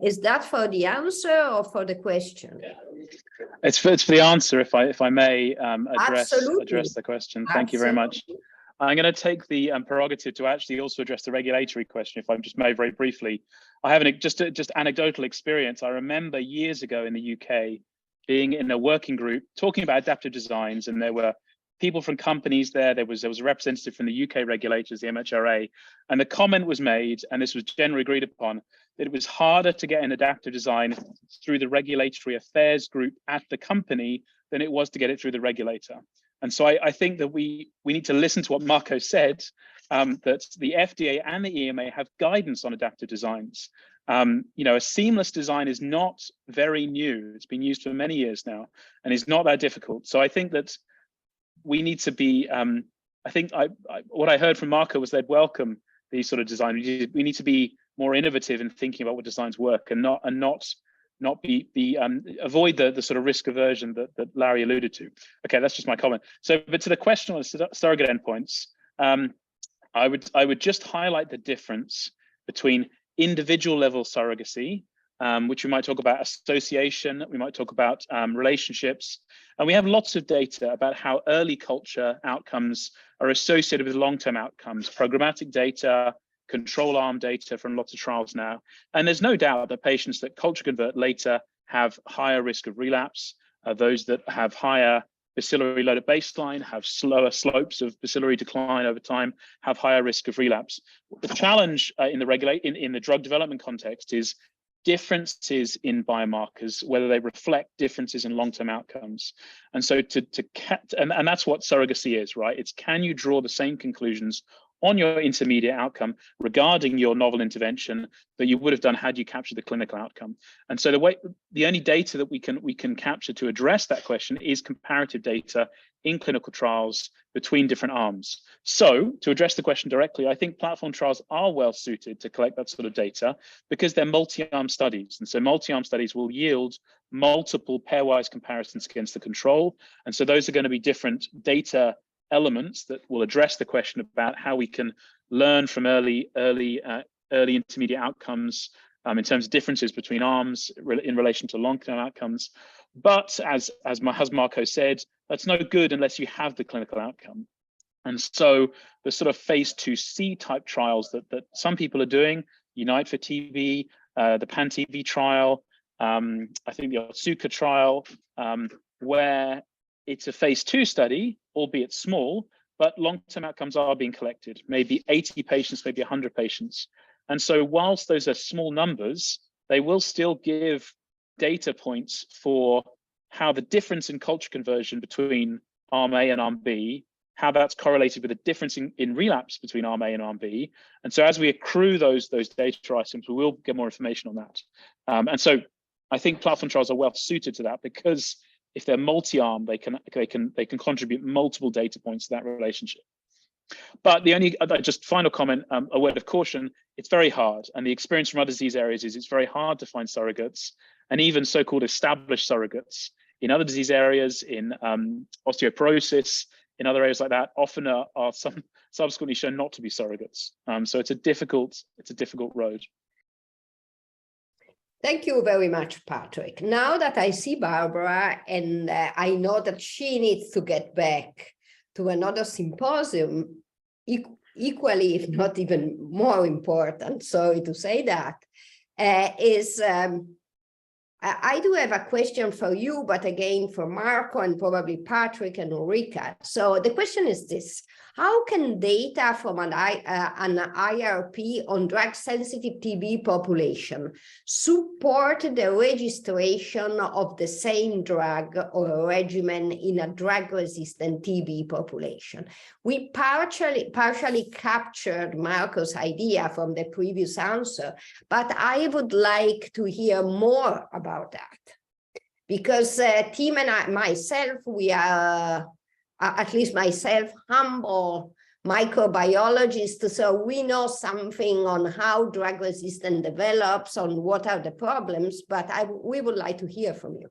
Is that for the answer or for the question? It's for the answer, if I may address the question. Thank you very much. I'm going to take the prerogative to actually also address the regulatory question, if I just may very briefly. I have just anecdotal experience. I remember years ago in the UK being in a working group talking about adaptive designs, and there were people from companies there. There was a representative from the UK regulators, the MHRA, and the comment was made, and this was generally agreed upon, that it was harder to get an adaptive design through the regulatory affairs group at the company than it was to get it through the regulator. And so I think that we need to listen to what Marco said, that the FDA and the EMA have guidance on adaptive designs. A seamless design is not very new. It's been used for many years now, and is not that difficult. So I think that we need to be, what I heard from Marco was they'd welcome these sort of design. We need to be more innovative in thinking about what designs work, and not avoid the sort of risk aversion that Larry alluded to. Okay, that's just my comment. So, but to the question on surrogate endpoints, I would just highlight the difference between individual level surrogacy, which we might talk about association, we might talk about relationships, and we have lots of data about how early culture outcomes are associated with long-term outcomes, programmatic data, control arm data from lots of trials now. And there's no doubt that patients that culture convert later have higher risk of relapse. Those that have higher bacillary load at baseline, have slower slopes of bacillary decline over time, have higher risk of relapse. The challenge in the drug development context is differences in biomarkers, whether they reflect differences in long-term outcomes. And so and that's what surrogacy is, right? It's, can you draw the same conclusions on your intermediate outcome regarding your novel intervention that you would have done had you captured the clinical outcome? And so the only data that we can capture to address that question is comparative data in clinical trials between different arms. So to address the question directly, I think platform trials are well suited to collect that sort of data because they're multi-arm studies. And so multi-arm studies will yield multiple pairwise comparisons against the control. And so those are going to be different data elements that will address the question about how we can learn from early intermediate outcomes in terms of differences between arms in relation to long-term outcomes. But as Marco said, that's no good unless you have the clinical outcome. And so the sort of phase 2C type trials that some people are doing, Unite for TB, the PAN-TB trial, I think the Otsuka trial, where it's a phase 2 study, albeit small, but long-term outcomes are being collected, maybe 80 patients, maybe 100 patients. And so whilst those are small numbers, they will still give data points for how the difference in culture conversion between arm A and arm B, how that's correlated with the difference in relapse between arm A and arm B. And so as we accrue those data items, we will get more information on that. And so I think platform trials are well suited to that, because if they're multi-arm, they can contribute multiple data points to that relationship. But the only just final comment, a word of caution, it's very hard. And the experience from other disease areas is it's very hard to find surrogates, and even so-called established surrogates in other disease areas, in osteoporosis, in other areas like that, often are subsequently shown not to be surrogates. So it's a difficult road. Thank you very much, Patrick. Now that I see Barbara, and I know that she needs to get back to another symposium, equally, if not even more important, sorry to say that, I do have a question for you, but again for Marco and probably Patrick and Ulrika. So the question is this: how can data from an IRP on drug-sensitive TB population support the registration of the same drug or regimen in a drug-resistant TB population? We partially captured Marco's idea from the previous answer, but I would like to hear more about that. Because Tim and myself, we are, at least myself, humble microbiologists, so we know something on how drug resistance develops, on what are the problems, but we would like to hear from you.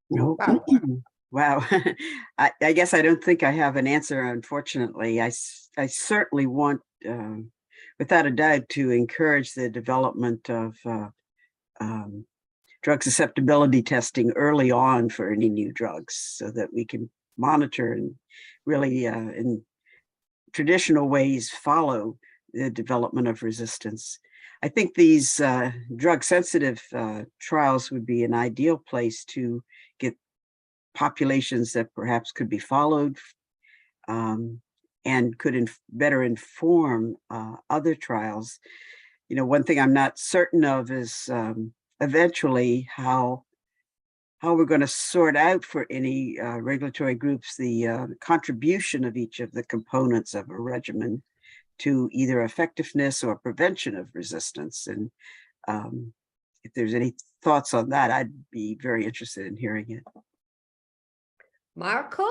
No. Wow. I guess I don't think I have an answer, unfortunately. I certainly want, without a doubt, to encourage the development of drug susceptibility testing early on for any new drugs so that we can monitor and really in traditional ways follow the development of resistance. I think these drug sensitive trials would be an ideal place to get populations that perhaps could be followed and could better inform other trials. You know, one thing I'm not certain of is eventually how we're going to sort out for any regulatory groups the contribution of each of the components of a regimen to either effectiveness or prevention of resistance. And if there's any thoughts on that, I'd be very interested in hearing it. Marco?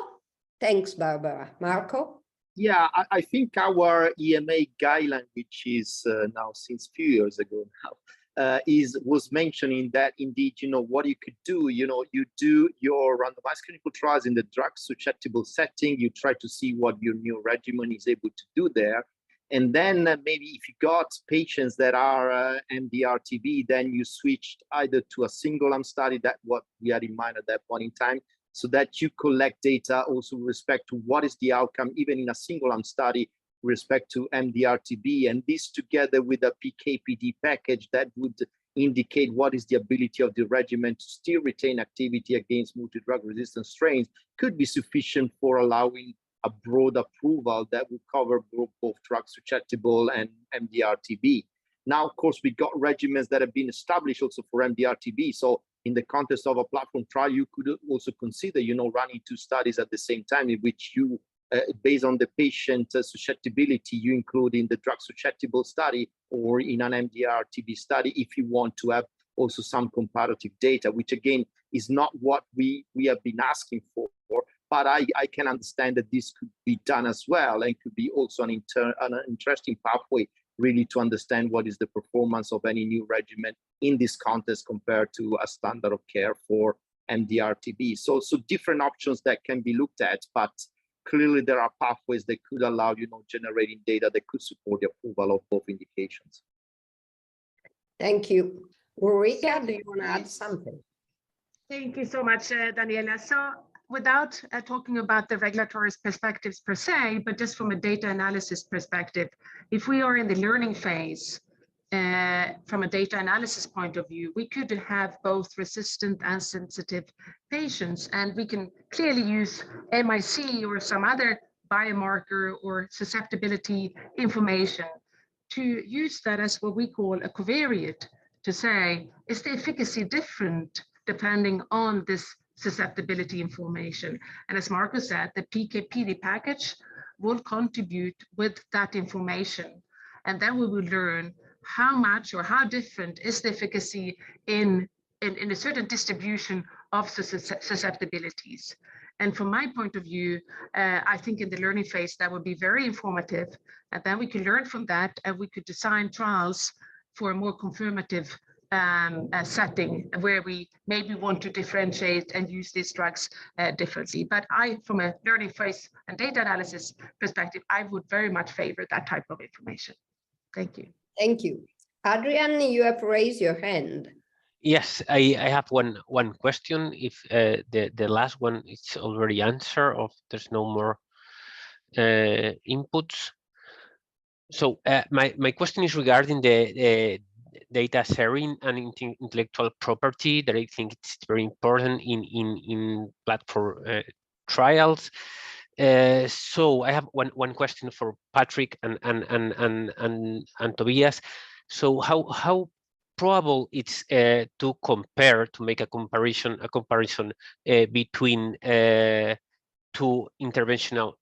Thanks, Barbara. Marco? Yeah, I think our EMA guideline, which is now since a few years ago now, was mentioning that indeed, you know, what you could do, you know, you do your randomized clinical trials in the drug susceptible setting, you try to see what your new regimen is able to do there. And then maybe if you got patients that are MDR-TB, then you switched either to a single arm study, that what we had in mind at that point in time, so that you collect data also with respect to what is the outcome, even in a single arm study, with respect to MDR-TB, and this together with a PK/PD package that would indicate what is the ability of the regimen to still retain activity against multi-drug resistant strains could be sufficient for allowing a broad approval that would cover both drug susceptible and MDR-TB. Now, of course, we got regimens that have been established also for MDR-TB. So in the context of a platform trial, you could also consider, you know, running two studies at the same time in which you based on the patient susceptibility, you include in the drug susceptible study or in an MDR-TB study if you want to have also some comparative data, which again is not what we have been asking for. But I can understand that this could be done as well and could be also an interesting pathway really to understand what is the performance of any new regimen in this context compared to a standard of care for MDR-TB. So different options that can be looked at, but clearly there are pathways that could allow, you know, generating data that could support the approval of both indications. Thank you. Ulrika, do you want to add something? Thank you so much, Daniela. So without talking about the regulatory perspectives per se, but just from a data analysis perspective, if we are in the learning phase, from a data analysis point of view, we could have both resistant and sensitive patients, and we can clearly use MIC or some other biomarker or susceptibility information to use that as what we call a covariate to say, is the efficacy different depending on this susceptibility information? And as Marco said, the PK/PD package will contribute with that information. And then we will learn how much or how different is the efficacy in a certain distribution of susceptibilities. And from my point of view, I think in the learning phase, that would be very informative. And then we can learn from that and we could design trials for a more confirmative setting where we maybe want to differentiate and use these drugs differently. But from a learning phase and data analysis perspective, I would very much favor that type of information. Thank you. Thank you. Adrian, you have raised your hand. Yes, I have one question. If the last one is already answered, or there's no more inputs. So my question is regarding the data sharing and intellectual property that I think it's very important in platform trials. So I have one question for Patrick and Tobias. So how probable it's to make a comparison between two interventional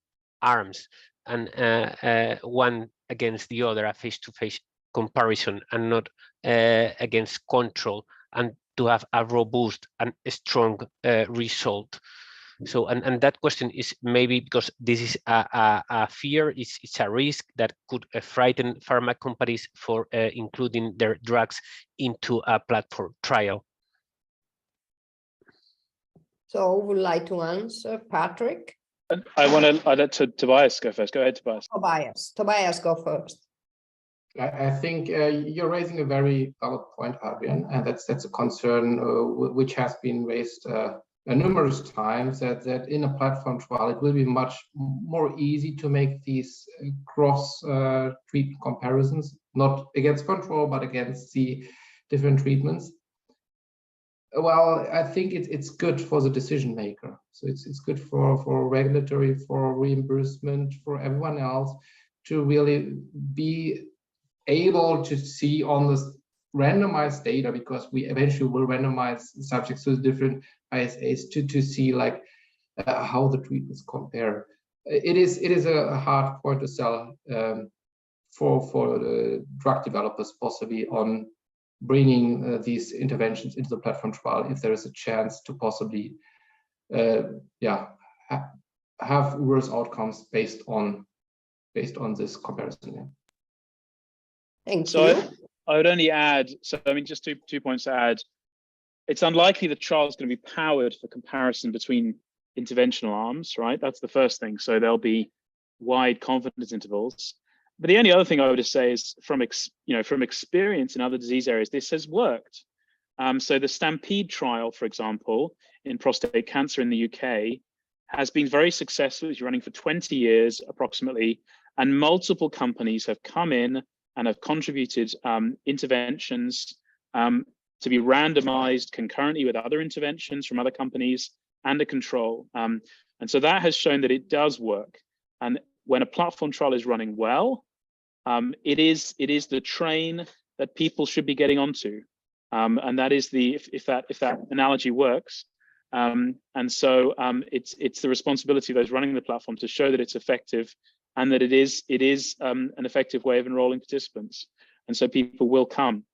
arms and one against the other, a face-to-face comparison, and not against control, and to have a robust and strong result. So, and that question is maybe because this is a fear, it's a risk that could frighten pharma companies for including their drugs into a platform trial. So would like to answer, Patrick? I'd let Tobias go first. Go ahead, Tobias. Tobias, go first. I think you're raising a very valid point, Adrian, and that's a concern which has been raised numerous times, that in a platform trial it will be much more easy to make these cross treatment comparisons, not against control but against the different treatments. Well, I think it's good for the decision maker. So it's good for regulatory, for reimbursement, for everyone else to really be able to see on this randomized data, because we eventually will randomize subjects to different ISAs to see like how the treatments compare. It is a hard point to sell for the drug developers, possibly, on bringing these interventions into the platform trial if there is a chance to possibly have worse outcomes based on this comparison. Yeah. Thank you. I would only add, so I mean, just two points to add. It's unlikely the trial is going to be powered for comparison between interventional arms, right? That's the first thing. So there'll be wide confidence intervals. But the only other thing I would just say is from experience in other disease areas, this has worked. So the STAMPEDE trial, for example, in prostate cancer in the UK, has been very successful. It's running for 20 years approximately, and multiple companies have come in and have contributed interventions to be randomized concurrently with other interventions from other companies and a control. And so that has shown that it does work. And when a platform trial is running well, it is the train that people should be getting onto. And that is if that analogy works. And so it's the responsibility of those running the platform to show that it's effective, and that it is an effective way of enrolling participants, and so people will come.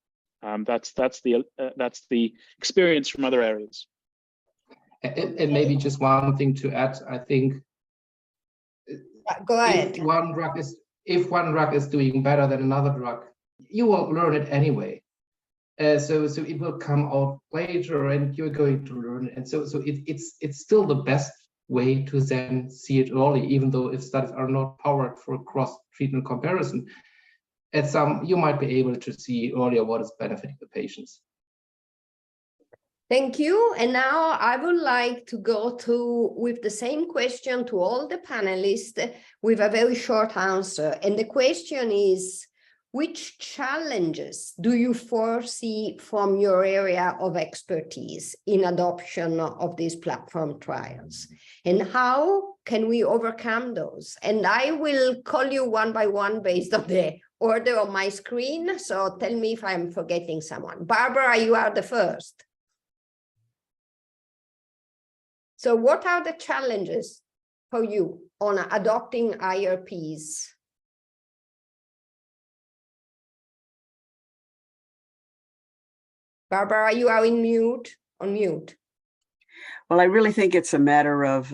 That's the experience from other areas. And maybe just one thing to add, I think. Go ahead. If one drug is doing better than another drug, you will learn it anyway. So it will come out later, and you're going to learn it. And so it's still the best way to then see it early, even though if studies are not powered for cross-treatment comparison. At some, you might be able to see earlier what is benefiting the patients. Thank you. And now I would like to go with the same question to all the panelists with a very short answer. And the question is, which challenges do you foresee from your area of expertise in adoption of these platform trials? And how can we overcome those? And I will call you one by one based on the order on my screen. So tell me if I'm forgetting someone. Barbara, you are the first. So what are the challenges for you on adopting IRPs? Barbara, you are on mute. Well, I really think it's a matter of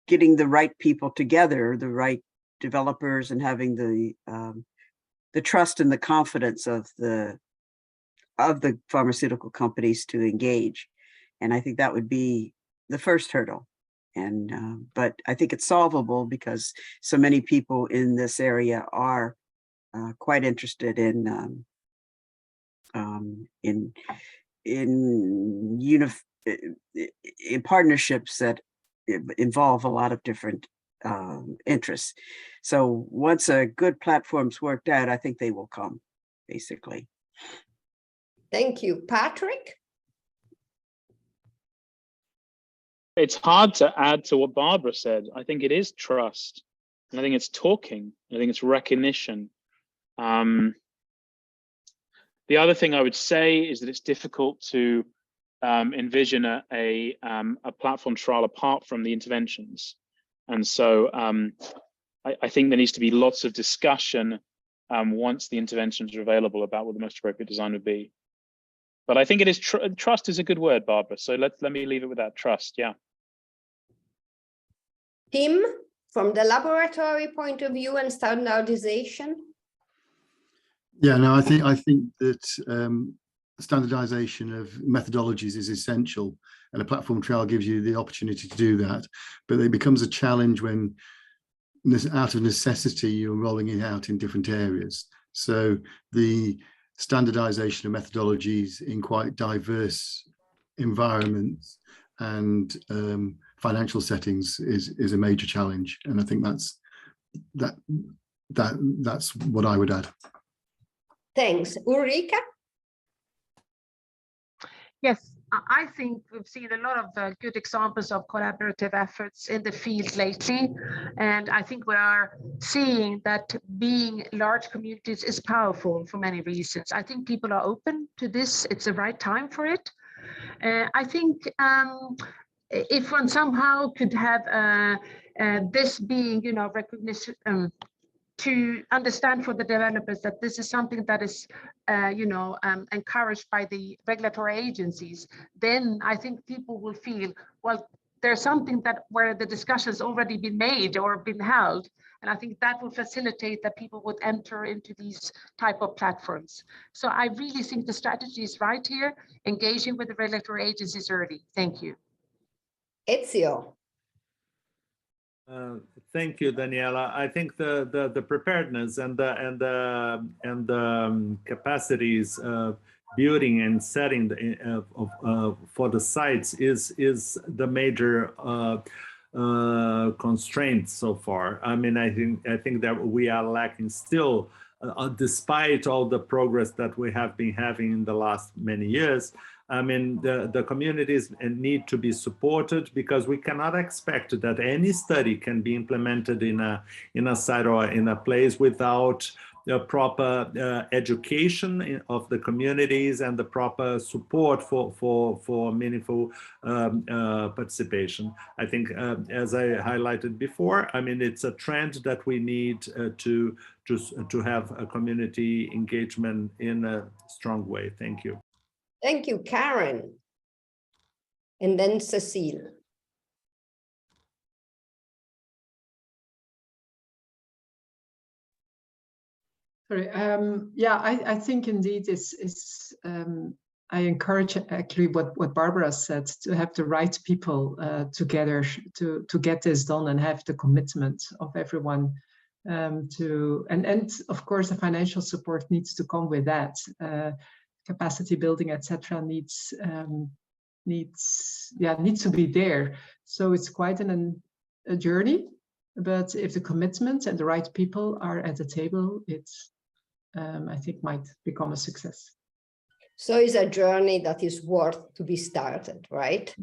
getting the right people together, the right developers, and having the trust and the confidence of the pharmaceutical companies to engage. And I think that would be the first hurdle. And but I think it's solvable because so many people in this area are quite interested in partnerships that involve a lot of different interests. So once a good platform's worked out, I think they will come, basically. Thank you. Patrick? It's hard to add to what Barbara said. I think it is trust. And I think it's talking. I think it's recognition. The other thing I would say is that it's difficult to envision a platform trial apart from the interventions. And so I think there needs to be lots of discussion once the interventions are available about what the most appropriate design would be. But I think it is trust is a good word, Barbara. So let me leave it with that, trust. Yeah. Tim, from the laboratory point of view and standardization. Yeah, no, I think that standardization of methodologies is essential, and a platform trial gives you the opportunity to do that. But it becomes a challenge when, out of necessity, you're rolling it out in different areas. So the standardization of methodologies in quite diverse environments and financial settings is a major challenge, and I think that's what I would add. Thanks. Ulrika? Yes, I think we've seen a lot of good examples of collaborative efforts in the field lately. And I think we are seeing that being large communities is powerful for many reasons. I think people are open to this. It's the right time for it. I think if one somehow could have this being, recognition, to understand for the developers that this is something that is, encouraged by the regulatory agencies, then I think people will feel, well, there's something where the discussion has already been made or been held. And I think that will facilitate that people would enter into these type of platforms. So I really think the strategy is right here, engaging with the regulatory agencies early. Thank you. Ezio. Thank you, Daniela. I think the preparedness and the capacities building and setting for the sites is the major constraint so far. I mean, I think that we are lacking still, despite all the progress that we have been having in the last many years. I mean, the communities need to be supported, because we cannot expect that any study can be implemented in a site or in a place without the proper education of the communities and the proper support for meaningful participation. I think, as I highlighted before, I mean, it's a trend that we need to have a community engagement in a strong way. Thank you. Thank you, Karen. And then Cecile. Sorry. Yeah, I think indeed I encourage actually what Barbara said, to have the right people together to get this done and have the commitment of everyone and of course the financial support needs to come with that. Capacity building, etc., needs to be there. So it's quite a journey, but if the commitment and the right people are at the table, it's I think might become a success. So it's a journey that is worth to be started, right?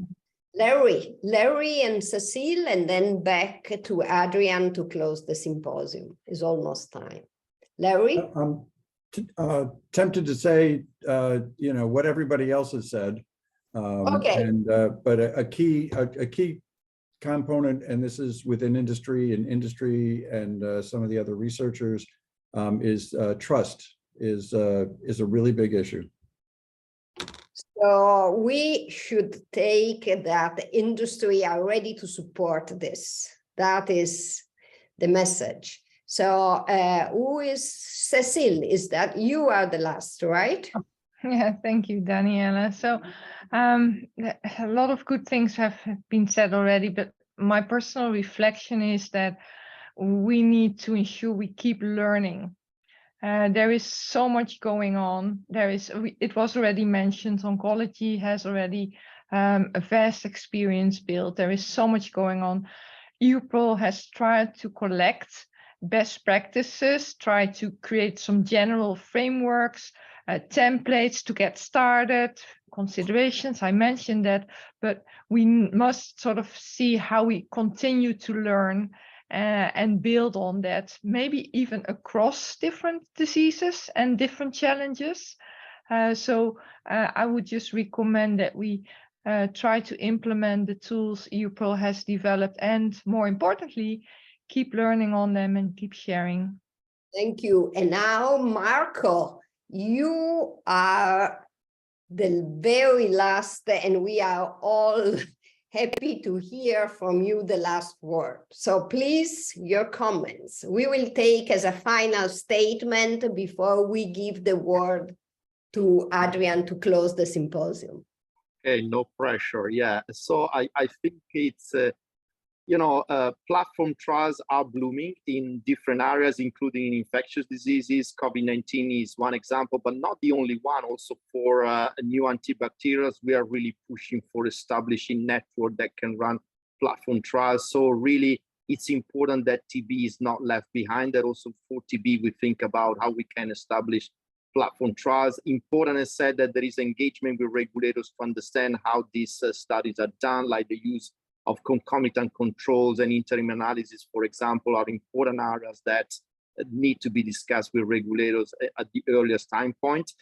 Larry and Cecile, and then back to Adrian to close the symposium. It's almost time. Larry? Tempted to say, what everybody else has said. Okay. But a key component, and this is within industry and some of the other researchers, is trust is a really big issue. So we should take that the industry are ready to support this. That is the message. So who is Cecile? Is that you are the last, right? Yeah, thank you, Daniela. So a lot of good things have been said already, but my personal reflection is that we need to ensure we keep learning. There is so much going on. It was already mentioned, oncology has already a vast experience built. There is so much going on. EU PEARL has tried to collect best practices, try to create some general frameworks, templates to get started, considerations. I mentioned that, but we must sort of see how we continue to learn and build on that, maybe even across different diseases and different challenges. So I would just recommend that we try to implement the tools EU PEARL has developed, and more importantly, keep learning on them and keep sharing. Thank you. And now, Marco, you are the very last, and we are all happy to hear from you the last word. So please, your comments. We will take as a final statement before we give the word to Adrian to close the symposium. Okay, no pressure. Yeah, so I think it's, platform trials are blooming in different areas, including in infectious diseases. COVID-19 is one example, but not the only one. Also for new antibacterials, we are really pushing for establishing network that can run platform trials. So really, it's important that TB is not left behind. That also for TB, we think about how we can establish platform trials. Important is said that there is engagement with regulators to understand how these studies are done, like the use of concomitant controls and interim analysis, for example, are important areas that need to be discussed with regulators at the earliest time point.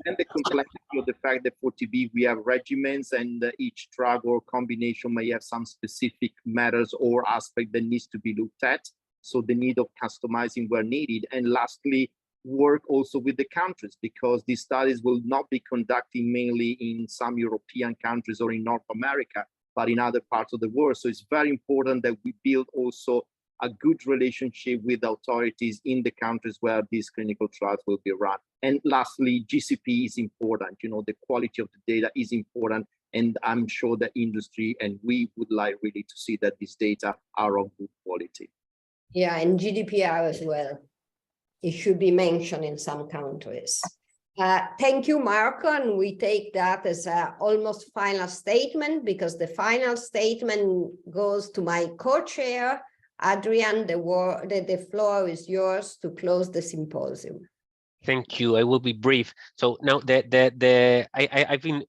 And the complexity of the fact that for TB we have regimens, and each drug or combination may have some specific matters or aspect that needs to be looked at. So the need of customizing where needed. And lastly, work also with the countries, because these studies will not be conducted mainly in some European countries or in North America, but in other parts of the world. So it's very important that we build also a good relationship with authorities in the countries where these clinical trials will be run. And lastly, GCP is important. The quality of the data is important. And I'm sure the industry and we would like really to see that these data are of good quality. Yeah, and GDPR as well. It should be mentioned in some countries. Thank you, Marco, and we take that as a almost final statement, because the final statement goes to my co-chair, Adrian. The floor is yours to close the symposium. Thank you. I will be brief. So now I've been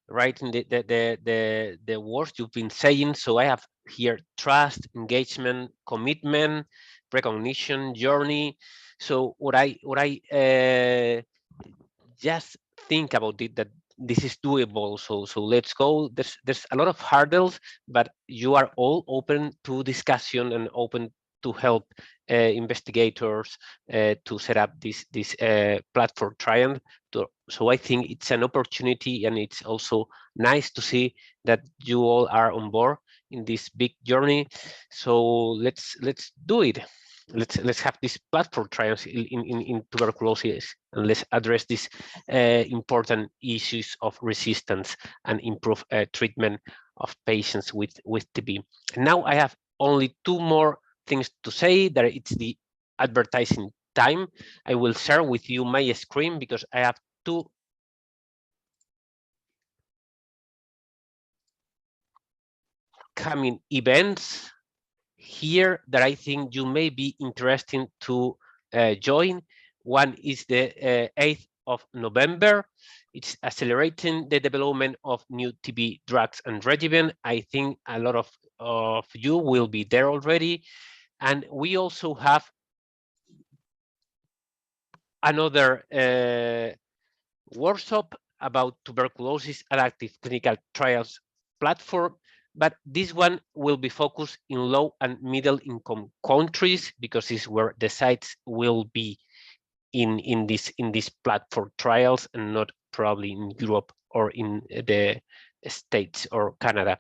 writing the words you've been saying. So I have here trust, engagement, commitment, recognition, journey. So what I just think about it, that this is doable. So let's go. There's a lot of hurdles, but you are all open to discussion and open to help investigators to set up this platform trial. So I think it's an opportunity, and it's also nice to see that you all are on board in this big journey. So let's do it. Let's have these platform trials in tuberculosis, and let's address these important issues of resistance and improve treatment of patients with TB. And now I have only two more things to say. That it's the advertising time. I will share with you my screen because I have two coming events here that I think you may be interested to join. One is the 8th of November. It's accelerating the development of new TB drugs and regimen. I think a lot of you will be there already. And we also have another workshop about tuberculosis adaptive clinical trials platform. But this one will be focused in low and middle income countries, because it's where the sites will be in these platform trials, and not probably in Europe or in the States or Canada.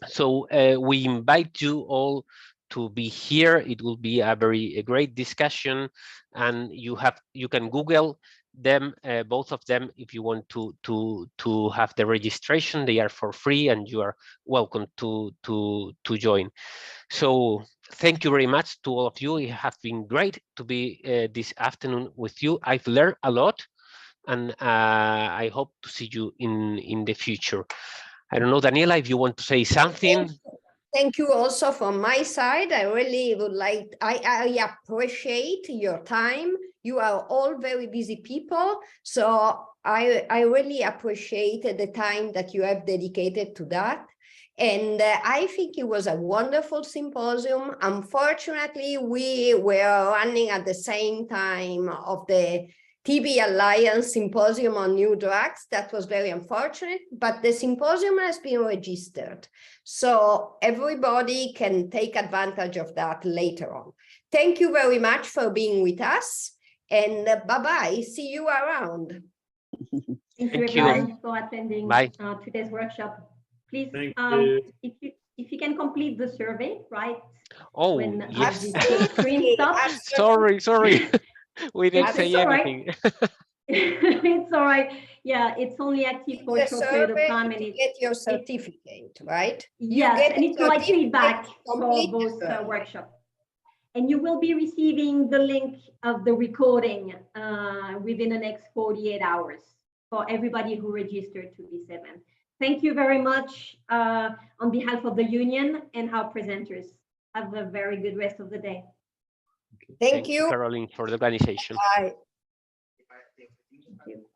So we invite you all to be here. It will be a great discussion, and you can Google them, both of them, if you want to have the registration. They are for free, and you are welcome to join. So thank you very much to all of you. It has been great to be this afternoon with you. I've learned a lot, and I hope to see you in the future. I don't know, Daniela, if you want to say something. Thank you also from my side. I really would like, I appreciate your time. You are all very busy people. So I really appreciate the time that you have dedicated to that. And I think it was a wonderful symposium. Unfortunately, we were running at the same time of the TB Alliance Symposium on New Drugs. That was very unfortunate, but the symposium has been registered. So everybody can take advantage of that later on. Thank you very much for being with us, and bye-bye. See you around. Thank you everyone for attending today's workshop. Please, if you can complete the survey, right? Oh, when yes. the screen stops. Sorry. We didn't say anything. Right. It's all right. Yeah, it's only active for a short period of time, and you get your certificate, right? Yes, and it's like feedback for both workshops. And you will be receiving the link of the recording within the next 48 hours for everybody who registered to this event. Thank you very much on behalf of the union and our presenters. Have a very good rest of the day. Thank you, Caroline, for the organization. Bye. Thank you.